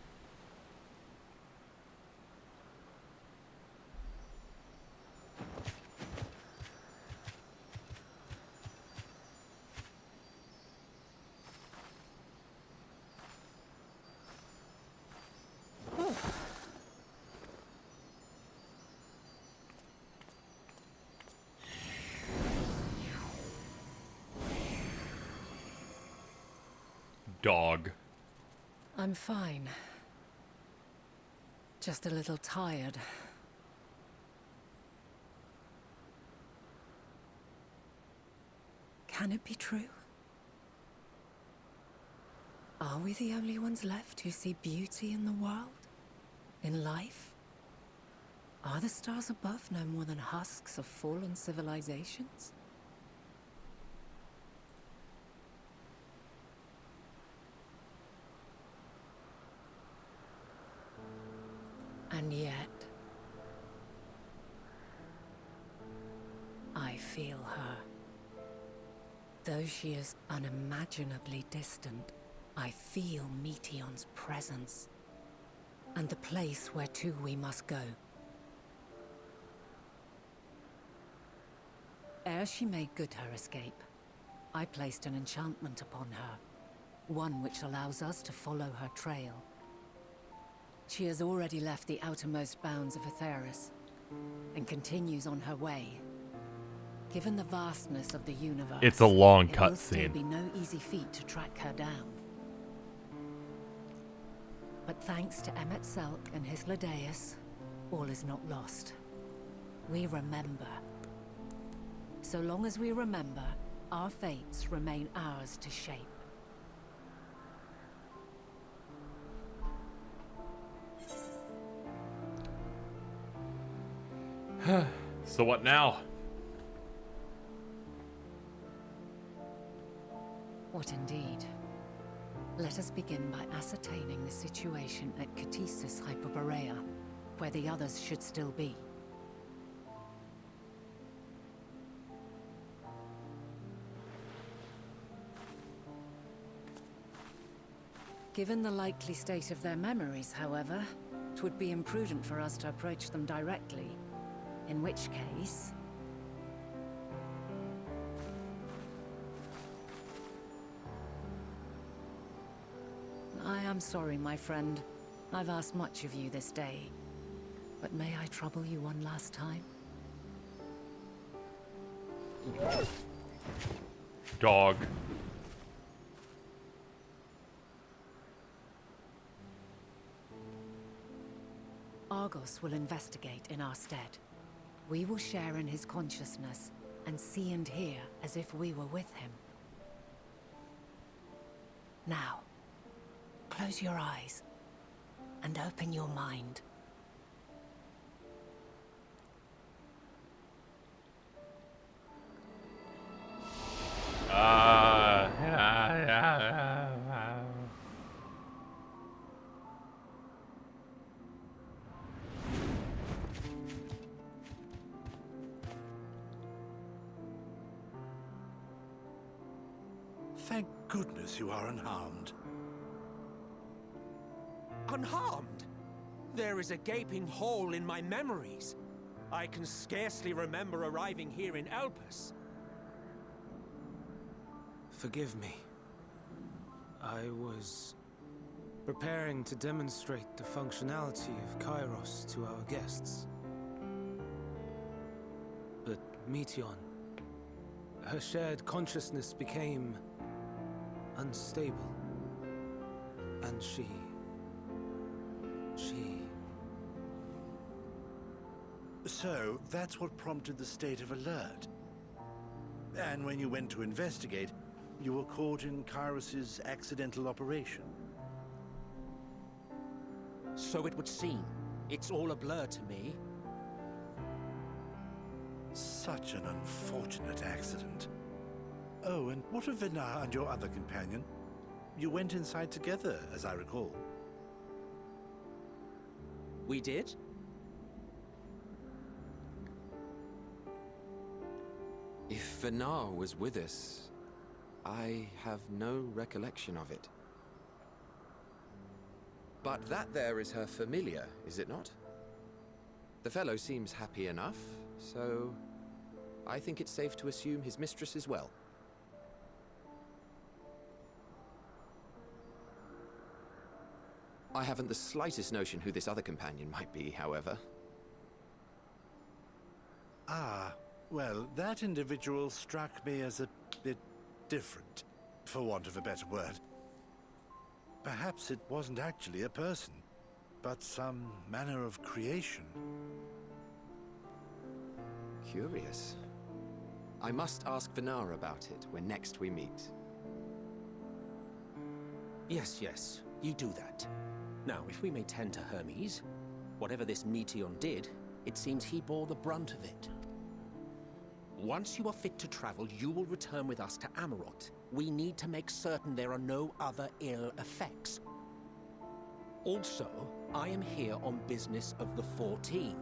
Dog. I'm fine. Just a little tired. Can it be true? Are we the only ones left who see beauty in the world? In life? Are the stars above no more than husks of fallen civilizations? And yet, I feel her. Though she is unimaginably distant, I feel Meteion's presence, and the place where to we must go. Ere she made good her escape, I placed an enchantment upon her, one which allows us to follow her trail. She has already left the outermost bounds of Aetheris, and continues on her way. Given the vastness of the universe, It's a long it will still cutscene. be no easy feat to track her down. But thanks to Emet-Selch and his Ladeus, all is not lost. We remember. So long as we remember, our fates remain ours to shape. So what now? What indeed? Let us begin by ascertaining the situation at Catesis Hyperborea, where the others should still be. Given the likely state of their memories, however, it would be imprudent for us to approach them directly. In which case... I am sorry, my friend. I've asked much of you this day. But may I trouble you one last time? Dog. Argos will investigate in our stead. We will share in his consciousness and see and hear as if we were with him. Now, close your eyes and open your mind. Thank goodness you are unharmed. Unharmed? There is a gaping hole in my memories. I can scarcely remember arriving here in Elpis. Forgive me. I was preparing to demonstrate the functionality of Kairos to our guests. But Meteon, her shared consciousness became unstable. And she... So, that's what prompted the state of alert. And when you went to investigate, you were caught in Kairos's accidental operation. So it would seem. It's all a blur to me. Such an unfortunate accident. Oh, and what of Vinar and your other companion? You went inside together, as I recall. We did? If Vinar was with us, I have no recollection of it. But that there is her familiar, is it not? The fellow seems happy enough, so I think it's safe to assume his mistress is well. I haven't the slightest notion who this other companion might be, however. Ah, well, that individual struck me as a bit different, for want of a better word. Perhaps it wasn't actually a person, but some manner of creation. Curious. I must ask Vinar about it when next we meet. Yes, you do that. Now, if we may tend to Hermes, whatever this Meteon did, it seems he bore the brunt of it. Once you are fit to travel, you will return with us to Amarot. We need to make certain there are no other ill effects. Also, I am here on business of the 14.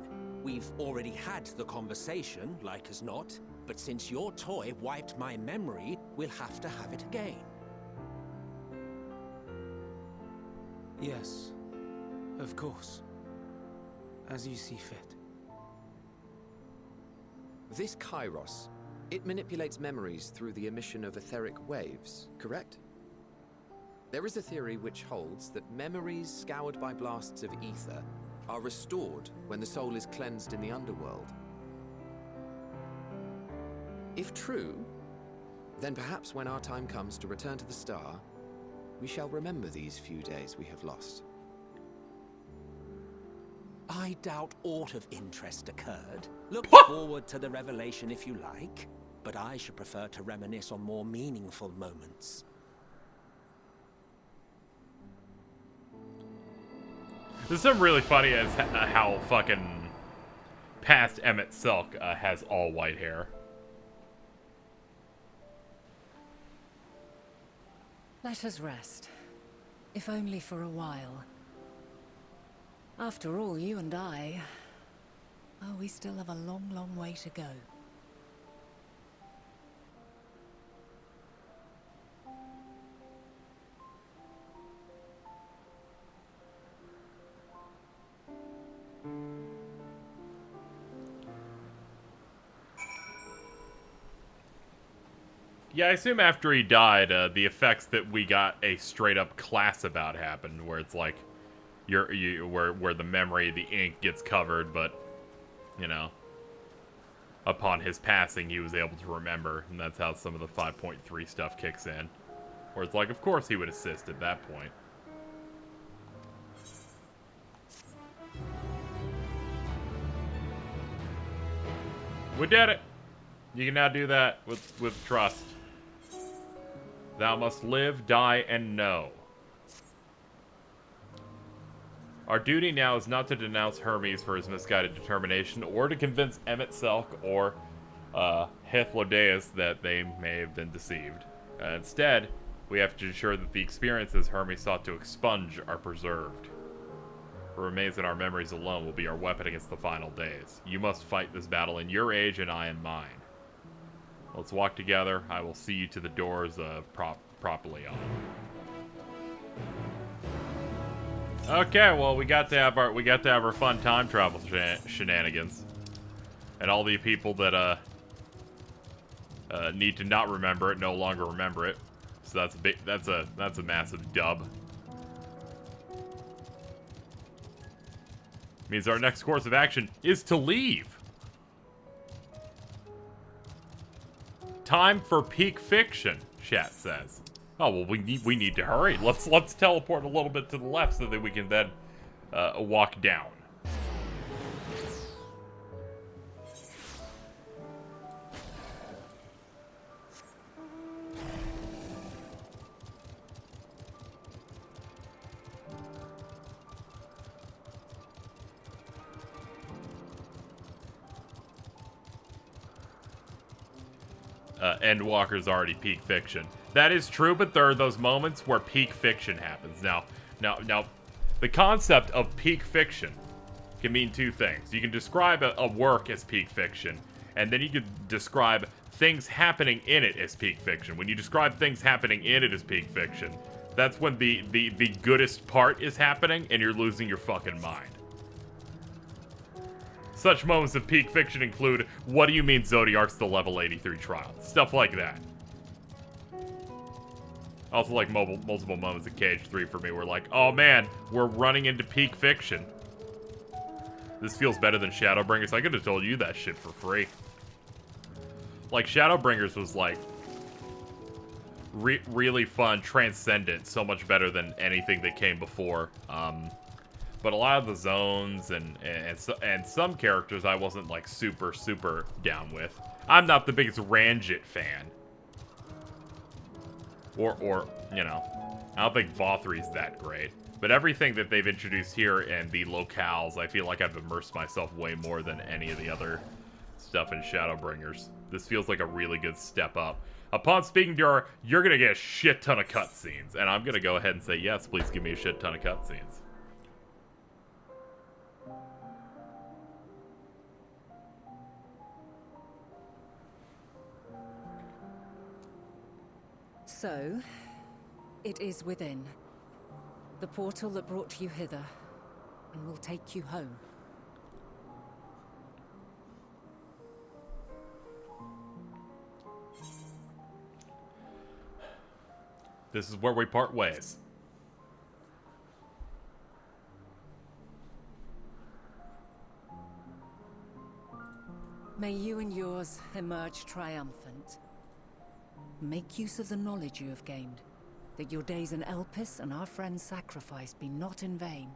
We've already had the conversation, like as not, but since your toy wiped my memory, we'll have to have it again. Yes, of course. As you see fit. This Kairos, it manipulates memories through the emission of etheric waves, correct? There is a theory which holds that memories scoured by blasts of ether are restored when the soul is cleansed in the underworld. If true, then perhaps when our time comes to return to the star, we shall remember these few days we have lost. I doubt aught of interest occurred. Look forward to the revelation if you like, but I should prefer to reminisce on more meaningful moments. There's something really funny as how fucking past Emmett Silk has all white hair. Let us rest, if only for a while. After all, you and I... Oh, we still have a long, long way to go. Yeah, I assume after he died, the effects that we got a straight-up class about happened, where it's like, where the memory, the ink gets covered, but, you know, upon his passing, he was able to remember, and that's how some of the 5.3 stuff kicks in. Where it's like, of course he would assist at that point. We did it! You can now do that with trust. Thou must live, die, and know. Our duty now is not to denounce Hermes for his misguided determination, or to convince Emmett Selk or Hethlodais that they may have been deceived. Instead, we have to ensure that the experiences Hermes sought to expunge are preserved. What remains in our memories alone will be our weapon against the final days. You must fight this battle in your age, and I in mine. Let's walk together. I will see you to the doors of properly on. Okay, well, we got to have our fun time travel shenanigans, and all the people that need to not remember it no longer remember it. So that's a big, that's a massive dub. Means our next course of action is to leave. Time for peak fiction, chat says. Oh, well, we need to hurry. Let's teleport a little bit to the left so that we can then walk down. Endwalker's already peak fiction. That is true, but there are those moments where peak fiction happens. Now, the concept of peak fiction can mean two things. You can describe a work as peak fiction, and then you can describe things happening in it as peak fiction. When you describe things happening in it as peak fiction, that's when the goodest part is happening, and you're losing your fucking mind. Such moments of peak fiction include, what do you mean Zodiark's the level 83 trial? Stuff like that. Also like multiple moments of KH3 for me where like, oh man, we're running into peak fiction. This feels better than Shadowbringers. I could have told you that shit for free. Like, Shadowbringers was like, really fun, transcendent, so much better than anything that came before. But a lot of the zones and some characters I wasn't like super down with. I'm not the biggest Ranjit fan. Or you know, I don't think Vothri's that great. But everything that they've introduced here and the locales, I feel like I've immersed myself way more than any of the other stuff in Shadowbringers. This feels like a really good step up. Upon speaking to her, you're gonna get a shit ton of cutscenes, and I'm gonna go ahead and say yes, please give me a shit ton of cutscenes. So, it is within. The portal that brought you hither, and will take you home. This is where we part ways. May you and yours emerge triumphant. Make use of the knowledge you have gained, that your days in Elpis and our friend's sacrifice be not in vain.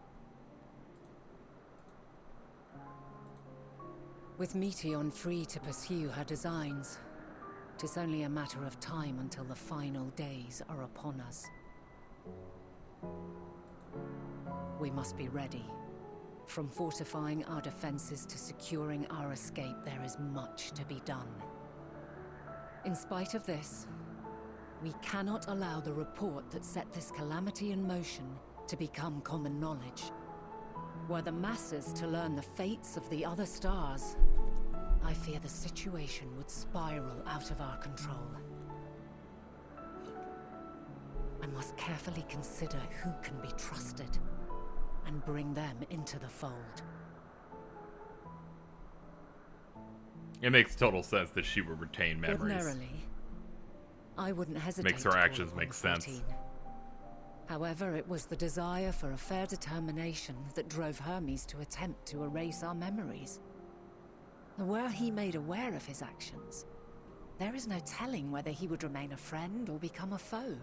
With Meteion free to pursue her designs, 'tis only a matter of time until the final days are upon us. We must be ready. From fortifying our defenses to securing our escape, there is much to be done. In spite of this, we cannot allow the report that set this calamity in motion to become common knowledge. Were the masses to learn the fates of the other stars, I fear the situation would spiral out of our control. I must carefully consider who can be trusted and bring them into the fold. It makes total sense that she would retain memories. Ordinarily, I wouldn't hesitate. Makes her to actions call make upon sense. 14. However, it was the desire for a fair determination that drove Hermes to attempt to erase our memories. Were he made aware of his actions, there is no telling whether he would remain a friend or become a foe.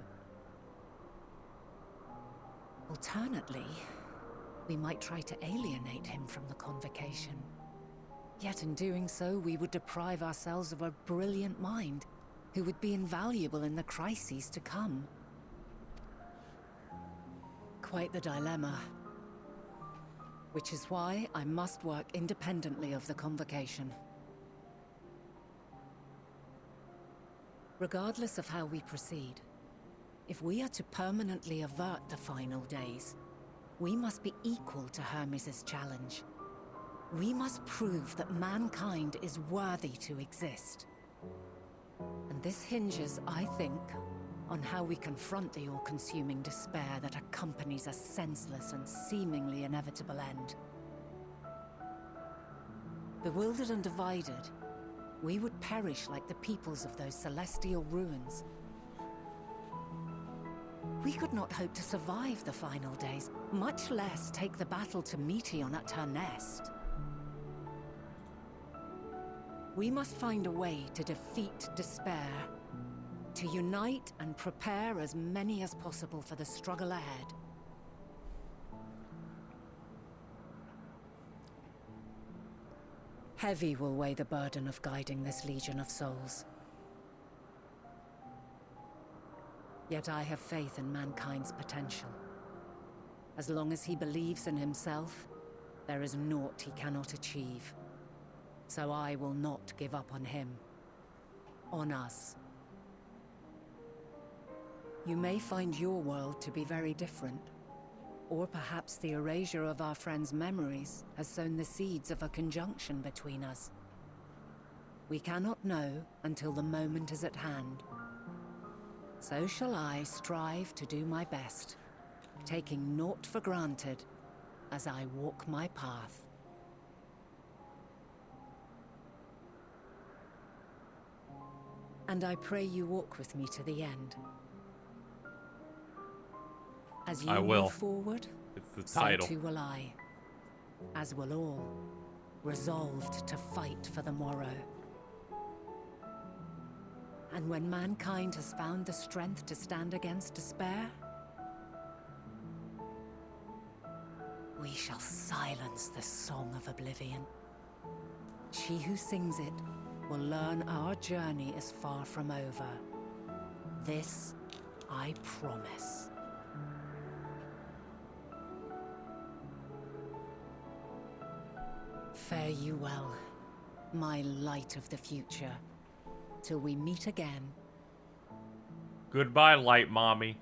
Alternately, we might try to alienate him from the convocation. Yet in doing so, we would deprive ourselves of a brilliant mind who would be invaluable in the crises to come. Quite the dilemma. Which is why I must work independently of the convocation. Regardless of how we proceed, if we are to permanently avert the final days, we must be equal to Hermes' challenge. We must prove that mankind is worthy to exist. And this hinges, I think, on how we confront the all-consuming despair that accompanies a senseless and seemingly inevitable end. Bewildered and divided, we would perish like the peoples of those celestial ruins. We could not hope to survive the final days, much less take the battle to Meteon at her nest. We must find a way to defeat despair, to unite and prepare as many as possible for the struggle ahead. Heavy will weigh the burden of guiding this legion of souls. Yet I have faith in mankind's potential. As long as he believes in himself, there is naught he cannot achieve. So I will not give up on him. On us. You may find your world to be very different. Or perhaps the erasure of our friends' memories has sown the seeds of a conjunction between us. We cannot know until the moment is at hand. So shall I strive to do my best, taking naught for granted as I walk my path. And I pray you walk with me to the end. As you move forward, it's the title. So too will I, as will all, resolved to fight for the morrow. And when mankind has found the strength to stand against despair, we shall silence the song of oblivion. She who sings it will learn our journey is far from over. This I promise. Fare you well, my light of the future, till we meet again. Goodbye, light mommy.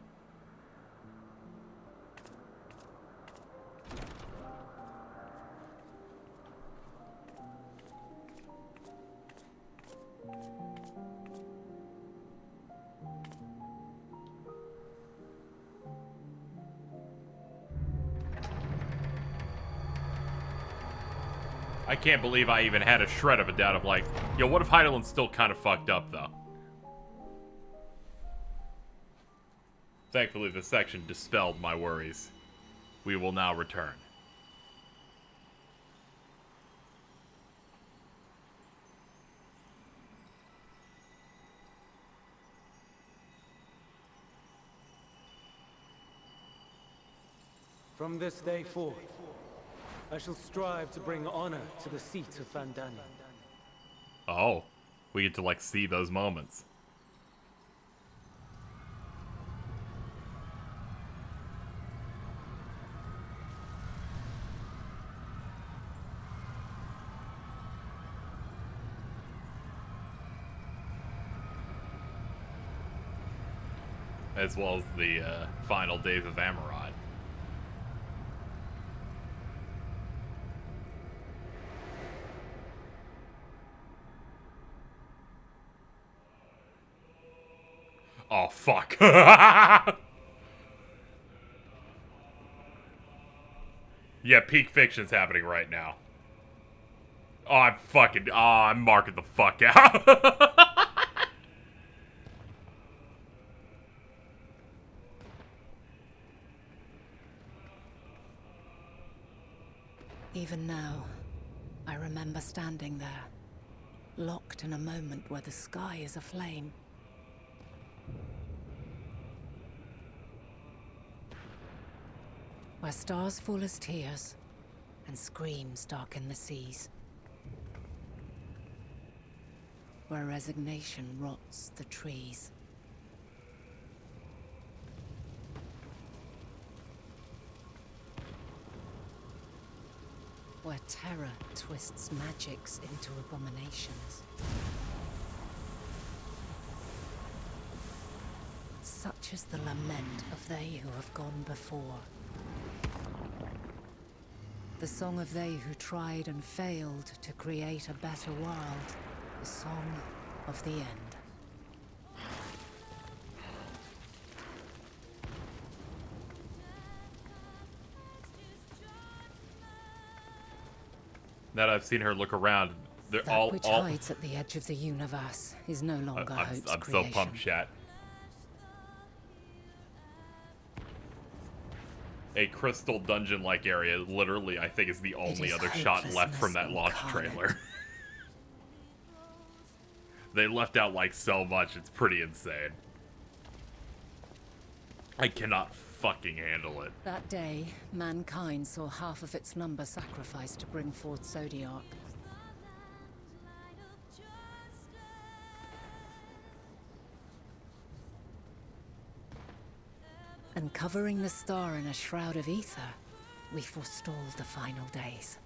I can't believe I even had a shred of a doubt of like, yo, what if Heidelland's still kind of fucked up, though? Thankfully, this section dispelled my worries. We will now return. From this day forth, I shall strive to bring honor to the seat of Vandani. Oh, we get to, like, see those moments. As well as the final days of Amurad. Oh, fuck. Yeah, peak fiction's happening right now. Oh, I'm marking the fuck out. Even now, I remember standing there, locked in a moment where the sky is aflame. Where stars fall as tears, and screams darken the seas. Where resignation rots the trees. Where terror twists magics into abominations. Such is the lament of they who have gone before. The song of they who tried and failed to create a better world. The song of the end. Now that I've seen her look around, they're That all which hides at the edge of the universe is no longer Hope's I'm creation. so pumped, chat. A crystal dungeon-like area, literally, I think, is the only other shot left from that launch trailer. They left out, like, so much, it's pretty insane. I cannot fucking handle it. That day, mankind saw half of its number sacrificed to bring forth Zodiac. And covering the star in a shroud of ether, we forestalled the final days.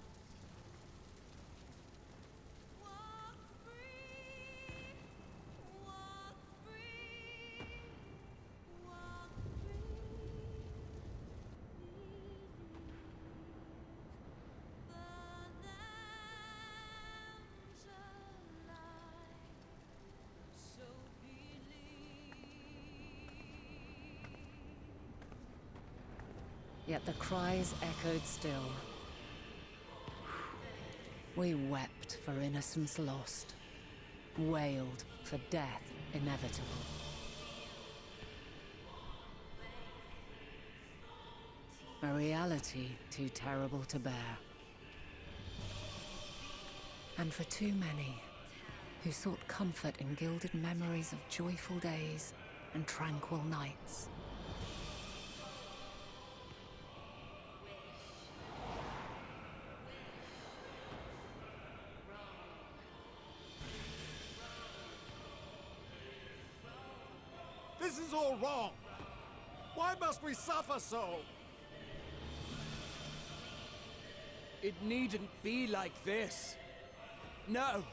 Yet the cries echoed still. We wept for innocence lost, wailed for death inevitable. A reality too terrible to bear. And for too many who sought comfort in gilded memories of joyful days and tranquil nights. This is all wrong. Why must we suffer so? It needn't be like this. No.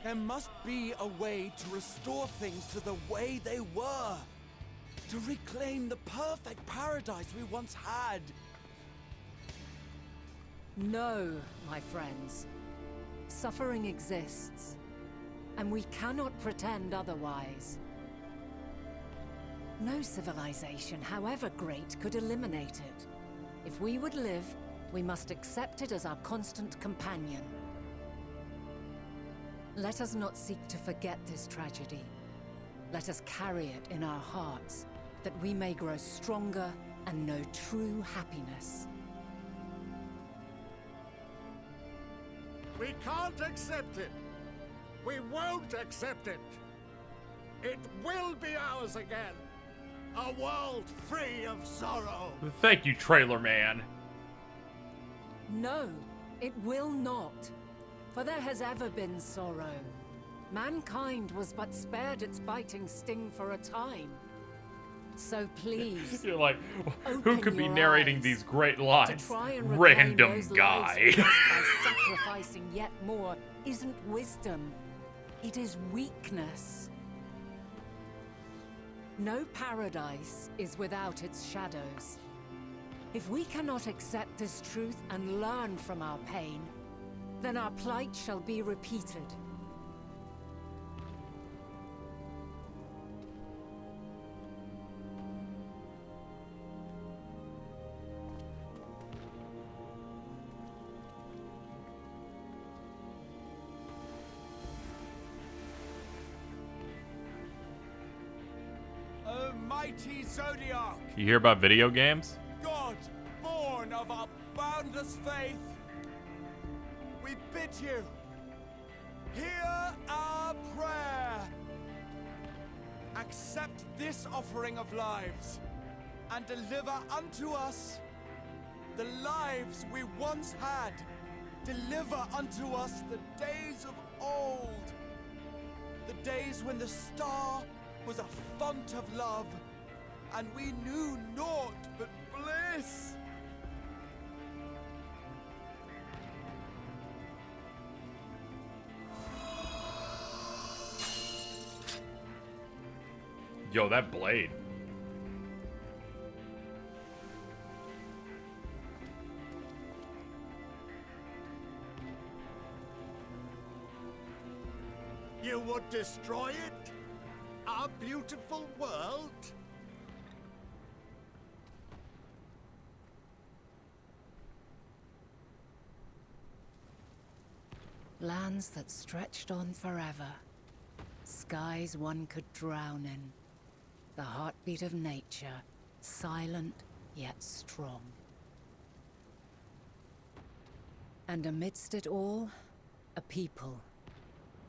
There must be a way to restore things to the way they were. To reclaim the perfect paradise we once had. No, my friends. Suffering exists, and we cannot pretend otherwise. No civilization, however great, could eliminate it. If we would live, we must accept it as our constant companion. Let us not seek to forget this tragedy. Let us carry it in our hearts, that we may grow stronger and know true happiness. We can't accept it. We won't accept it. It will be ours again. A world free of sorrow. Thank you, trailer man. No, it will not. For there has ever been sorrow. Mankind was but spared its biting sting for a time. So please, you're like, who could be narrating these great lines? Random guy. By sacrificing yet more isn't wisdom. It is weakness. No paradise is without its shadows. If we cannot accept this truth and learn from our pain, then our plight shall be repeated. O mighty Zodiac! You hear about video games? God, born of our boundless faith, we bid you, hear our prayer. Accept this offering of lives, and deliver unto us the lives we once had. Deliver unto us the days of old, the days when the star was a font of love, and we knew naught but bliss. Yo, that blade. You would destroy it? Our beautiful world? Lands that stretched on forever. Skies one could drown in. The heartbeat of nature, silent yet strong. And amidst it all, a people.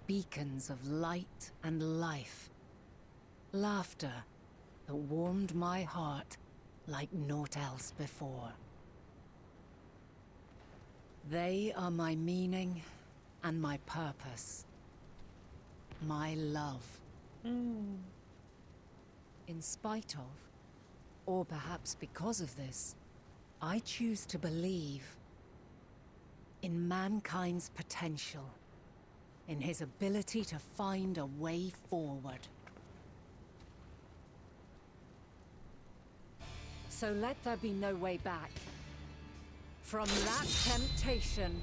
Beacons of light and life. Laughter that warmed my heart like naught else before. They are my meaning and my purpose. My love. In spite of, or perhaps because of this, I choose to believe in mankind's potential, in his ability to find a way forward. So let there be no way back. From that temptation,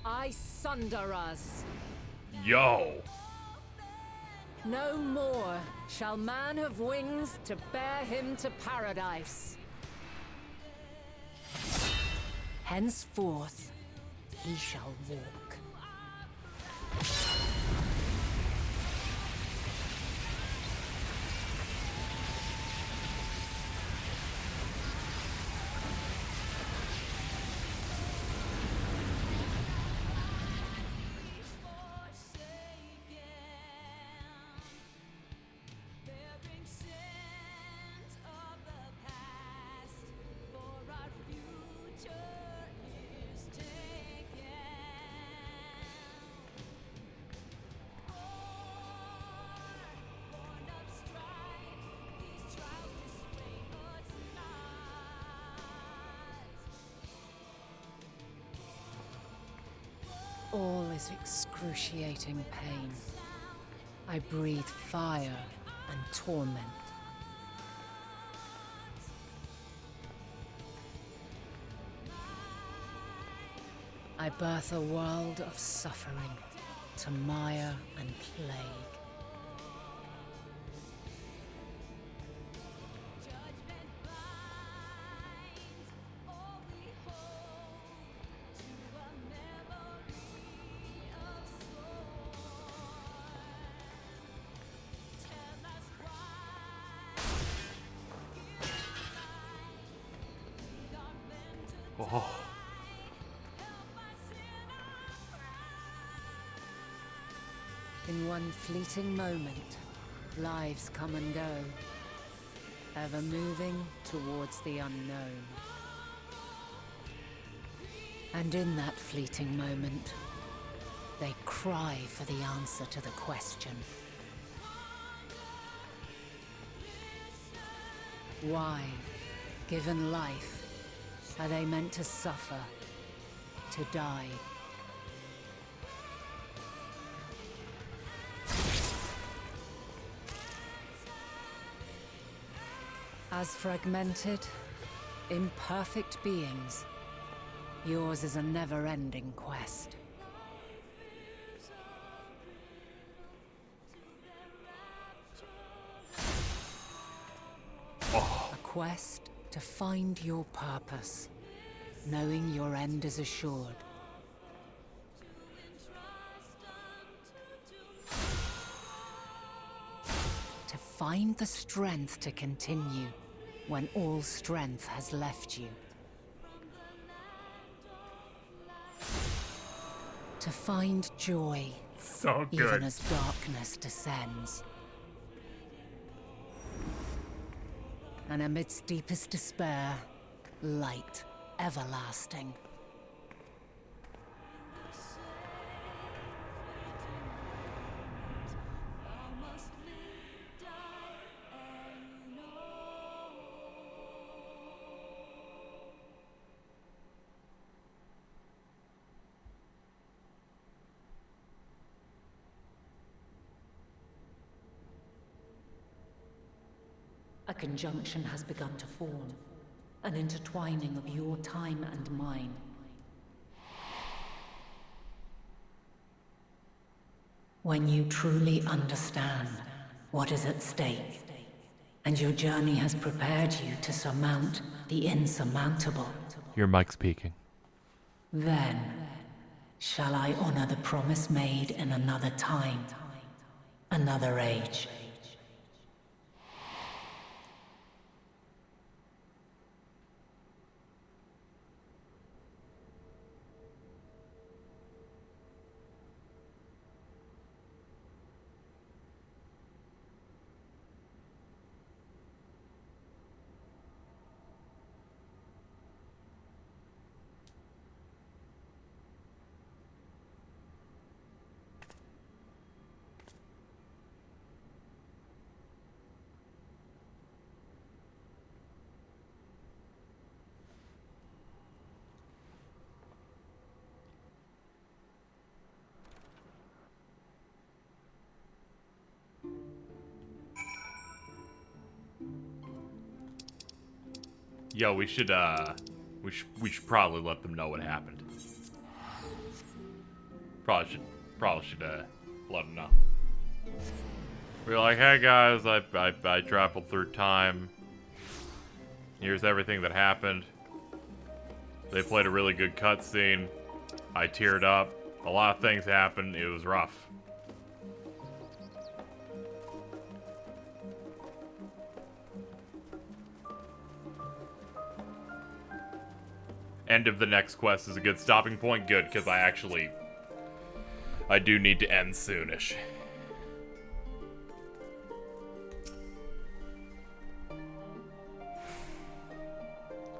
I sunder us. Yo! No more shall man have wings to bear him to paradise. Henceforth, he shall walk. All is excruciating pain. I breathe fire and torment. I birth a world of suffering to mire and plague. Oh. In one fleeting moment, lives come and go, ever moving towards the unknown. And in that fleeting moment, they cry for the answer to the question. Why, given life, are they meant to suffer, to die? As fragmented, imperfect beings, yours is a never-ending quest. Oh. A quest to find your purpose, knowing your end is assured. To find the strength to continue when all strength has left you. To find joy, so good, even as darkness descends. And amidst deepest despair, light everlasting. A conjunction has begun to form, an intertwining of your time and mine. When you truly understand what is at stake, and your journey has prepared you to surmount the insurmountable. Your mic's peaking. Then, Shall I honor the promise made in another time, another age? Yo, we should probably let them know what happened. Probably should let them know. We're like, hey guys, I traveled through time. Here's everything that happened. They played a really good cutscene. I teared up. A lot of things happened. It was rough. End of the next quest is a good stopping point. Good, because I do need to end soonish.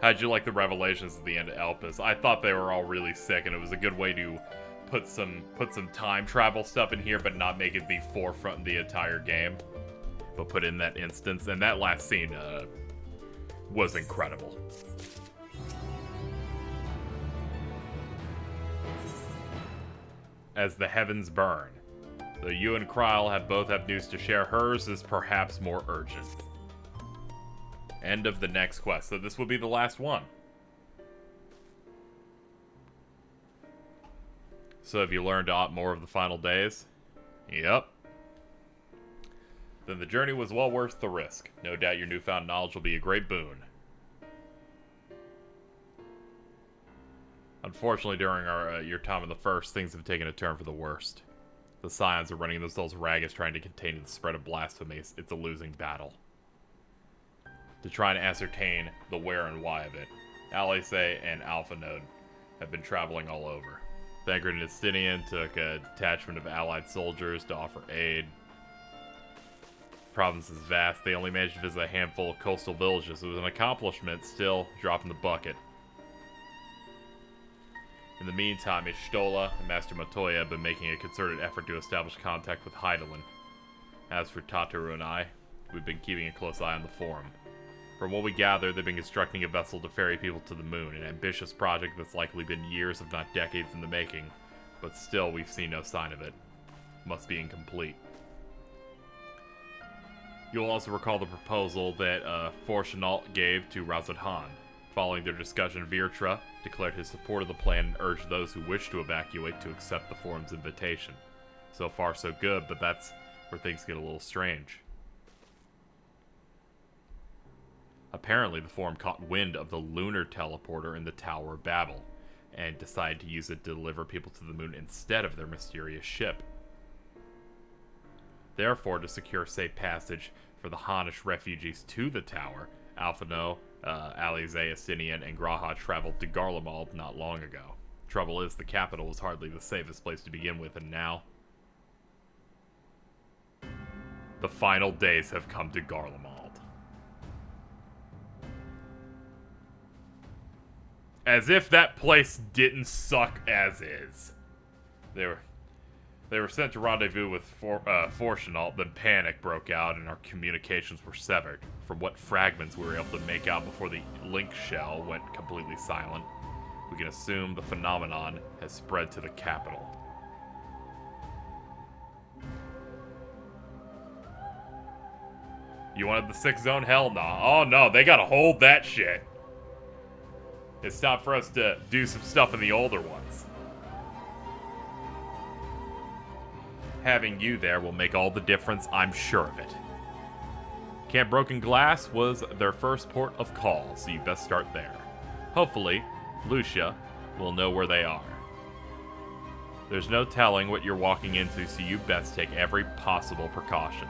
How'd you like the revelations at the end of Elpis? I thought they were all really sick, and it was a good way to put some time travel stuff in here, but not make it the forefront of the entire game. But put in that instance, and that last scene was incredible. As the heavens burn. Though you and Kryl both have news to share, hers is perhaps more urgent. End of the next quest. So this will be the last one. So have you learned a lot more of the final days? Yep. Then the journey was well worth the risk. No doubt your newfound knowledge will be a great boon. Unfortunately, during your time in the First, things have taken a turn for the worst. The Scions are running themselves ragged trying to contain the spread of blasphemy. It's a losing battle. To try and ascertain the where and why of it, Alice and Alpha Node have been traveling all over. Thancred and Estinian took a detachment of allied soldiers to offer aid. The province is vast. They only managed to visit a handful of coastal villages. It was an accomplishment, still dropping the bucket. In the meantime, Ishtola and Master Matoya have been making a concerted effort to establish contact with Hydaelyn. As for Tataru and I, we've been keeping a close eye on the Forum. From what we gather, they've been constructing a vessel to ferry people to the moon, an ambitious project that's likely been years, if not decades, in the making, but still we've seen no sign of it. Must be incomplete. You'll also recall the proposal that Fortunault gave to Razadhan. Following their discussion, Virtra declared his support of the plan and urged those who wish to evacuate to accept the Forum's invitation. So far so good, but that's where things get a little strange. Apparently, the Forum caught wind of the lunar teleporter in the Tower of Babel, and decided to use it to deliver people to the moon instead of their mysterious ship. Therefore, to secure safe passage for the Hanish refugees to the tower, Alphino, Alize, Estinian, and Graha traveled to Garlemald not long ago. Trouble is, the capital was hardly the safest place to begin with, and now the final days have come to Garlemald. As if that place didn't suck as is. They were sent to rendezvous with Fortunault, then panic broke out and our communications were severed. From what fragments we were able to make out before the link shell went completely silent, we can assume the phenomenon has spread to the capital. You wanted the 6th zone? Hell nah. Oh no, they gotta hold that shit. It's time for us to do some stuff in the older ones. Having you there will make all the difference, I'm sure of it. Camp Broken Glass was their first port of call, so you best start there. Hopefully, Lucia will know where they are. There's no telling what you're walking into, so you best take every possible precaution.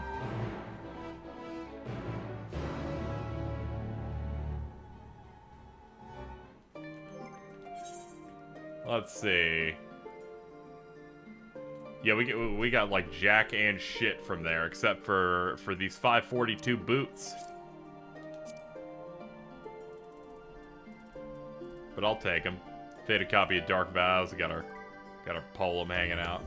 Let's see. Yeah, we got like jack and shit from there, except for these 542 boots. But I'll take them. Fade a copy of Dark Vows. Got our poem hanging out.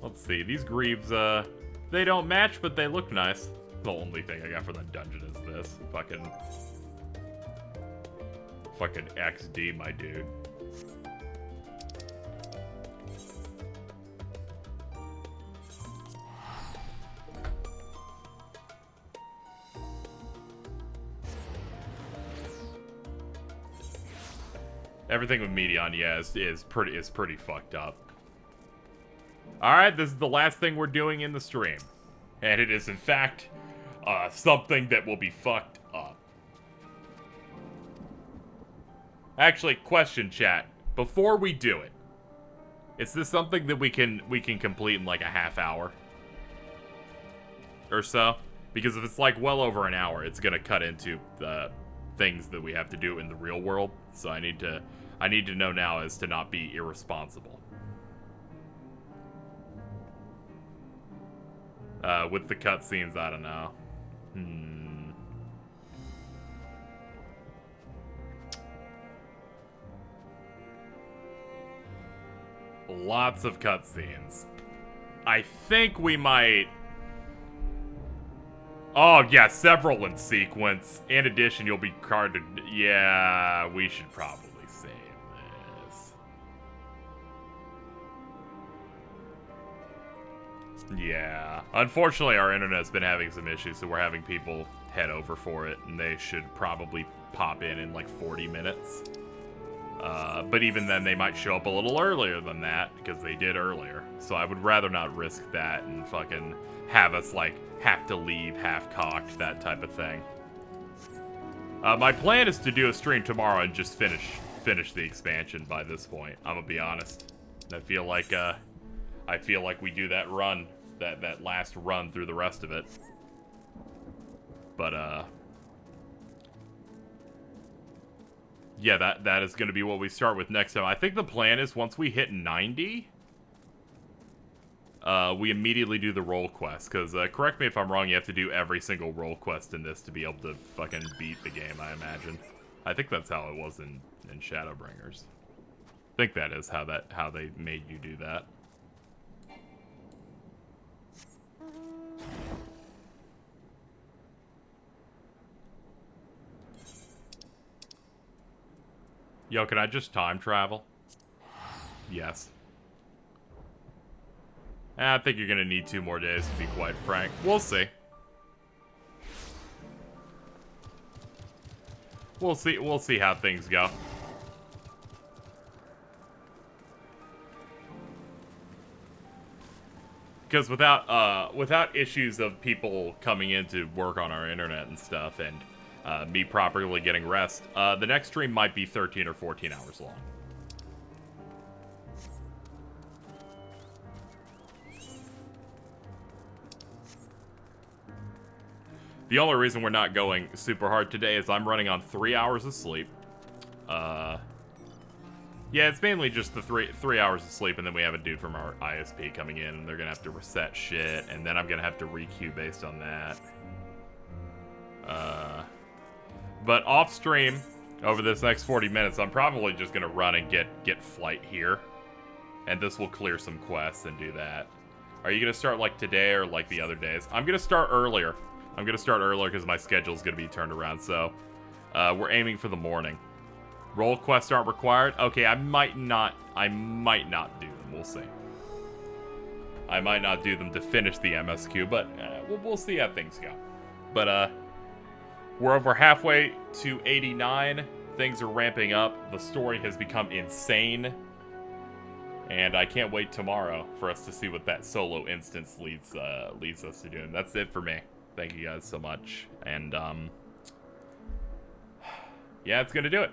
Let's see. These greaves, they don't match, but they look nice. The only thing I got for the dungeon is this. Fucking XD, my dude. Everything with Medion, yeah, is pretty fucked up. Alright, this is the last thing we're doing in the stream. And it is, in fact, something that will be fucked up. Actually, question, chat. Before we do it, is this something that we can complete in like a half hour? Or so? Because if it's like well over an hour, it's gonna cut into the things that we have to do in the real world. So I need to know now as to not be irresponsible. With the cutscenes, I don't know. Lots of cutscenes. I think we might... Oh, yeah, several in sequence. In addition, you'll be carded... Yeah, we should probably save this. Yeah. Unfortunately, our internet's been having some issues, so we're having people head over for it, and they should probably pop in like 40 minutes. But even then, they might show up a little earlier than that, because they did earlier. So I would rather not risk that and fucking have us, like, have to leave half-cocked, that type of thing. My plan is to do a stream tomorrow and just finish the expansion by this point. I'm gonna be honest. I feel like we do that run, that last run through the rest of it. But, yeah, that is gonna be what we start with next time. I think the plan is once we hit 90... we immediately do the role quest, because, correct me if I'm wrong, you have to do every single role quest in this to be able to fucking beat the game, I imagine. I think that's how it was in Shadowbringers. I think that is how they made you do that. Yo, can I just time travel? Yes. I think you're gonna need 2 more days, to be quite frank. We'll see. We'll see how things go. Because without issues of people coming in to work on our internet and stuff, and me properly getting rest, the next stream might be 13 or 14 hours long. The only reason we're not going super hard today is I'm running on 3 hours of sleep. Yeah, it's mainly just the three hours of sleep, and then we have a dude from our ISP coming in, and they're gonna have to reset shit, and then I'm gonna have to re-queue based on that. But off stream, over this next 40 minutes, I'm probably just gonna run and get flight here, and this will clear some quests and do that. Are you gonna start like today or like the other days? I'm gonna start earlier. I'm gonna start earlier because my schedule's gonna be turned around, so we're aiming for the morning. Role quests aren't required? Okay, I might not do them. We'll see. I might not do them to finish the MSQ, but we'll see how things go. But we're over halfway to 89. Things are ramping up. The story has become insane. And I can't wait tomorrow for us to see what that solo instance leads us to doing. That's it for me. Thank you guys so much. And yeah, it's gonna do it.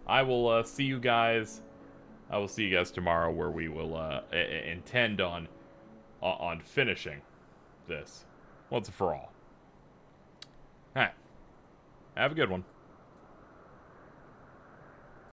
I will see you guys I will see you guys tomorrow, where we will intend on finishing this once and for all. All right. Have a good one.